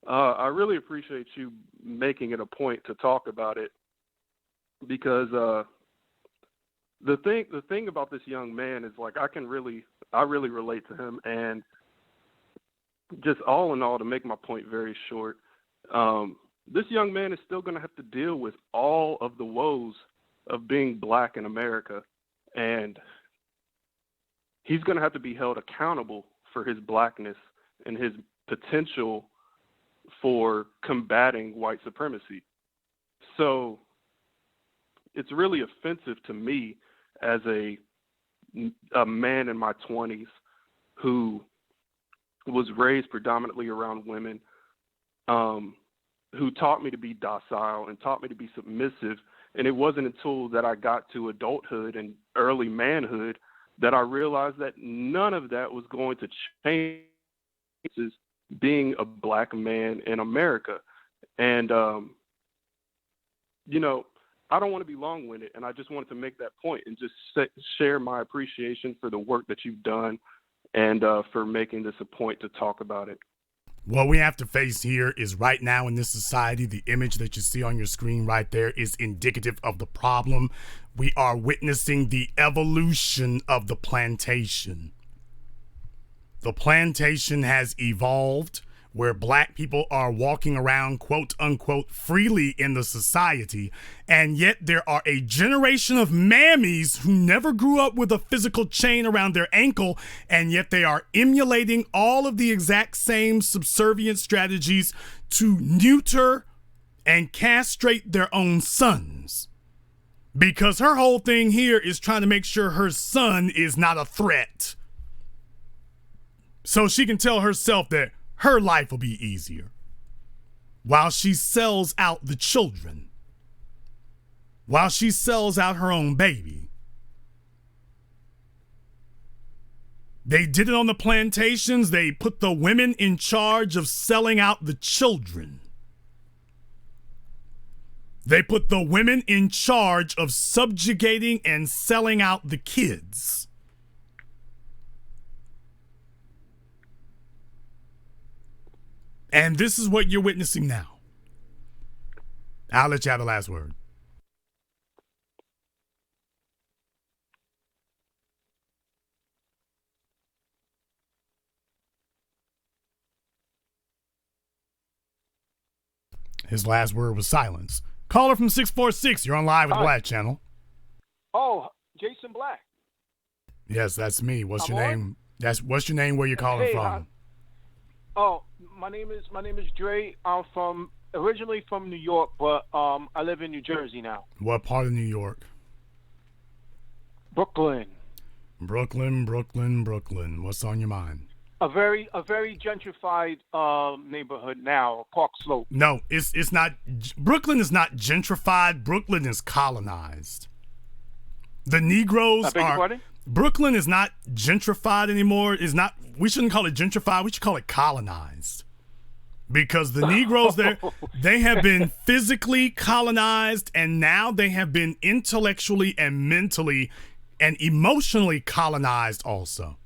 [SPEAKER 15] I really appreciate you making it a point to talk about it, because the thing about this young man is, like, I really relate to him, and just all in all, to make my point very short, this young man is still going to have to deal with all of the woes of being black in America, and he's going to have to be held accountable for his blackness and his potential for combating white supremacy. So it's really offensive to me as a man in my 20s who was raised predominantly around women, who taught me to be docile and taught me to be submissive. And it wasn't until that I got to adulthood and early manhood that I realized that none of that was going to change being a black man in America. And, I don't want to be long-winded, and I just wanted to make that point and just share my appreciation for the work that you've done and for making this a point to talk about it.
[SPEAKER 1] What we have to face here is, right now in this society, the image that you see on your screen right there is indicative of the problem. We are witnessing the evolution of the plantation. The plantation has evolved where black people are walking around, quote unquote, freely in the society, and yet there are a generation of mammies who never grew up with a physical chain around their ankle, and yet they are emulating all of the exact same subservient strategies to neuter and castrate their own sons. Because her whole thing here is trying to make sure her son is not a threat, so she can tell herself that her life will be easier while she sells out the children, while she sells out her own baby. They did it on the plantations. They put the women in charge of selling out the children. They put the women in charge of subjugating and selling out the kids. And this is what you're witnessing now. I'll let you have the last word. His last word was silence. Caller from 646, you're on live with the Black Channel.
[SPEAKER 16] Oh, Jason Black.
[SPEAKER 1] Yes, that's me. What's your name? What's your name? Where you calling from?
[SPEAKER 16] My name is Dre. I'm originally from New York, but I live in New Jersey now.
[SPEAKER 1] What part of New York?
[SPEAKER 16] Brooklyn.
[SPEAKER 1] Brooklyn. What's on your mind?
[SPEAKER 16] A very gentrified neighborhood now, Park Slope.
[SPEAKER 1] No, it's not. Brooklyn is not gentrified. Brooklyn is colonized. The Negroes are. Brooklyn is not gentrified anymore. Is not. We shouldn't call it gentrified. We should call it colonized. Because the Negroes there, they have been physically colonized, and now they have been intellectually and mentally and emotionally colonized also.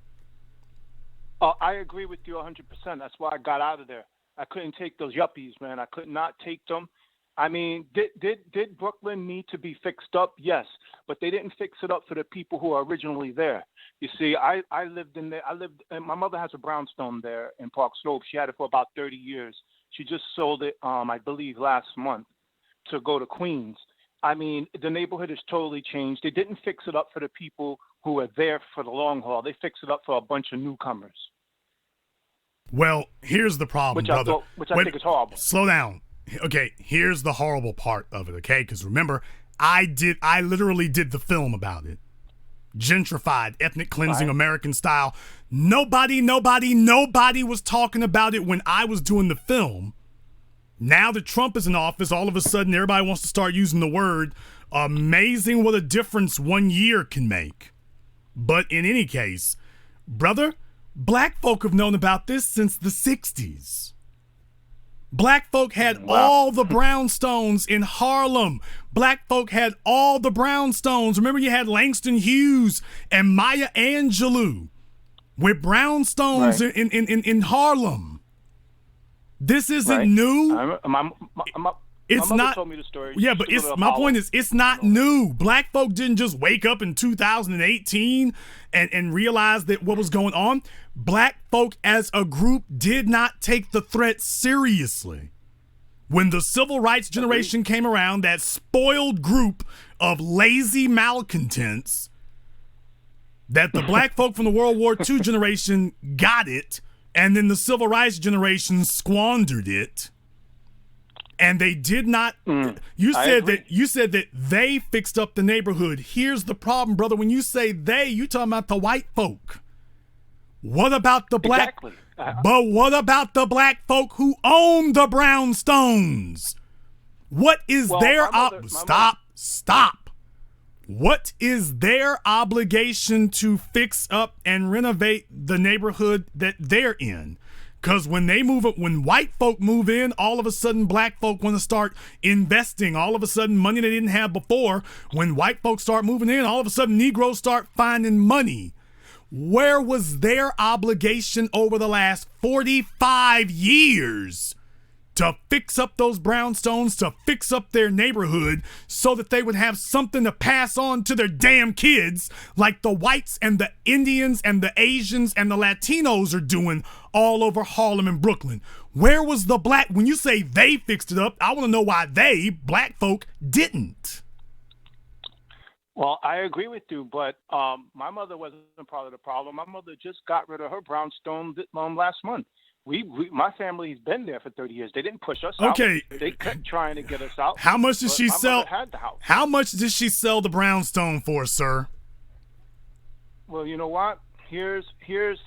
[SPEAKER 16] I agree with you 100%. That's why I got out of there. I couldn't take those yuppies, man. I could not take them. I mean, did Brooklyn need to be fixed up? Yes, but they didn't fix it up for the people who are originally there. You see, I lived in there. And my mother has a brownstone there in Park Slope. She had it for about 30 years. She just sold it, I believe, last month to go to Queens. I mean, the neighborhood has totally changed. They didn't fix it up for the people who are there for the long haul. They fixed it up for a bunch of newcomers.
[SPEAKER 1] Well, here's the problem, brother.
[SPEAKER 16] I think is horrible.
[SPEAKER 1] Slow down. Okay, here's the horrible part of it, okay? Because remember, I literally did the film about it. Gentrified, ethnic cleansing, American style. Nobody was talking about it when I was doing the film. Now that Trump is in office, all of a sudden everybody wants to start using the word. Amazing what a difference 1 year can make. But in any case, brother, black folk have known about this since the 60s. Black folk had all the brownstones in Harlem. Black folk had all the brownstones. Remember, you had Langston Hughes and Maya Angelou with brownstones in Harlem. This isn't new. It's not. Told me the story. Yeah, but my point is, it's not new. Black folk didn't just wake up in 2018 and realize that what was going on. Black folk as a group did not take the threat seriously. When the civil rights generation came around, that spoiled group of lazy malcontents, that the black folk from the World War II generation got it, and then the civil rights generation squandered it. And they did not. You said that they fixed up the neighborhood. Here's the problem, brother. When you say they, you talking about the white folk. What about the black?
[SPEAKER 16] Exactly.
[SPEAKER 1] But what about the black folk who own the brownstones? What is their stop? What is their obligation to fix up and renovate the neighborhood that they're in? Because when white folk move in, all of a sudden black folk want to start investing. All of a sudden money they didn't have before. When white folks start moving in, all of a sudden Negroes start finding money. Where was their obligation over the last 45 years to fix up those brownstones, to fix up their neighborhood so that they would have something to pass on to their damn kids like the whites and the Indians and the Asians and the Latinos are doing all over Harlem and Brooklyn? Where was the black? When you say they fixed it up, I want to know why black folk, didn't.
[SPEAKER 16] Well, I agree with you, but my mother wasn't part of the problem. My mother just got rid of her brownstone last month. My family's been there for 30 years. They didn't push us out. They kept trying to get us out.
[SPEAKER 1] How much did she sell?
[SPEAKER 16] Had the house.
[SPEAKER 1] How much did she sell the brownstone for, sir?
[SPEAKER 16] Well, you know what? Here's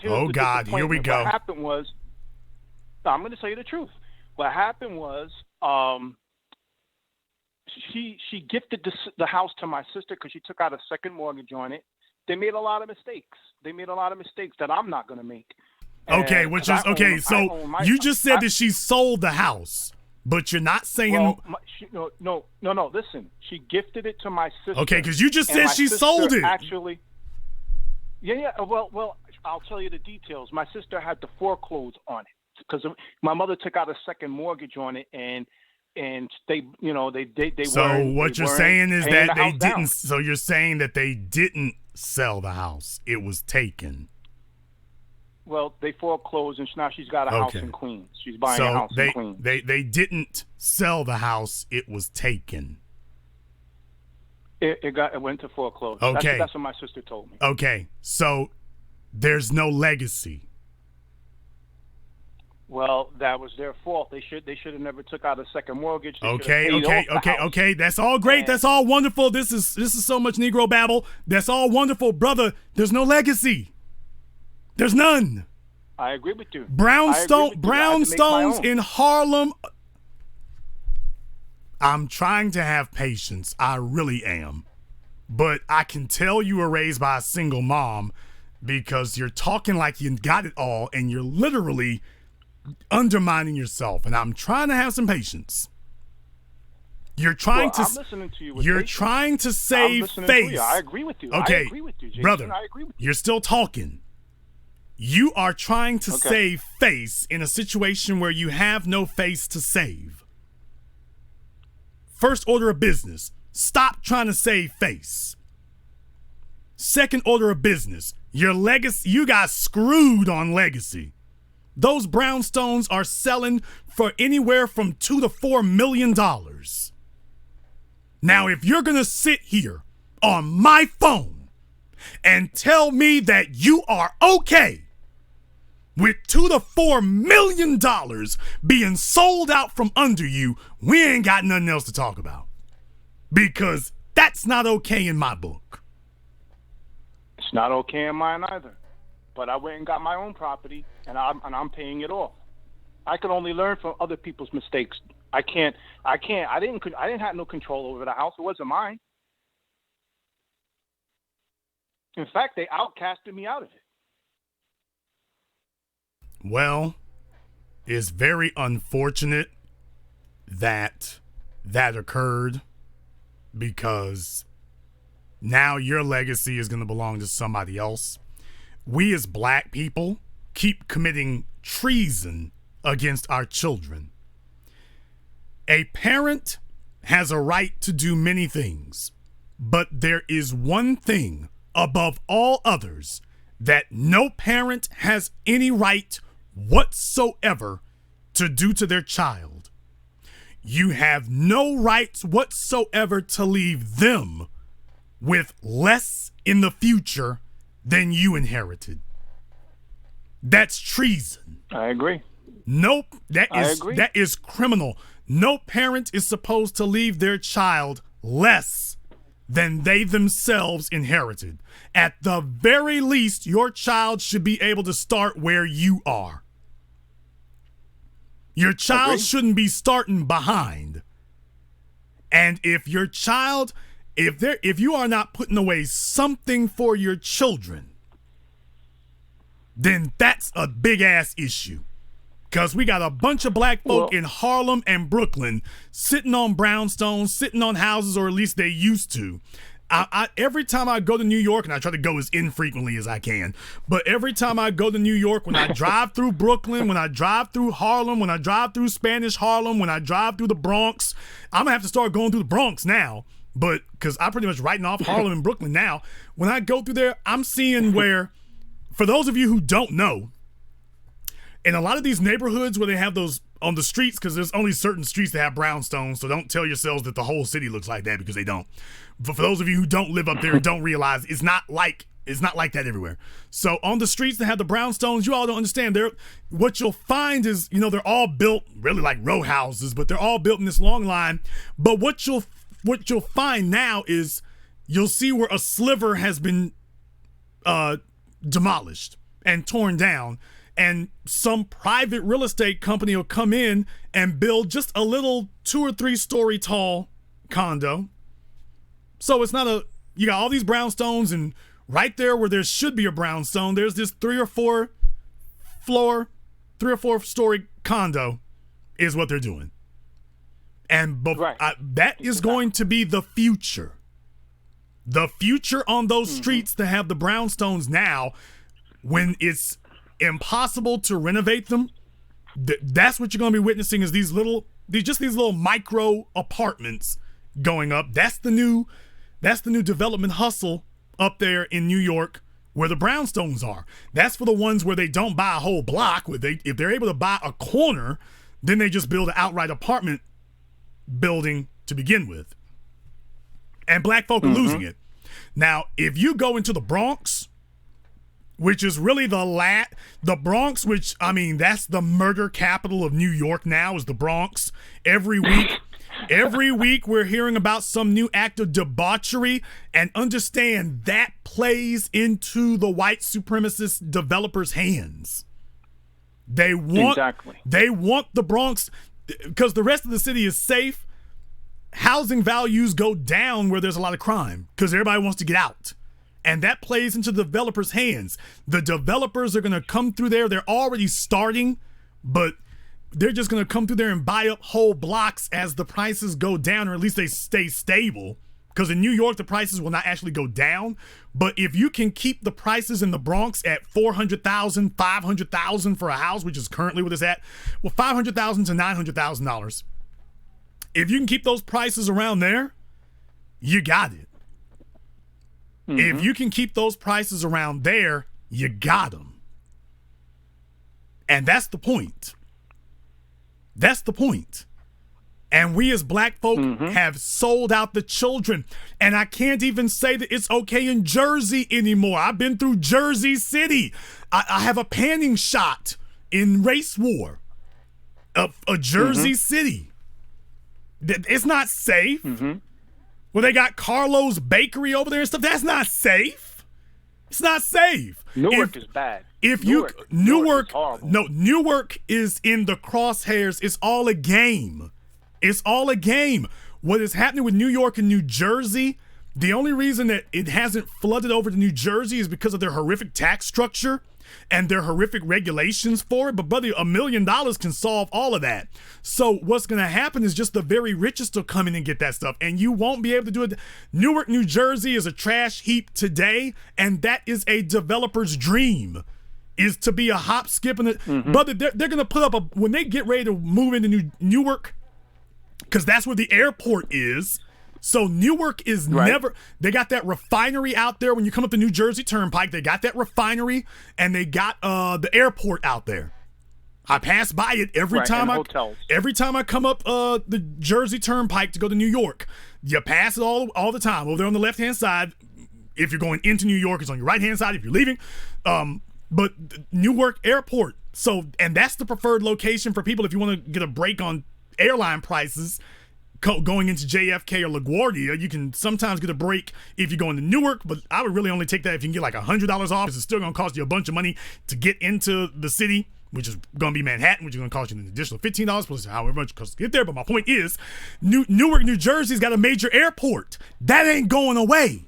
[SPEAKER 1] oh God, here we go.
[SPEAKER 16] What happened was, I'm going to tell you the truth. What happened was, she gifted the house to my sister because she took out a second mortgage on it. They made a lot of mistakes. That I'm not going to make.
[SPEAKER 1] Okay, so you just said that she sold the house, but you're not saying.
[SPEAKER 16] Well, no. Listen, she gifted it to my sister.
[SPEAKER 1] Okay, because you just said she sold it.
[SPEAKER 16] Actually, yeah. Well, I'll tell you the details. My sister had to foreclose on it because my mother took out a second mortgage on it, and they
[SPEAKER 1] So what you're saying is that they didn't. So you're saying that they didn't sell the house; it was taken.
[SPEAKER 16] Well, they foreclosed, and now she's got a house in Queens. She's buying a house in Queens.
[SPEAKER 1] They didn't sell the house; it was taken.
[SPEAKER 16] It went to foreclose.
[SPEAKER 1] Okay,
[SPEAKER 16] that's what my sister told me.
[SPEAKER 1] Okay, so there's no legacy.
[SPEAKER 16] Well, that was their fault. They should have never took out a second mortgage.
[SPEAKER 1] Okay. That's all great. That's all wonderful. This is so much Negro babble. That's all wonderful, brother. There's no legacy. There's none.
[SPEAKER 16] I agree with you.
[SPEAKER 1] Brownstones in Harlem. I'm trying to have patience. I really am. But I can tell you were raised by a single mom because you're talking like you got it all and you're literally undermining yourself. And I'm trying to have some patience. You're trying
[SPEAKER 16] I'm listening to you with
[SPEAKER 1] you're
[SPEAKER 16] patience.
[SPEAKER 1] trying to save
[SPEAKER 16] I'm
[SPEAKER 1] face.
[SPEAKER 16] to you. I agree with you.
[SPEAKER 1] Okay,
[SPEAKER 16] I agree with you, Jason.
[SPEAKER 1] brother,
[SPEAKER 16] I agree with you.
[SPEAKER 1] you're still talking. You are trying to save face in a situation where you have no face to save. First order of business, stop trying to save face. Second order of business, your legacy, you got screwed on legacy. Those brownstones are selling for anywhere from $2 to $4 million. Now, if you're going to sit here on my phone and tell me that you are okay with $2 to $4 million being sold out from under you, we ain't got nothing else to talk about. Because that's not okay in my book.
[SPEAKER 16] It's not okay in mine either. But I went and got my own property, and I'm paying it off. I can only learn from other people's mistakes. I didn't have no control over the house. It wasn't mine. In fact, they outcasted me out of it.
[SPEAKER 1] Well, it's very unfortunate that occurred because now your legacy is going to belong to somebody else. We as black people keep committing treason against our children. A parent has a right to do many things, but there is one thing above all others that no parent has any right whatsoever to do to their child. You have no rights whatsoever to leave them with less in the future than you inherited. That's treason.
[SPEAKER 16] I agree.
[SPEAKER 1] Nope, that is criminal. No parent is supposed to leave their child less than they themselves inherited. At the very least, your child should be able to start where you are. Your child shouldn't be starting behind. And if your child, if you are not putting away something for your children, then that's a big ass issue. Because we got a bunch of black folk in Harlem and Brooklyn sitting on brownstones, sitting on houses, or at least they used to. Every time I go to New York, and I try to go as infrequently as I can, but every time I go to New York, when I drive through Brooklyn, when I drive through Harlem, when I drive through Spanish Harlem, when I drive through the Bronx, I'm going to have to start going through the Bronx now, but because I'm pretty much writing off Harlem and Brooklyn now. When I go through there, I'm seeing where, for those of you who don't know, in a lot of these neighborhoods where they have those on the streets, because there's only certain streets that have brownstones, so don't tell yourselves that the whole city looks like that, because they don't. But for those of you who don't live up there and don't realize, it's not like that everywhere. So on the streets that have the brownstones, you all don't understand. What you'll find is, they're all built really like row houses, but they're all built in this long line. But what you'll find now is you'll see where a sliver has been demolished and torn down. And some private real estate company will come in and build just a little 2 or 3 story tall condo. So it's not you got all these brownstones, and right there where there should be a brownstone, there's this 3 or 4 story condo is what they're doing. And that is going to be the future. The future on those streets that have the brownstones now, when it's impossible to renovate them, that's what you're going to be witnessing, is these little micro apartments going up. That's the new development hustle up there in New York where the brownstones are. That's for the ones where they don't buy a whole block. If they're able to buy a corner, then they just build an outright apartment building to begin with. And black folk are losing it. Now, if you go into the Bronx, which is really the Bronx, which, I mean, that's the murder capital of New York now, is the Bronx. Every week we're hearing about some new act of debauchery, and understand that plays into the white supremacist developers' hands. They want the Bronx because the rest of the city is safe. Housing values go down where there's a lot of crime because everybody wants to get out. And that plays into the developers' hands. The developers are going to come through there. They're already starting, but they're just going to come through there and buy up whole blocks as the prices go down, or at least they stay stable. Because in New York, the prices will not actually go down. But if you can keep the prices in the Bronx at $400,000, $500,000 for a house, which is currently what it's at, well, $500,000 to $900,000. If you can keep those prices around there, you got it. If you can keep those prices around there, you got them. And that's the point. That's the point. And we as black folk have sold out the children. And I can't even say that it's okay in Jersey anymore. I've been through Jersey City. I have a panning shot in Race War of a Jersey City. It's not safe. Well, they got Carlo's Bakery over there and stuff. That's not safe. It's not safe.
[SPEAKER 16] Newark is bad.
[SPEAKER 1] Newark is in the crosshairs. It's all a game. It's all a game. What is happening with New York and New Jersey, the only reason that it hasn't flooded over to New Jersey is because of their horrific tax structure and their horrific regulations for it. But brother, $1 million can solve all of that. So what's going to happen is just the very richest will come in and get that stuff, and you won't be able to do it. Newark, New Jersey is a trash heap today, and that is a developer's dream, is to be a hop, skip, and brother, they're going to put up when they get ready to move into Newark, because that's where the airport is. So Newark is never, they got that refinery out there. When you come up the New Jersey Turnpike, they got that refinery and they got the airport out there. I pass by it every time I come up the Jersey Turnpike to go to New York. You pass it all the time. Over there on the left-hand side, if you're going into New York, it's on your right-hand side if you're leaving. But Newark Airport. So, and that's the preferred location for people if you want to get a break on airline prices. Going into JFK or LaGuardia, you can sometimes get a break if you're going to Newark, but I would really only take that if you can get like $100 off, because it's still going to cost you a bunch of money to get into the city, which is going to be Manhattan, which is going to cost you an additional $15 plus however much it costs to get there. But my point is, Newark, New Jersey's got a major airport. That ain't going away.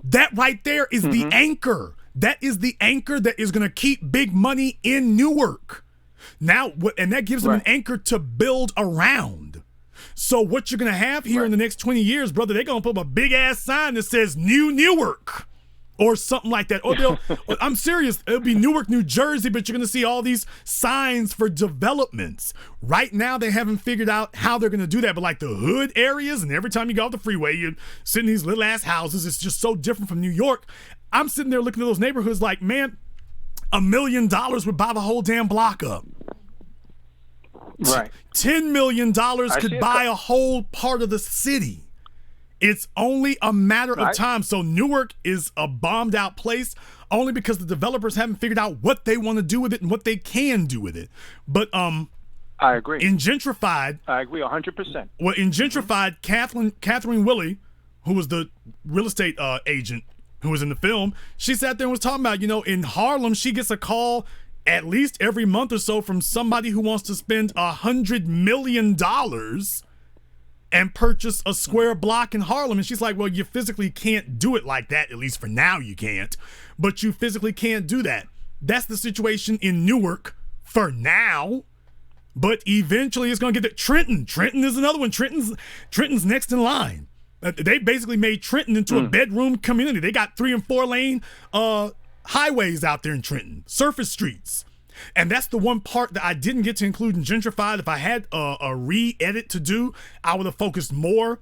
[SPEAKER 1] That right there is the anchor. That is the anchor that is going to keep big money in Newark. Now, and that gives them an anchor to build around. So what you're going to have here in the next 20 years, brother, they're going to put up a big-ass sign that says New Newark or something like that. Or I'm serious. It'll be Newark, New Jersey, but you're going to see all these signs for developments. Right now, they haven't figured out how they're going to do that. But like the hood areas, and every time you go off the freeway, you're sitting in these little-ass houses. It's just so different from New York. I'm sitting there looking at those neighborhoods like, man, $1 million would buy the whole damn block up.
[SPEAKER 16] Right.
[SPEAKER 1] $10 million could buy a whole part of the city. It's only a matter of time. So Newark is a bombed out place only because the developers haven't figured out what they want to do with it and what they can do with it. But
[SPEAKER 16] I agree.
[SPEAKER 1] In Gentrified,
[SPEAKER 16] I agree 100%.
[SPEAKER 1] Well, in Gentrified, Catherine Willie, who was the real estate agent who was in the film, she sat there and was talking about, in Harlem, she gets a call at least every month or so from somebody who wants to spend $100 million and purchase a square block in Harlem. And she's like, well, you physically can't do it like that. At least for now you can't. But you physically can't do that. That's the situation in Newark for now. But eventually it's going to get to Trenton. Trenton is another one. Trenton's next in line. They basically made Trenton into a bedroom community. They got 3 and 4 lane highways out there in Trenton, surface streets. And that's the one part that I didn't get to include in Gentrified. If I had a re-edit to do, I would have focused more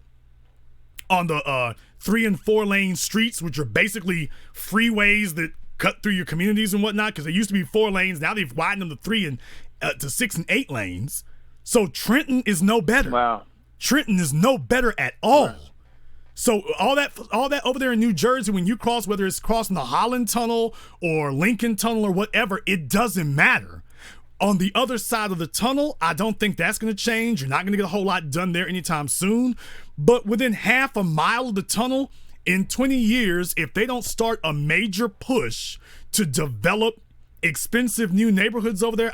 [SPEAKER 1] on the 3 and 4 lane streets, which are basically freeways that cut through your communities and whatnot, because they used to be 4 lanes. Now they've widened them to 3 and to 6 and 8 lanes. So Trenton is no better.
[SPEAKER 16] Wow.
[SPEAKER 1] Trenton is no better at all. Right. So all that over there in New Jersey, when you cross, whether it's crossing the Holland Tunnel or Lincoln Tunnel or whatever, it doesn't matter. On the other side of the tunnel, I don't think that's going to change. You're not going to get a whole lot done there anytime soon. But within half a mile of the tunnel, in 20 years, if they don't start a major push to develop expensive new neighborhoods over there,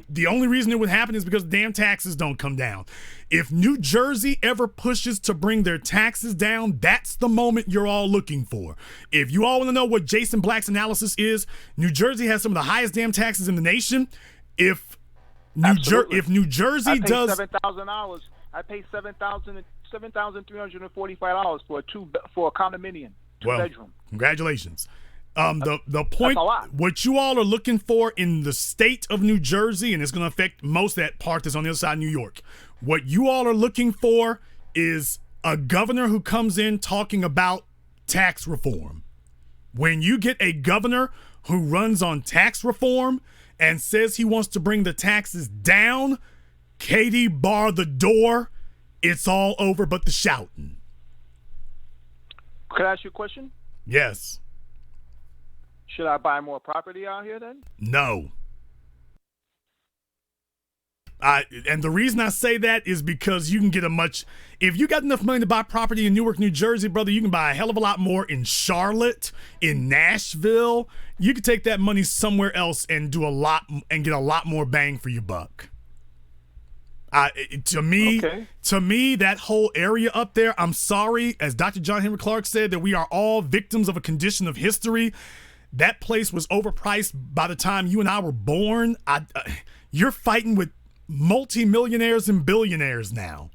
[SPEAKER 1] the only reason it would happen is because damn taxes don't come down. If New Jersey ever pushes to bring their taxes down, that's the moment you're all looking for. If you all want to know what Jason Black's analysis is, New Jersey has some of the highest damn taxes in the nation. If New Jersey does
[SPEAKER 16] $7,000, I pay $7,345 for a condominium, two-bedroom.
[SPEAKER 1] Congratulations. The point, what you all are looking for in the state of New Jersey, and it's going to affect most of that part that's on the other side of New York. What you all are looking for is a governor who comes in talking about tax reform. When you get a governor who runs on tax reform and says he wants to bring the taxes down, Katie, bar the door. It's all over but the shouting.
[SPEAKER 16] Could I ask you a question?
[SPEAKER 1] Yes.
[SPEAKER 16] Should I buy more property out here then?
[SPEAKER 1] No. And the reason I say that is because you can get if you got enough money to buy property in Newark, New Jersey, brother, you can buy a hell of a lot more in Charlotte, in Nashville. You could take that money somewhere else and do a lot and get a lot more bang for your buck. To me, that whole area up there, I'm sorry, as Dr. John Henry Clark said, that we are all victims of a condition of history. That place was overpriced by the time you and I were born. You're fighting with multimillionaires and billionaires now.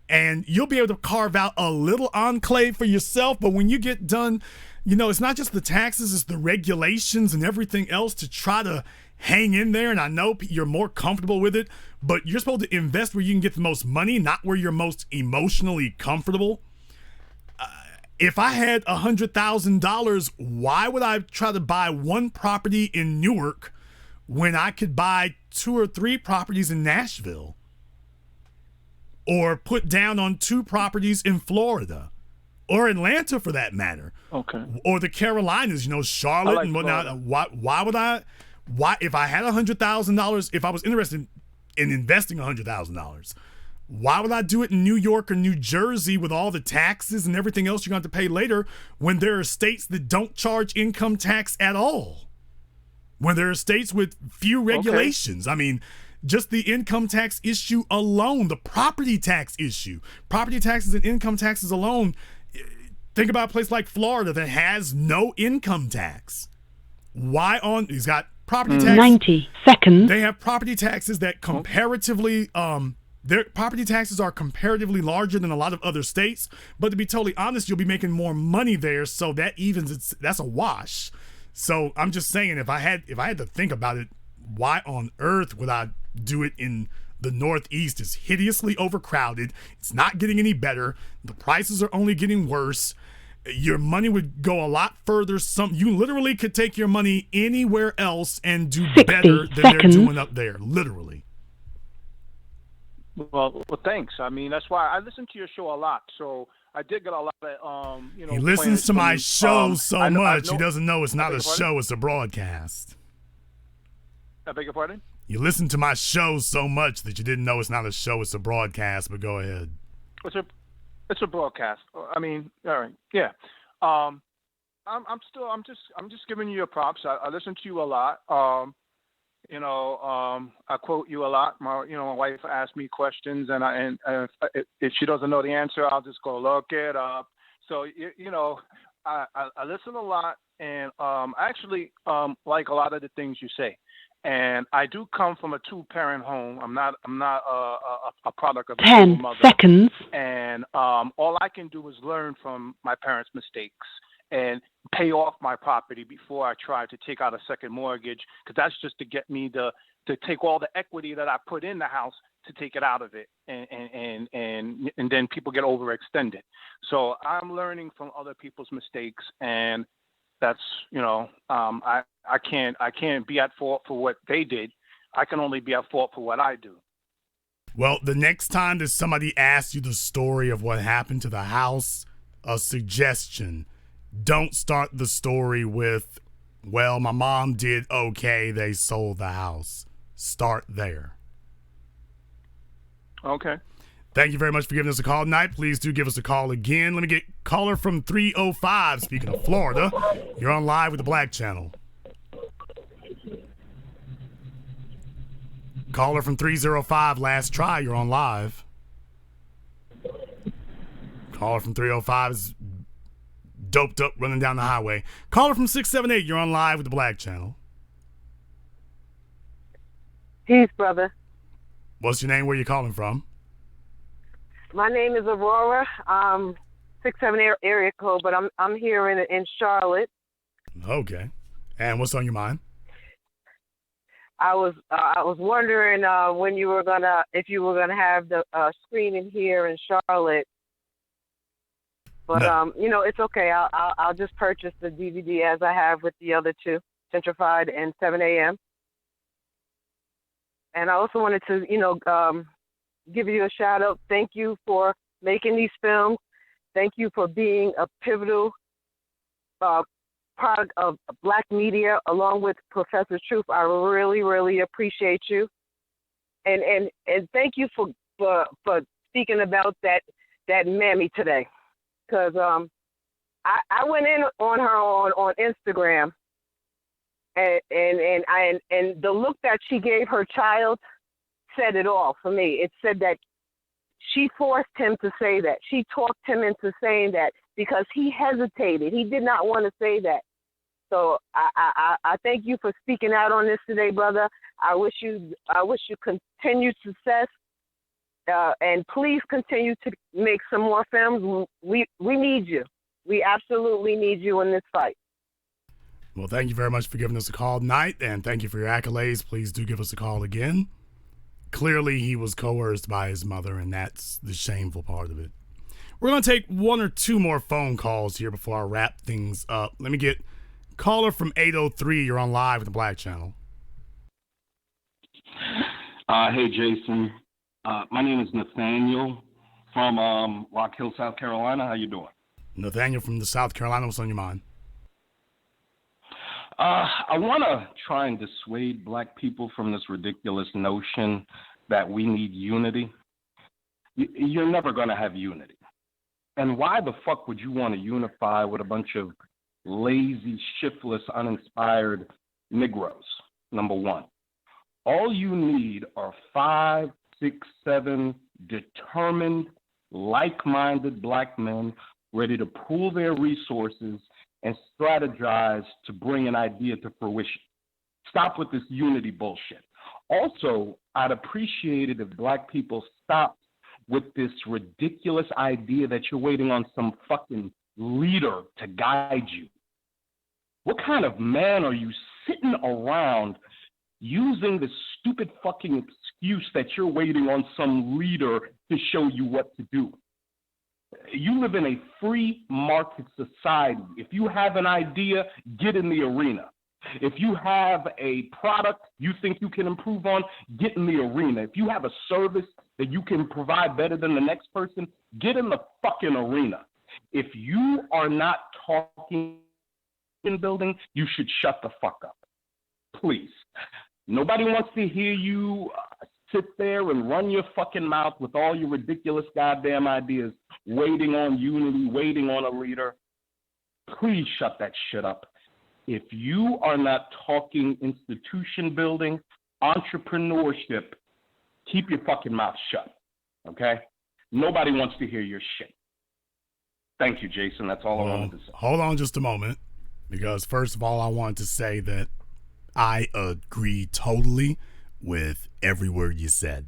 [SPEAKER 1] And you'll be able to carve out a little enclave for yourself. But when you get done, it's not just the taxes, it's the regulations and everything else to try to hang in there. And I know you're more comfortable with it, but you're supposed to invest where you can get the most money, not where you're most emotionally comfortable. If I had $100,000, why would I try to buy one property in Newark when I could buy 2 or 3 properties in Nashville? Or put down on 2 properties in Florida? Or Atlanta, for that matter.
[SPEAKER 16] Okay.
[SPEAKER 1] Or the Carolinas, Charlotte and whatnot. Why would I? If I had $100,000, if I was interested in investing $100,000, why would I do it in New York or New Jersey with all the taxes and everything else you're going to have to pay later when there are states that don't charge income tax at all? When there are states with few regulations. Okay. I mean, just the income tax issue alone, the property tax issue, property taxes and income taxes alone. Think about a place like Florida that has no income tax. He's got property tax.
[SPEAKER 17] 90 seconds.
[SPEAKER 1] They have property taxes that comparatively, their property taxes are comparatively larger than a lot of other states. But to be totally honest, you'll be making more money there, so that that's a wash. So I'm just saying, if I had to think about it, why on earth would I do it in the Northeast? It's hideously overcrowded. It's not getting any better. The prices are only getting worse. Your money would go a lot further. You literally could take your money anywhere else and do better than they're doing up there. Literally.
[SPEAKER 16] Well, thanks. I mean, that's why I listen to your show a lot. So I did get a lot of,
[SPEAKER 1] He listens to my show so much, he doesn't know it's not a show, it's a broadcast.
[SPEAKER 16] I beg your pardon?
[SPEAKER 1] You listen to my show so much that you didn't know it's not a show, it's a broadcast, but go ahead.
[SPEAKER 16] It's a broadcast. I mean, all right. Yeah. I'm just giving you your props. I listen to you a lot. I quote you a lot. My wife asks me questions, and if she doesn't know the answer, I'll just go look it up. So I listen a lot, and I actually like a lot of the things you say. And I do come from a 2-parent home. I'm not a product of a
[SPEAKER 17] 10
[SPEAKER 16] mother.
[SPEAKER 17] seconds.
[SPEAKER 16] And all I can do is learn from my parents' mistakes and pay off my property before I try to take out a second mortgage, because that's just to get me to take all the equity that I put in the house to take it out of it, and then people get overextended. So I'm learning from other people's mistakes, and that's I can't be at fault for what they did. I can only be at fault for what I do.
[SPEAKER 1] Well, the next time that somebody asks you the story of what happened to the house, a suggestion: don't start the story with, well, my mom did okay, they sold the house. Start there.
[SPEAKER 16] Okay.
[SPEAKER 1] Thank you very much for giving us a call tonight. Please do give us a call again. Let me get caller from 305. Speaking of Florida, you're on live with the Black Channel. Caller from 305, last try. You're on live. Caller from 305 is doped up running down the highway. Caller from 678, you're on live with the Black Channel.
[SPEAKER 17] Peace, brother.
[SPEAKER 1] What's your name? Where you calling from?
[SPEAKER 17] My name is Aurora. 678 area code, but I'm here in Charlotte.
[SPEAKER 1] Okay. And what's on your mind?
[SPEAKER 17] I was wondering when you were if you were gonna have the screening here in Charlotte. But
[SPEAKER 1] no.
[SPEAKER 17] It's okay. I'll just purchase the DVD as I have with the other two, Gentrified and 7 a.m. And I also wanted to, give you a shout out. Thank you for making these films. Thank you for being a pivotal part of Black media, along with Professor Truth. I really, really appreciate you. And thank you for speaking about that mammy today, because I went in on her on Instagram, and the look that she gave her child said it all for me. It said that she forced him to say that. She talked him into saying that because he hesitated. He did not want to say that. So I thank you for speaking out on this today, brother. I wish you continued success, and please continue to make some more films. We need you. We absolutely need you in this fight.
[SPEAKER 1] Well, thank you very much for giving us a call tonight, and thank you for your accolades. Please do give us a call again. Clearly, he was coerced by his mother, and that's the shameful part of it. We're going to take one or two more phone calls here before I wrap things up. Let me get caller from 803. You're on live with the Black Channel.
[SPEAKER 18] Hey, Jason. My name is Nathaniel from Rock Hill, South Carolina. How you doing?
[SPEAKER 1] Nathaniel from the South Carolina. What's on your mind?
[SPEAKER 18] I want to try and dissuade Black people from this ridiculous notion that we need unity. You're never going to have unity. And why the fuck would you want to unify with a bunch of lazy, shiftless, uninspired Negroes? Number one. All you need are 5, 6, 7 determined, like-minded Black men ready to pool their resources and strategize to bring an idea to fruition. Stop with this unity bullshit. Also, I'd appreciate it if Black people stopped with this ridiculous idea that you're waiting on some fucking leader to guide you. What kind of man are you sitting around using the stupid fucking excuse that you're waiting on some leader to show you what to do? You live in a free market society. If you have an idea, get in the arena. If you have a product you think you can improve on, get in the arena. If you have a service that you can provide better than the next person, get in the fucking arena. If you are not talking in building, you should shut the fuck up. Please. Nobody wants to hear you sit there and run your fucking mouth with all your ridiculous goddamn ideas, waiting on unity, waiting on a leader. Please shut that shit up. If you are not talking institution building, entrepreneurship, keep your fucking mouth shut, okay? Nobody wants to hear your shit. Thank you, Jason. That's all I wanted to say.
[SPEAKER 1] Hold on just a moment, because first of all, I wanted to say that I agree totally with every word you said.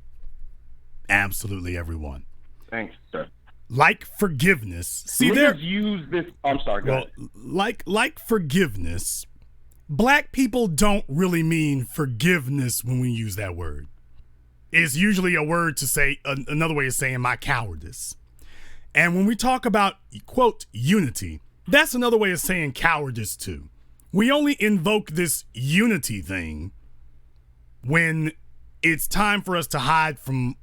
[SPEAKER 1] Absolutely every one.
[SPEAKER 18] Thanks, sir.
[SPEAKER 1] Like forgiveness. See,
[SPEAKER 18] there use this. I'm sorry, go ahead.
[SPEAKER 1] Like forgiveness, Black people don't really mean forgiveness when we use that word. It's usually a word to say, another way of saying my cowardice. And when we talk about, quote, unity, that's another way of saying cowardice too. We only invoke this unity thing when it's time for us to hide from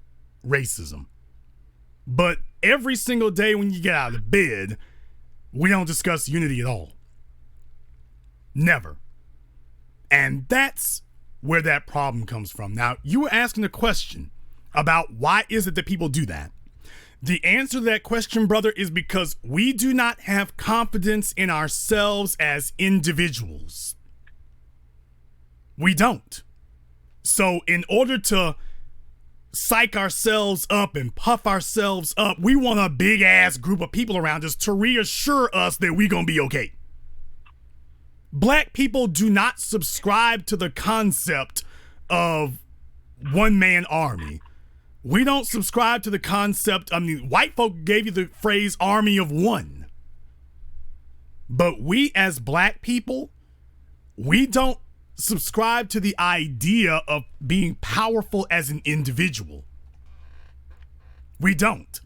[SPEAKER 1] racism. But every single day when you get out of bed, we don't discuss unity at all. Never. And that's where that problem comes from. Now, you were asking a question about why is it that people do that? The answer to that question, brother, is because we do not have confidence in ourselves as individuals. We don't. So in order to psych ourselves up and puff ourselves up, we want a big ass group of people around us to reassure us that we're gonna be okay. Black people do not subscribe to the concept of one-man army. We don't subscribe to the concept. I mean, white folk gave you the phrase army of one. But we as black people, we don't subscribe to the idea of being powerful as an individual. We don't.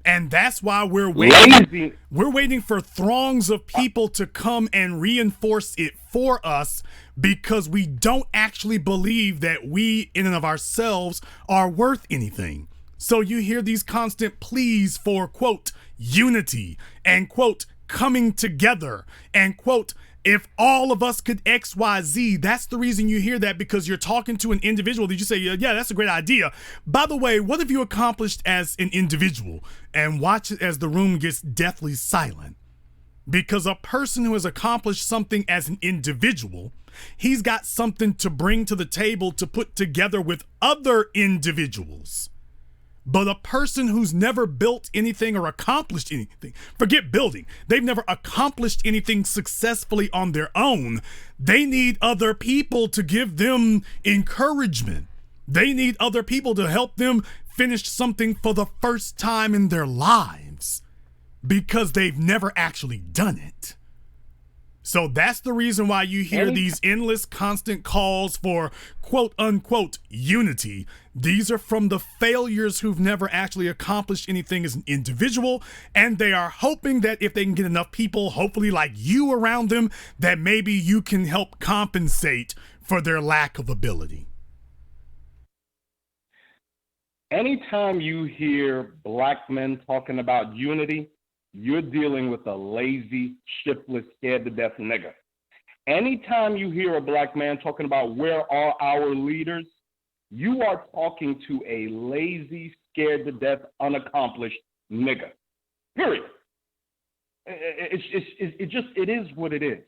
[SPEAKER 1] And that's why we're waiting for throngs of people to come and reinforce it for us, because we don't actually believe that we in and of ourselves are worth anything. So you hear these constant pleas for, quote, unity and, quote, coming together and, quote, if all of us could X, Y, Z. That's the reason you hear that, because you're talking to an individual that you say, yeah, that's a great idea. By the way, what have you accomplished as an individual? And watch it as the room gets deathly silent. Because a person who has accomplished something as an individual, he's got something to bring to the table to put together with other individuals. But a person who's never built anything or accomplished anything, forget building, they've never accomplished anything successfully on their own, they need other people to give them encouragement. They need other people to help them finish something for the first time in their lives, because they've never actually done it. So that's the reason why you hear these endless, constant calls for quote unquote unity. These are from the failures who've never actually accomplished anything as an individual. And they are hoping that if they can get enough people, hopefully like you around them, that maybe you can help compensate for their lack of ability.
[SPEAKER 18] Anytime you hear black men talking about unity, you're dealing with a lazy, shiftless, scared-to-death nigger. Anytime you hear a black man talking about where are our leaders, you are talking to a lazy, scared-to-death, unaccomplished nigger. Period. It is what it is.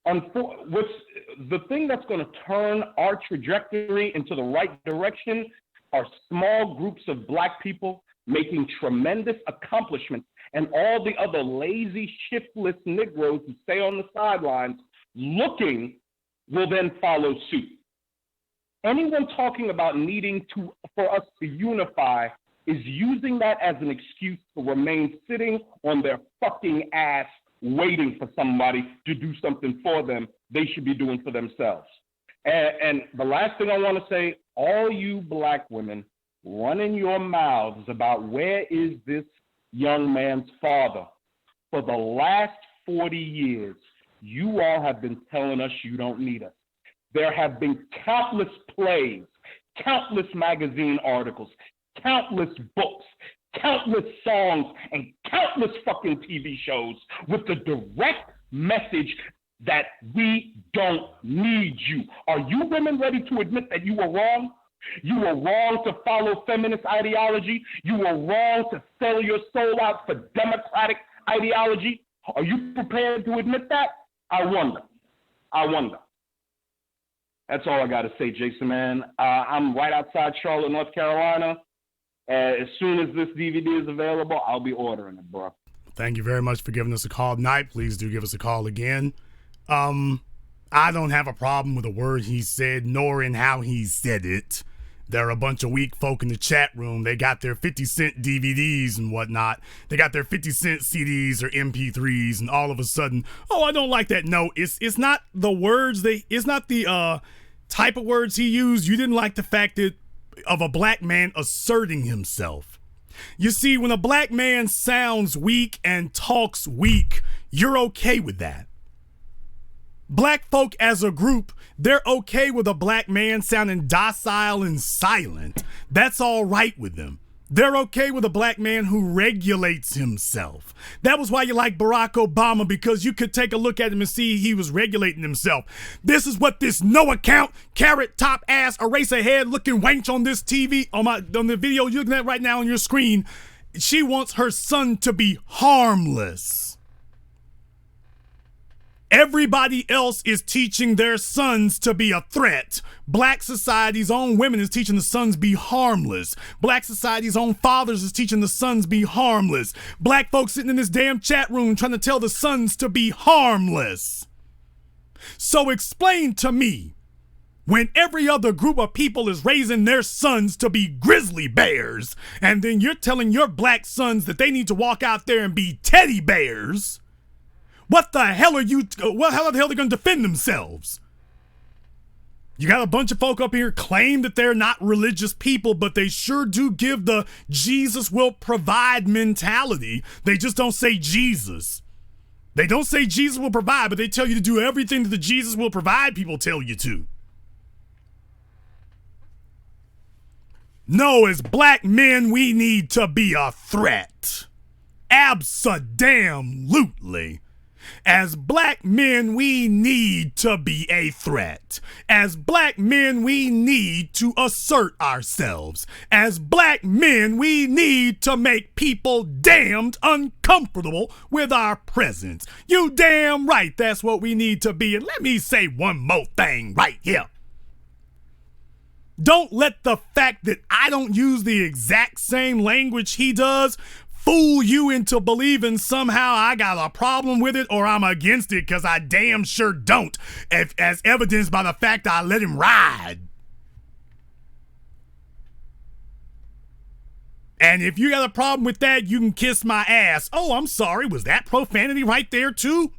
[SPEAKER 18] The thing that's going to turn our trajectory into the right direction are small groups of black people making tremendous accomplishments, and all the other lazy, shiftless Negroes who stay on the sidelines looking will then follow suit. Anyone talking about needing for us to unify is using that as an excuse to remain sitting on their fucking ass waiting for somebody to do something for them they should be doing for themselves. And the last thing I want to say, all you black women running your mouths about where is this young man's father. For the last 40 years, you all have been telling us you don't need us. There have been countless plays, countless magazine articles, countless books, countless songs, and countless fucking TV shows with the direct message that we don't need you. Are you women ready to admit that you were wrong? You were wrong to follow feminist ideology. You were wrong to sell your soul out for democratic ideology. Are you prepared to admit that? I wonder. That's all I got to say, Jason, man. I'm right outside Charlotte, North Carolina. As soon as this DVD is available, I'll be ordering it, bro.
[SPEAKER 1] Thank you very much for giving us a call tonight. Please do give us a call again. I don't have a problem with a word he said, nor in how he said it. There are a bunch of weak folk in the chat room. They got their 50-cent DVDs and whatnot. They got their 50-cent CDs or MP3s, and all of a sudden, oh, I don't like that. No, it's not the words. It's not the type of words he used. You didn't like the fact that of a black man asserting himself. You see, when a black man sounds weak and talks weak, you're okay with that. Black folk as a group, they're okay with a black man sounding docile and silent. That's all right with them. They're okay with a black man who regulates himself. That was why you like Barack Obama, because you could take a look at him and see he was regulating himself. This is what this no account, carrot top ass, eraser head looking wench on this TV, on the video you're looking at right now on your screen. She wants her son to be harmless. Everybody else is teaching their sons to be a threat. Black society's own women is teaching the sons be harmless. Black society's own fathers is teaching the sons be harmless. Black folks sitting in this damn chat room trying to tell the sons to be harmless. So explain to me, when every other group of people is raising their sons to be grizzly bears, and then you're telling your black sons that they need to walk out there and be teddy bears, what the hell are you, how the hell are they going to defend themselves? You got a bunch of folk up here claim that they're not religious people, but they sure do give the Jesus will provide mentality. They just don't say Jesus. They don't say Jesus will provide, but they tell you to do everything that the Jesus will provide people tell you to. No, as black men, we need to be a threat. Abso-damn-lutely. As black men, we need to be a threat. As black men, we need to assert ourselves. As black men, we need to make people damned uncomfortable with our presence. You damn right, that's what we need to be. And let me say one more thing right here. Don't let the fact that I don't use the exact same language he does fool you into believing somehow I got a problem with it or I'm against it, because I damn sure don't, as evidenced by the fact I let him ride. And if you got a problem with that, you can kiss my ass. Oh, I'm sorry, was that profanity right there too?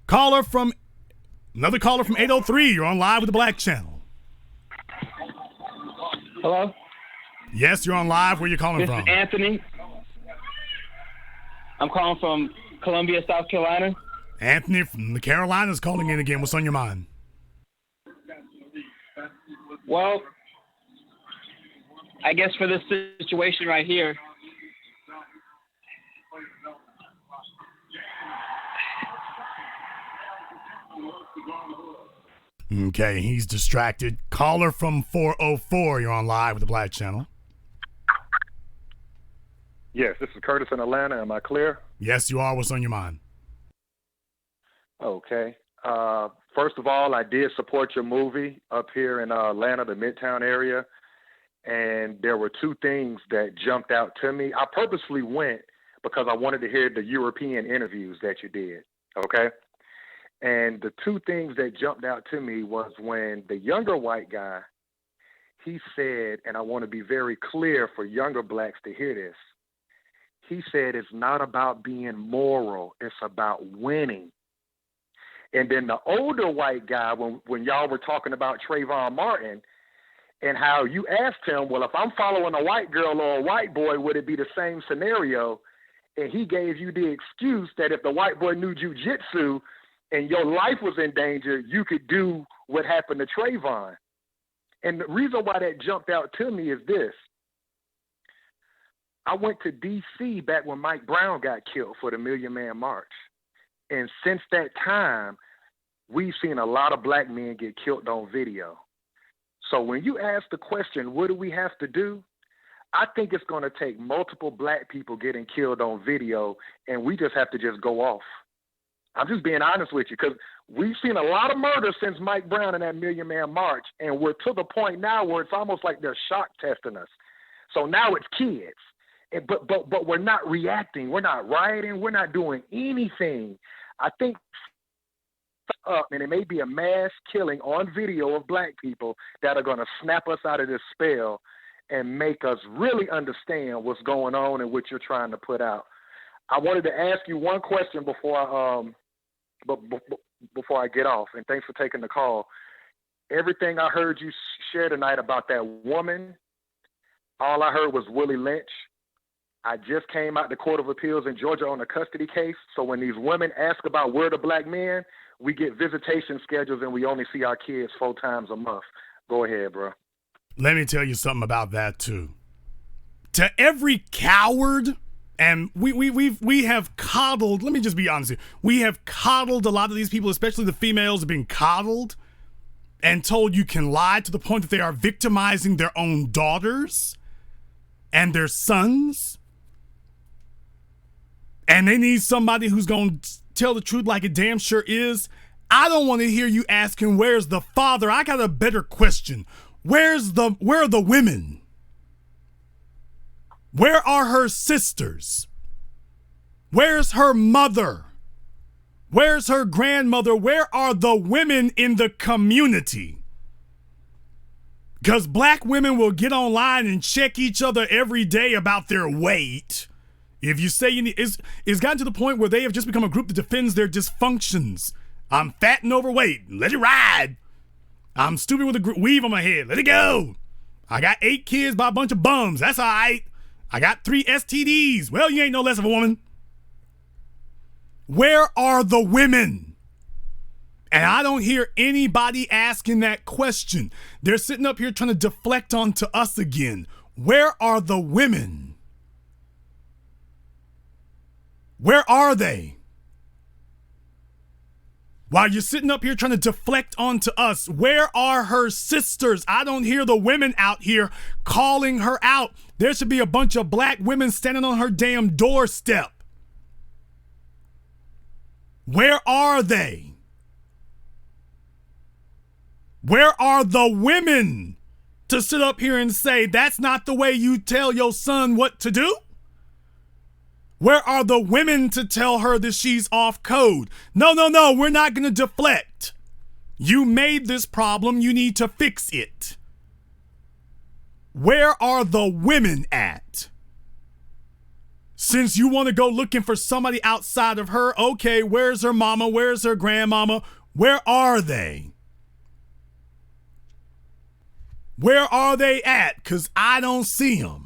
[SPEAKER 1] Another caller from 803, you're on live with the Black Channel.
[SPEAKER 19] Hello?
[SPEAKER 1] Yes, you're on live. Where you calling
[SPEAKER 19] This
[SPEAKER 1] from?
[SPEAKER 19] is Anthony. I'm calling from Columbia, South Carolina.
[SPEAKER 1] Anthony from the Carolinas calling in again. What's on your mind?
[SPEAKER 19] Well, I guess for this situation right here,
[SPEAKER 1] Okay, he's distracted. Caller from 404, you're on live with the Black Channel.
[SPEAKER 20] Yes, this is Curtis in Atlanta. Am I clear?
[SPEAKER 1] Yes, you are. What's on your mind?
[SPEAKER 20] Okay. First of all, I did support your movie up here in Atlanta, the Midtown area, and there were two things that jumped out to me. I purposely went because I wanted to hear the European interviews that you did, okay? And the two things that jumped out to me was when the younger white guy, he said, and I want to be very clear for younger blacks to hear this, he said it's not about being moral, it's about winning. And then the older white guy, when y'all were talking about Trayvon Martin and how you asked him, well, if I'm following a white girl or a white boy, would it be the same scenario? And he gave you the excuse that if the white boy knew jujitsu and your life was in danger, you could do what happened to Trayvon. And the reason why that jumped out to me is this. I went to D.C. back when Mike Brown got killed for the Million Man March. And since that time, we've seen a lot of black men get killed on video. So when you ask the question, what do we have to do? I think it's going to take multiple black people getting killed on video, and we just have to just go off. I'm just being honest with you, because we've seen a lot of murder since Mike Brown and that Million Man March, and we're to the point now where it's almost like they're shock testing us. So now it's kids. But we're not reacting. We're not rioting. We're not doing anything. I think up, and it may be a mass killing on video of black people that are going to snap us out of this spell and make us really understand what's going on and what you're trying to put out. I wanted to ask you one question before I get off, and thanks for taking the call. Everything I heard you share tonight about that woman, all I heard was Willie Lynch. I just came out the Court of Appeals in Georgia on a custody case. So when these women ask about where the black men, we get visitation schedules and we only see our kids 4 times a month. Go ahead, bro.
[SPEAKER 1] Let me tell you something about that too. To every coward, and we have coddled, let me just be honest here, we have coddled a lot of these people, especially the females have been coddled and told you can lie to the point that they are victimizing their own daughters and their sons. and they need somebody who's going to tell the truth like it damn sure is, I don't want to hear you asking, where's the father? I got a better question. Where are the women? Where are her sisters? Where's her mother? Where's her grandmother? Where are the women in the community? Because black women will get online and check each other every day about their weight. If you say it's gotten to the point where they have just become a group that defends their dysfunctions. I'm fat and overweight. Let it ride. I'm stupid with a weave on my head. Let it go. I got 8 kids by a bunch of bums. That's all right. I got 3 STDs. Well, you ain't no less of a woman. Where are the women? And I don't hear anybody asking that question. They're sitting up here trying to deflect onto us again. Where are the women? Where are they? While you're sitting up here trying to deflect onto us, where are her sisters? I don't hear the women out here calling her out. There should be a bunch of black women standing on her damn doorstep. Where are they? Where are the women to sit up here and say, that's not the way you tell your son what to do? Where are the women to tell her that she's off code? No, we're not going to deflect. You made this problem. You need to fix it. Where are the women at? Since you want to go looking for somebody outside of her, okay, where's her mama? Where's her grandmama? Where are they? Where are they at? Because I don't see them.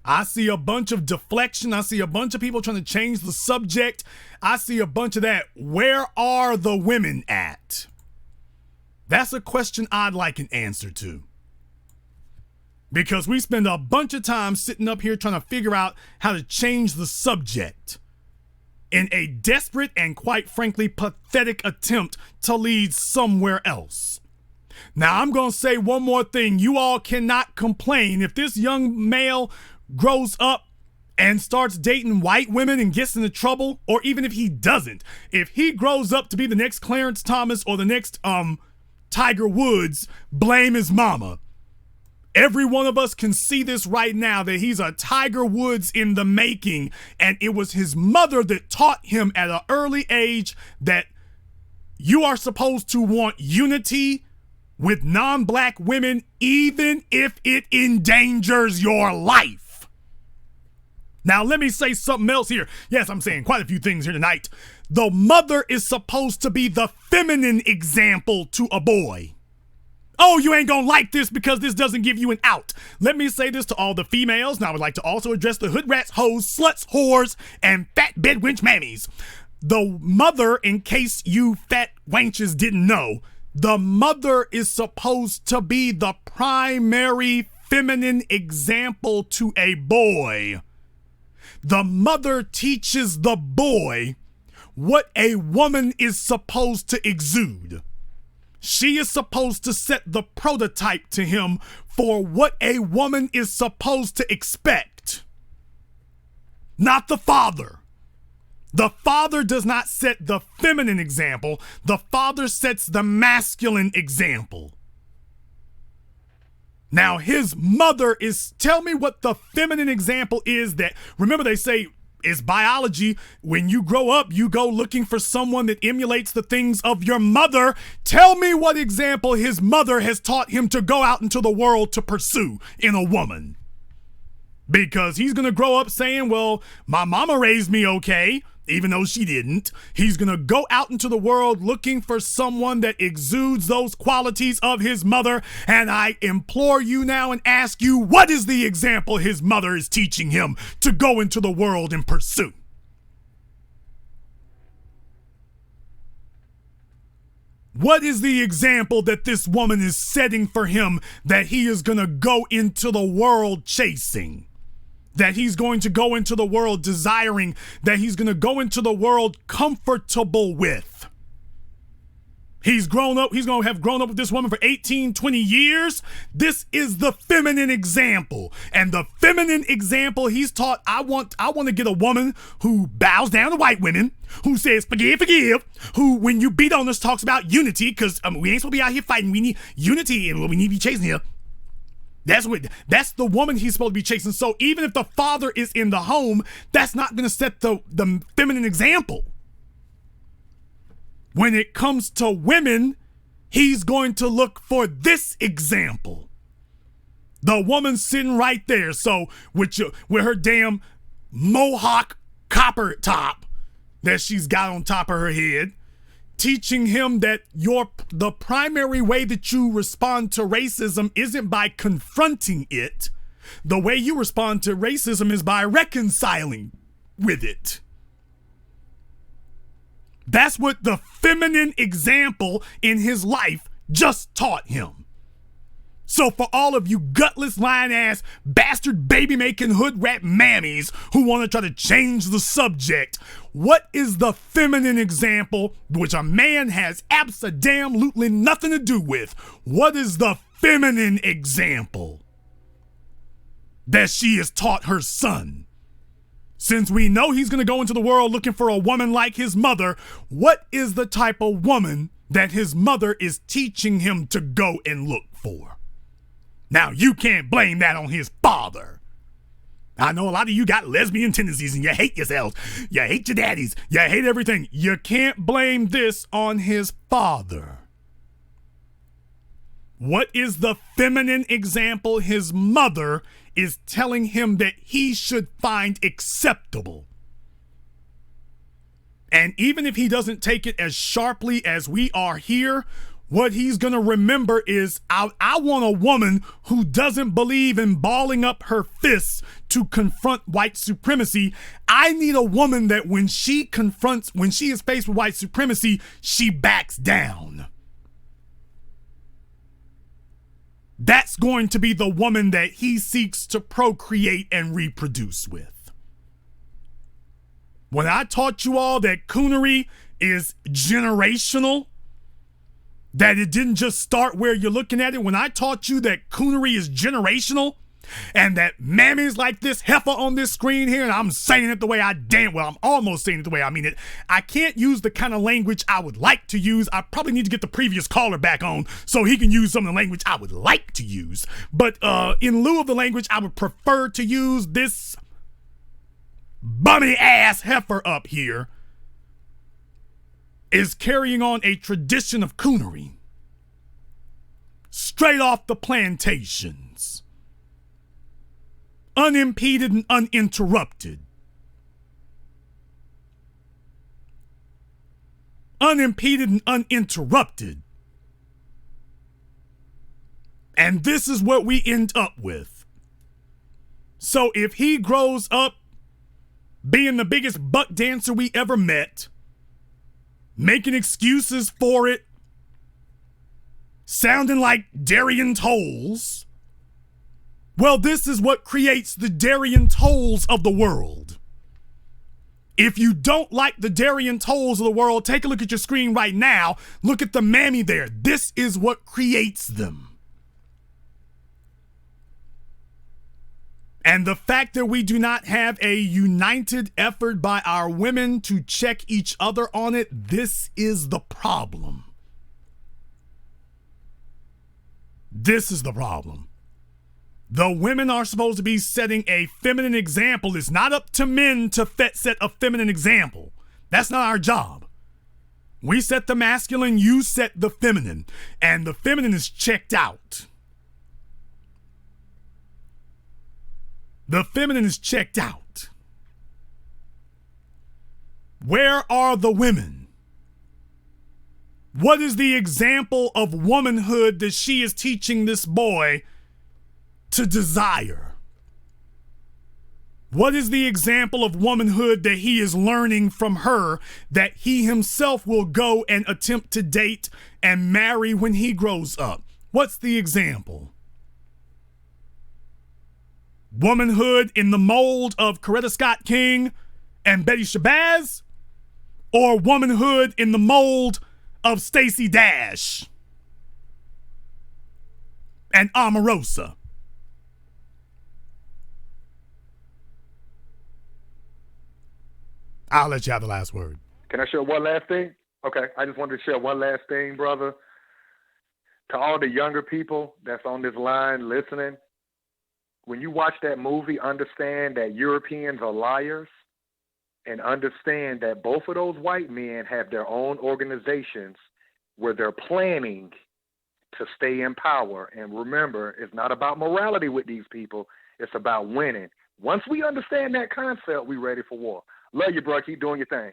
[SPEAKER 1] I see a bunch of deflection. I see a bunch of people trying to change the subject. I see a bunch of that. Where are the women at? That's a question I'd like an answer to. Because we spend a bunch of time sitting up here trying to figure out how to change the subject in a desperate and quite frankly pathetic attempt to lead somewhere else. Now I'm going to say one more thing. You all cannot complain if this young male grows up and starts dating white women and gets into trouble, or even if he doesn't. If he grows up to be the next Clarence Thomas or the next Tiger Woods, blame his mama. Every one of us can see this right now, that he's a Tiger Woods in the making, and it was his mother that taught him at an early age that you are supposed to want unity with non-black women, even if it endangers your life. Now, let me say something else here. Yes, I'm saying quite a few things here tonight. The mother is supposed to be the feminine example to a boy. Oh, you ain't gonna like this because this doesn't give you an out. Let me say this to all the females. Now, I would like to also address the hood rats, hoes, sluts, whores, and fat bedwench mammies. The mother, in case you fat wenches didn't know, the mother is supposed to be the primary feminine example to a boy. The mother teaches the boy what a woman is supposed to exude. She is supposed to set the prototype to him for what a woman is supposed to expect. Not the father. The father does not set the feminine example. The father sets the masculine example. Now, his mother is, tell me what the feminine example is that, remember they say it's biology. When you grow up, you go looking for someone that emulates the things of your mother. Tell me what example his mother has taught him to go out into the world to pursue in a woman. Because he's going to grow up saying, well, my mama raised me okay, even though she didn't. He's going to go out into the world looking for someone that exudes those qualities of his mother. And I implore you now and ask you, what is the example his mother is teaching him to go into the world and pursue? What is the example that this woman is setting for him that he is going to go into the world chasing? That he's going to go into the world desiring, that he's going to go into the world comfortable with? He's grown up. He's going to have grown up with this woman for 18, 20 years. This is the feminine example. And the feminine example he's taught, I want to get a woman who bows down to white women, who says, forgive, who, when you beat on us, talks about unity, because we ain't supposed to be out here fighting. We need unity, and we need to be chasing here. That's the woman he's supposed to be chasing. So even if the father is in the home, that's not going to set the feminine example. When it comes to women, he's going to look for this example. The woman sitting right there. So with her damn mohawk copper top that she's got on top of her head, teaching him that the primary way that you respond to racism isn't by confronting it. The way you respond to racism is by reconciling with it. That's what the feminine example in his life just taught him. So for all of you gutless, lying-ass, bastard baby-making hood rat mammies who want to try to change the subject, what is the feminine example, which a man has absolutely nothing to do with? What is the feminine example that she has taught her son? Since we know he's going to go into the world looking for a woman like his mother, what is the type of woman that his mother is teaching him to go and look for? Now, you can't blame that on his father. I know a lot of you got lesbian tendencies and you hate yourselves. You hate your daddies. You hate everything. You can't blame this on his father. What is the feminine example his mother is telling him that he should find acceptable? And even if he doesn't take it as sharply as we are here, what he's going to remember is, I want a woman who doesn't believe in balling up her fists to confront white supremacy. I need a woman that when she is faced with white supremacy, she backs down. That's going to be the woman that he seeks to procreate and reproduce with. When I taught you all that coonery is generational, that it didn't just start where you're looking at it, when I taught you that coonery is generational, and that mammies like this heifer on this screen here, and I'm saying it the way I'm almost saying it the way I mean it. I can't use the kind of language I would like to use. I probably need to get the previous caller back on so he can use some of the language I would like to use. But in lieu of the language I would prefer to use, this bummy ass heifer up here is carrying on a tradition of coonery straight off the plantations. Unimpeded and uninterrupted. Unimpeded and uninterrupted. And this is what we end up with. So if he grows up being the biggest buck dancer we ever met, making excuses for it, sounding like Darian Tolles, well, this is what creates the Darian Tolles of the world. If you don't like the Darian Tolles of the world, take a look at your screen right now. Look at the mammy there. This is what creates them. And the fact that we do not have a united effort by our women to check each other on it, this is the problem. This is the problem. The women are supposed to be setting a feminine example. It's not up to men to set a feminine example. That's not our job. We set the masculine, you set the feminine. And the feminine is checked out. The feminine is checked out. Where are the women? What is the example of womanhood that she is teaching this boy to desire? What is the example of womanhood that he is learning from her that he himself will go and attempt to date and marry when he grows up? What's the example? Womanhood in the mold of Coretta Scott King and Betty Shabazz, or womanhood in the mold of Stacey Dash and Omarosa. I'll let you have the last word.
[SPEAKER 20] Can I share one last thing? Okay, I just wanted to share one last thing, brother. To all the younger people that's on this line listening, when you watch that movie, understand that Europeans are liars, and understand that both of those white men have their own organizations where they're planning to stay in power. And remember, it's not about morality with these people. It's about winning. Once we understand that concept, we're ready for war. Love you, bro. Keep doing your thing.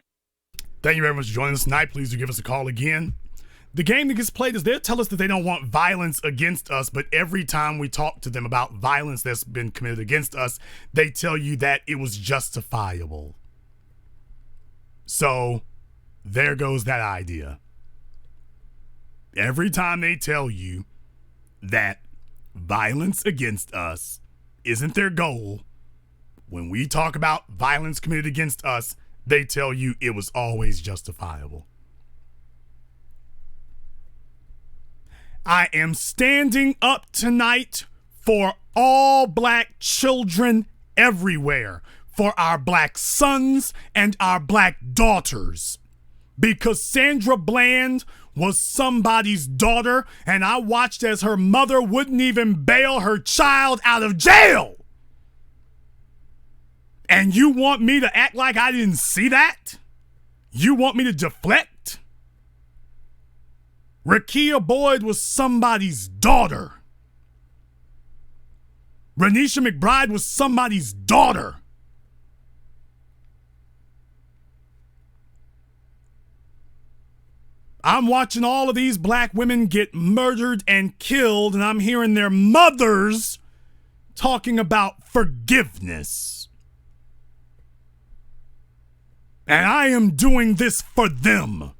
[SPEAKER 1] Thank you very much for joining us tonight. Please do give us a call again. The game that gets played is they'll tell us that they don't want violence against us, but every time we talk to them about violence that's been committed against us, they tell you that it was justifiable. So there goes that idea. Every time they tell you that violence against us isn't their goal, when we talk about violence committed against us, they tell you it was always justifiable. I am standing up tonight for all black children everywhere, for our black sons and our black daughters, because Sandra Bland was somebody's daughter, and I watched as her mother wouldn't even bail her child out of jail. And you want me to act like I didn't see that? You want me to deflect? Rakia Boyd was somebody's daughter. Renisha McBride was somebody's daughter. I'm watching all of these black women get murdered and killed, and I'm hearing their mothers talking about forgiveness. And I am doing this for them,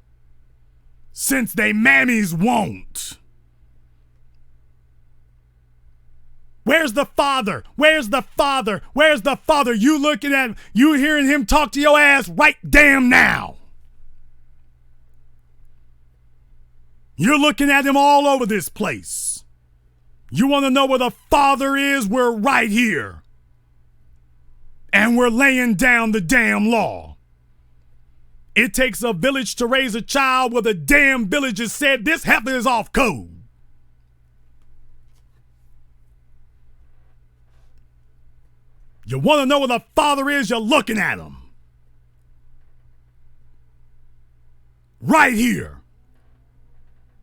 [SPEAKER 1] since they mammies won't. Where's the father? Where's the father? Where's the father? You looking at him, you hearing him talk to your ass right damn now. You're looking at him all over this place. You want to know where the father is? We're right here. And we're laying down the damn law. It takes a village to raise a child where the damn village has said this heifer is off code. You want to know where the father is? You're looking at him. Right here.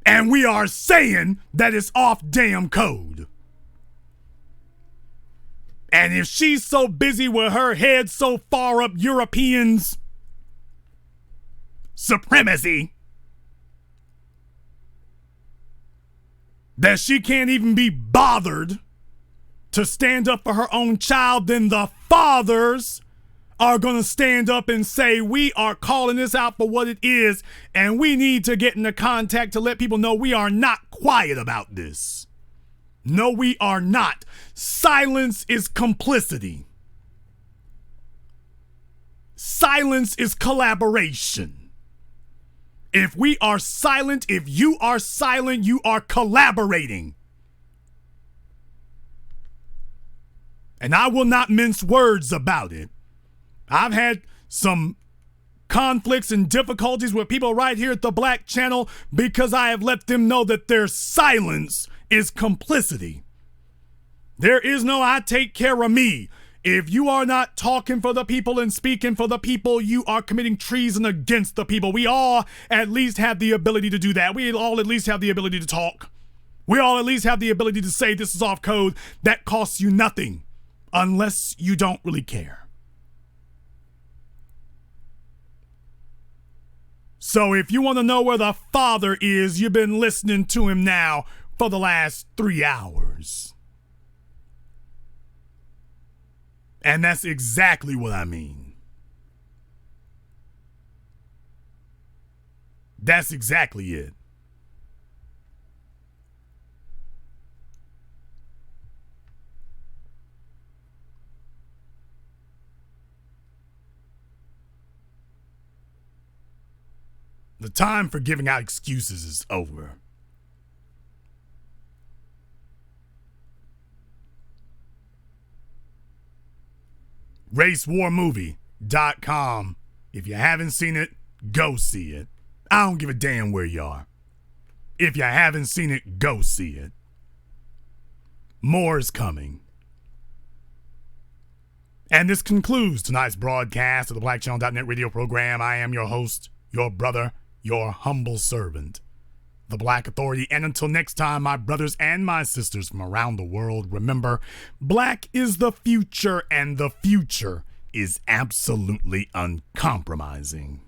[SPEAKER 1] And we are saying that it's off damn code. And if she's so busy with her head so far up Europeans' supremacy that she can't even be bothered to stand up for her own child, then the fathers are going to stand up and say, we are calling this out for what it is, and we need to get into contact to let people know we are not quiet about this. No, we are not. Silence is complicity. Silence is collaboration. If we are silent, if you are silent, you are collaborating. And I will not mince words about it. I've had some conflicts and difficulties with people right here at the Black Channel because I have let them know that their silence is complicity. There is no I take care of me. If you are not talking for the people and speaking for the people, you are committing treason against the people. We all at least have the ability to do that. We all at least have the ability to talk. We all at least have the ability to say this is off code. That costs you nothing unless you don't really care. So if you want to know where the father is, you've been listening to him now for the last 3 hours. And that's exactly what I mean. That's exactly it. The time for giving out excuses is over. RaceWarMovie.com. If you haven't seen it, go see it. I don't give a damn where you are. If you haven't seen it, go see it. More is coming. And this concludes tonight's broadcast of the BlackChannel.net radio program. I am your host, your brother, your humble servant, the Black Authority. And until next time, my brothers and my sisters from around the world, remember, black is the future, and the future is absolutely uncompromising.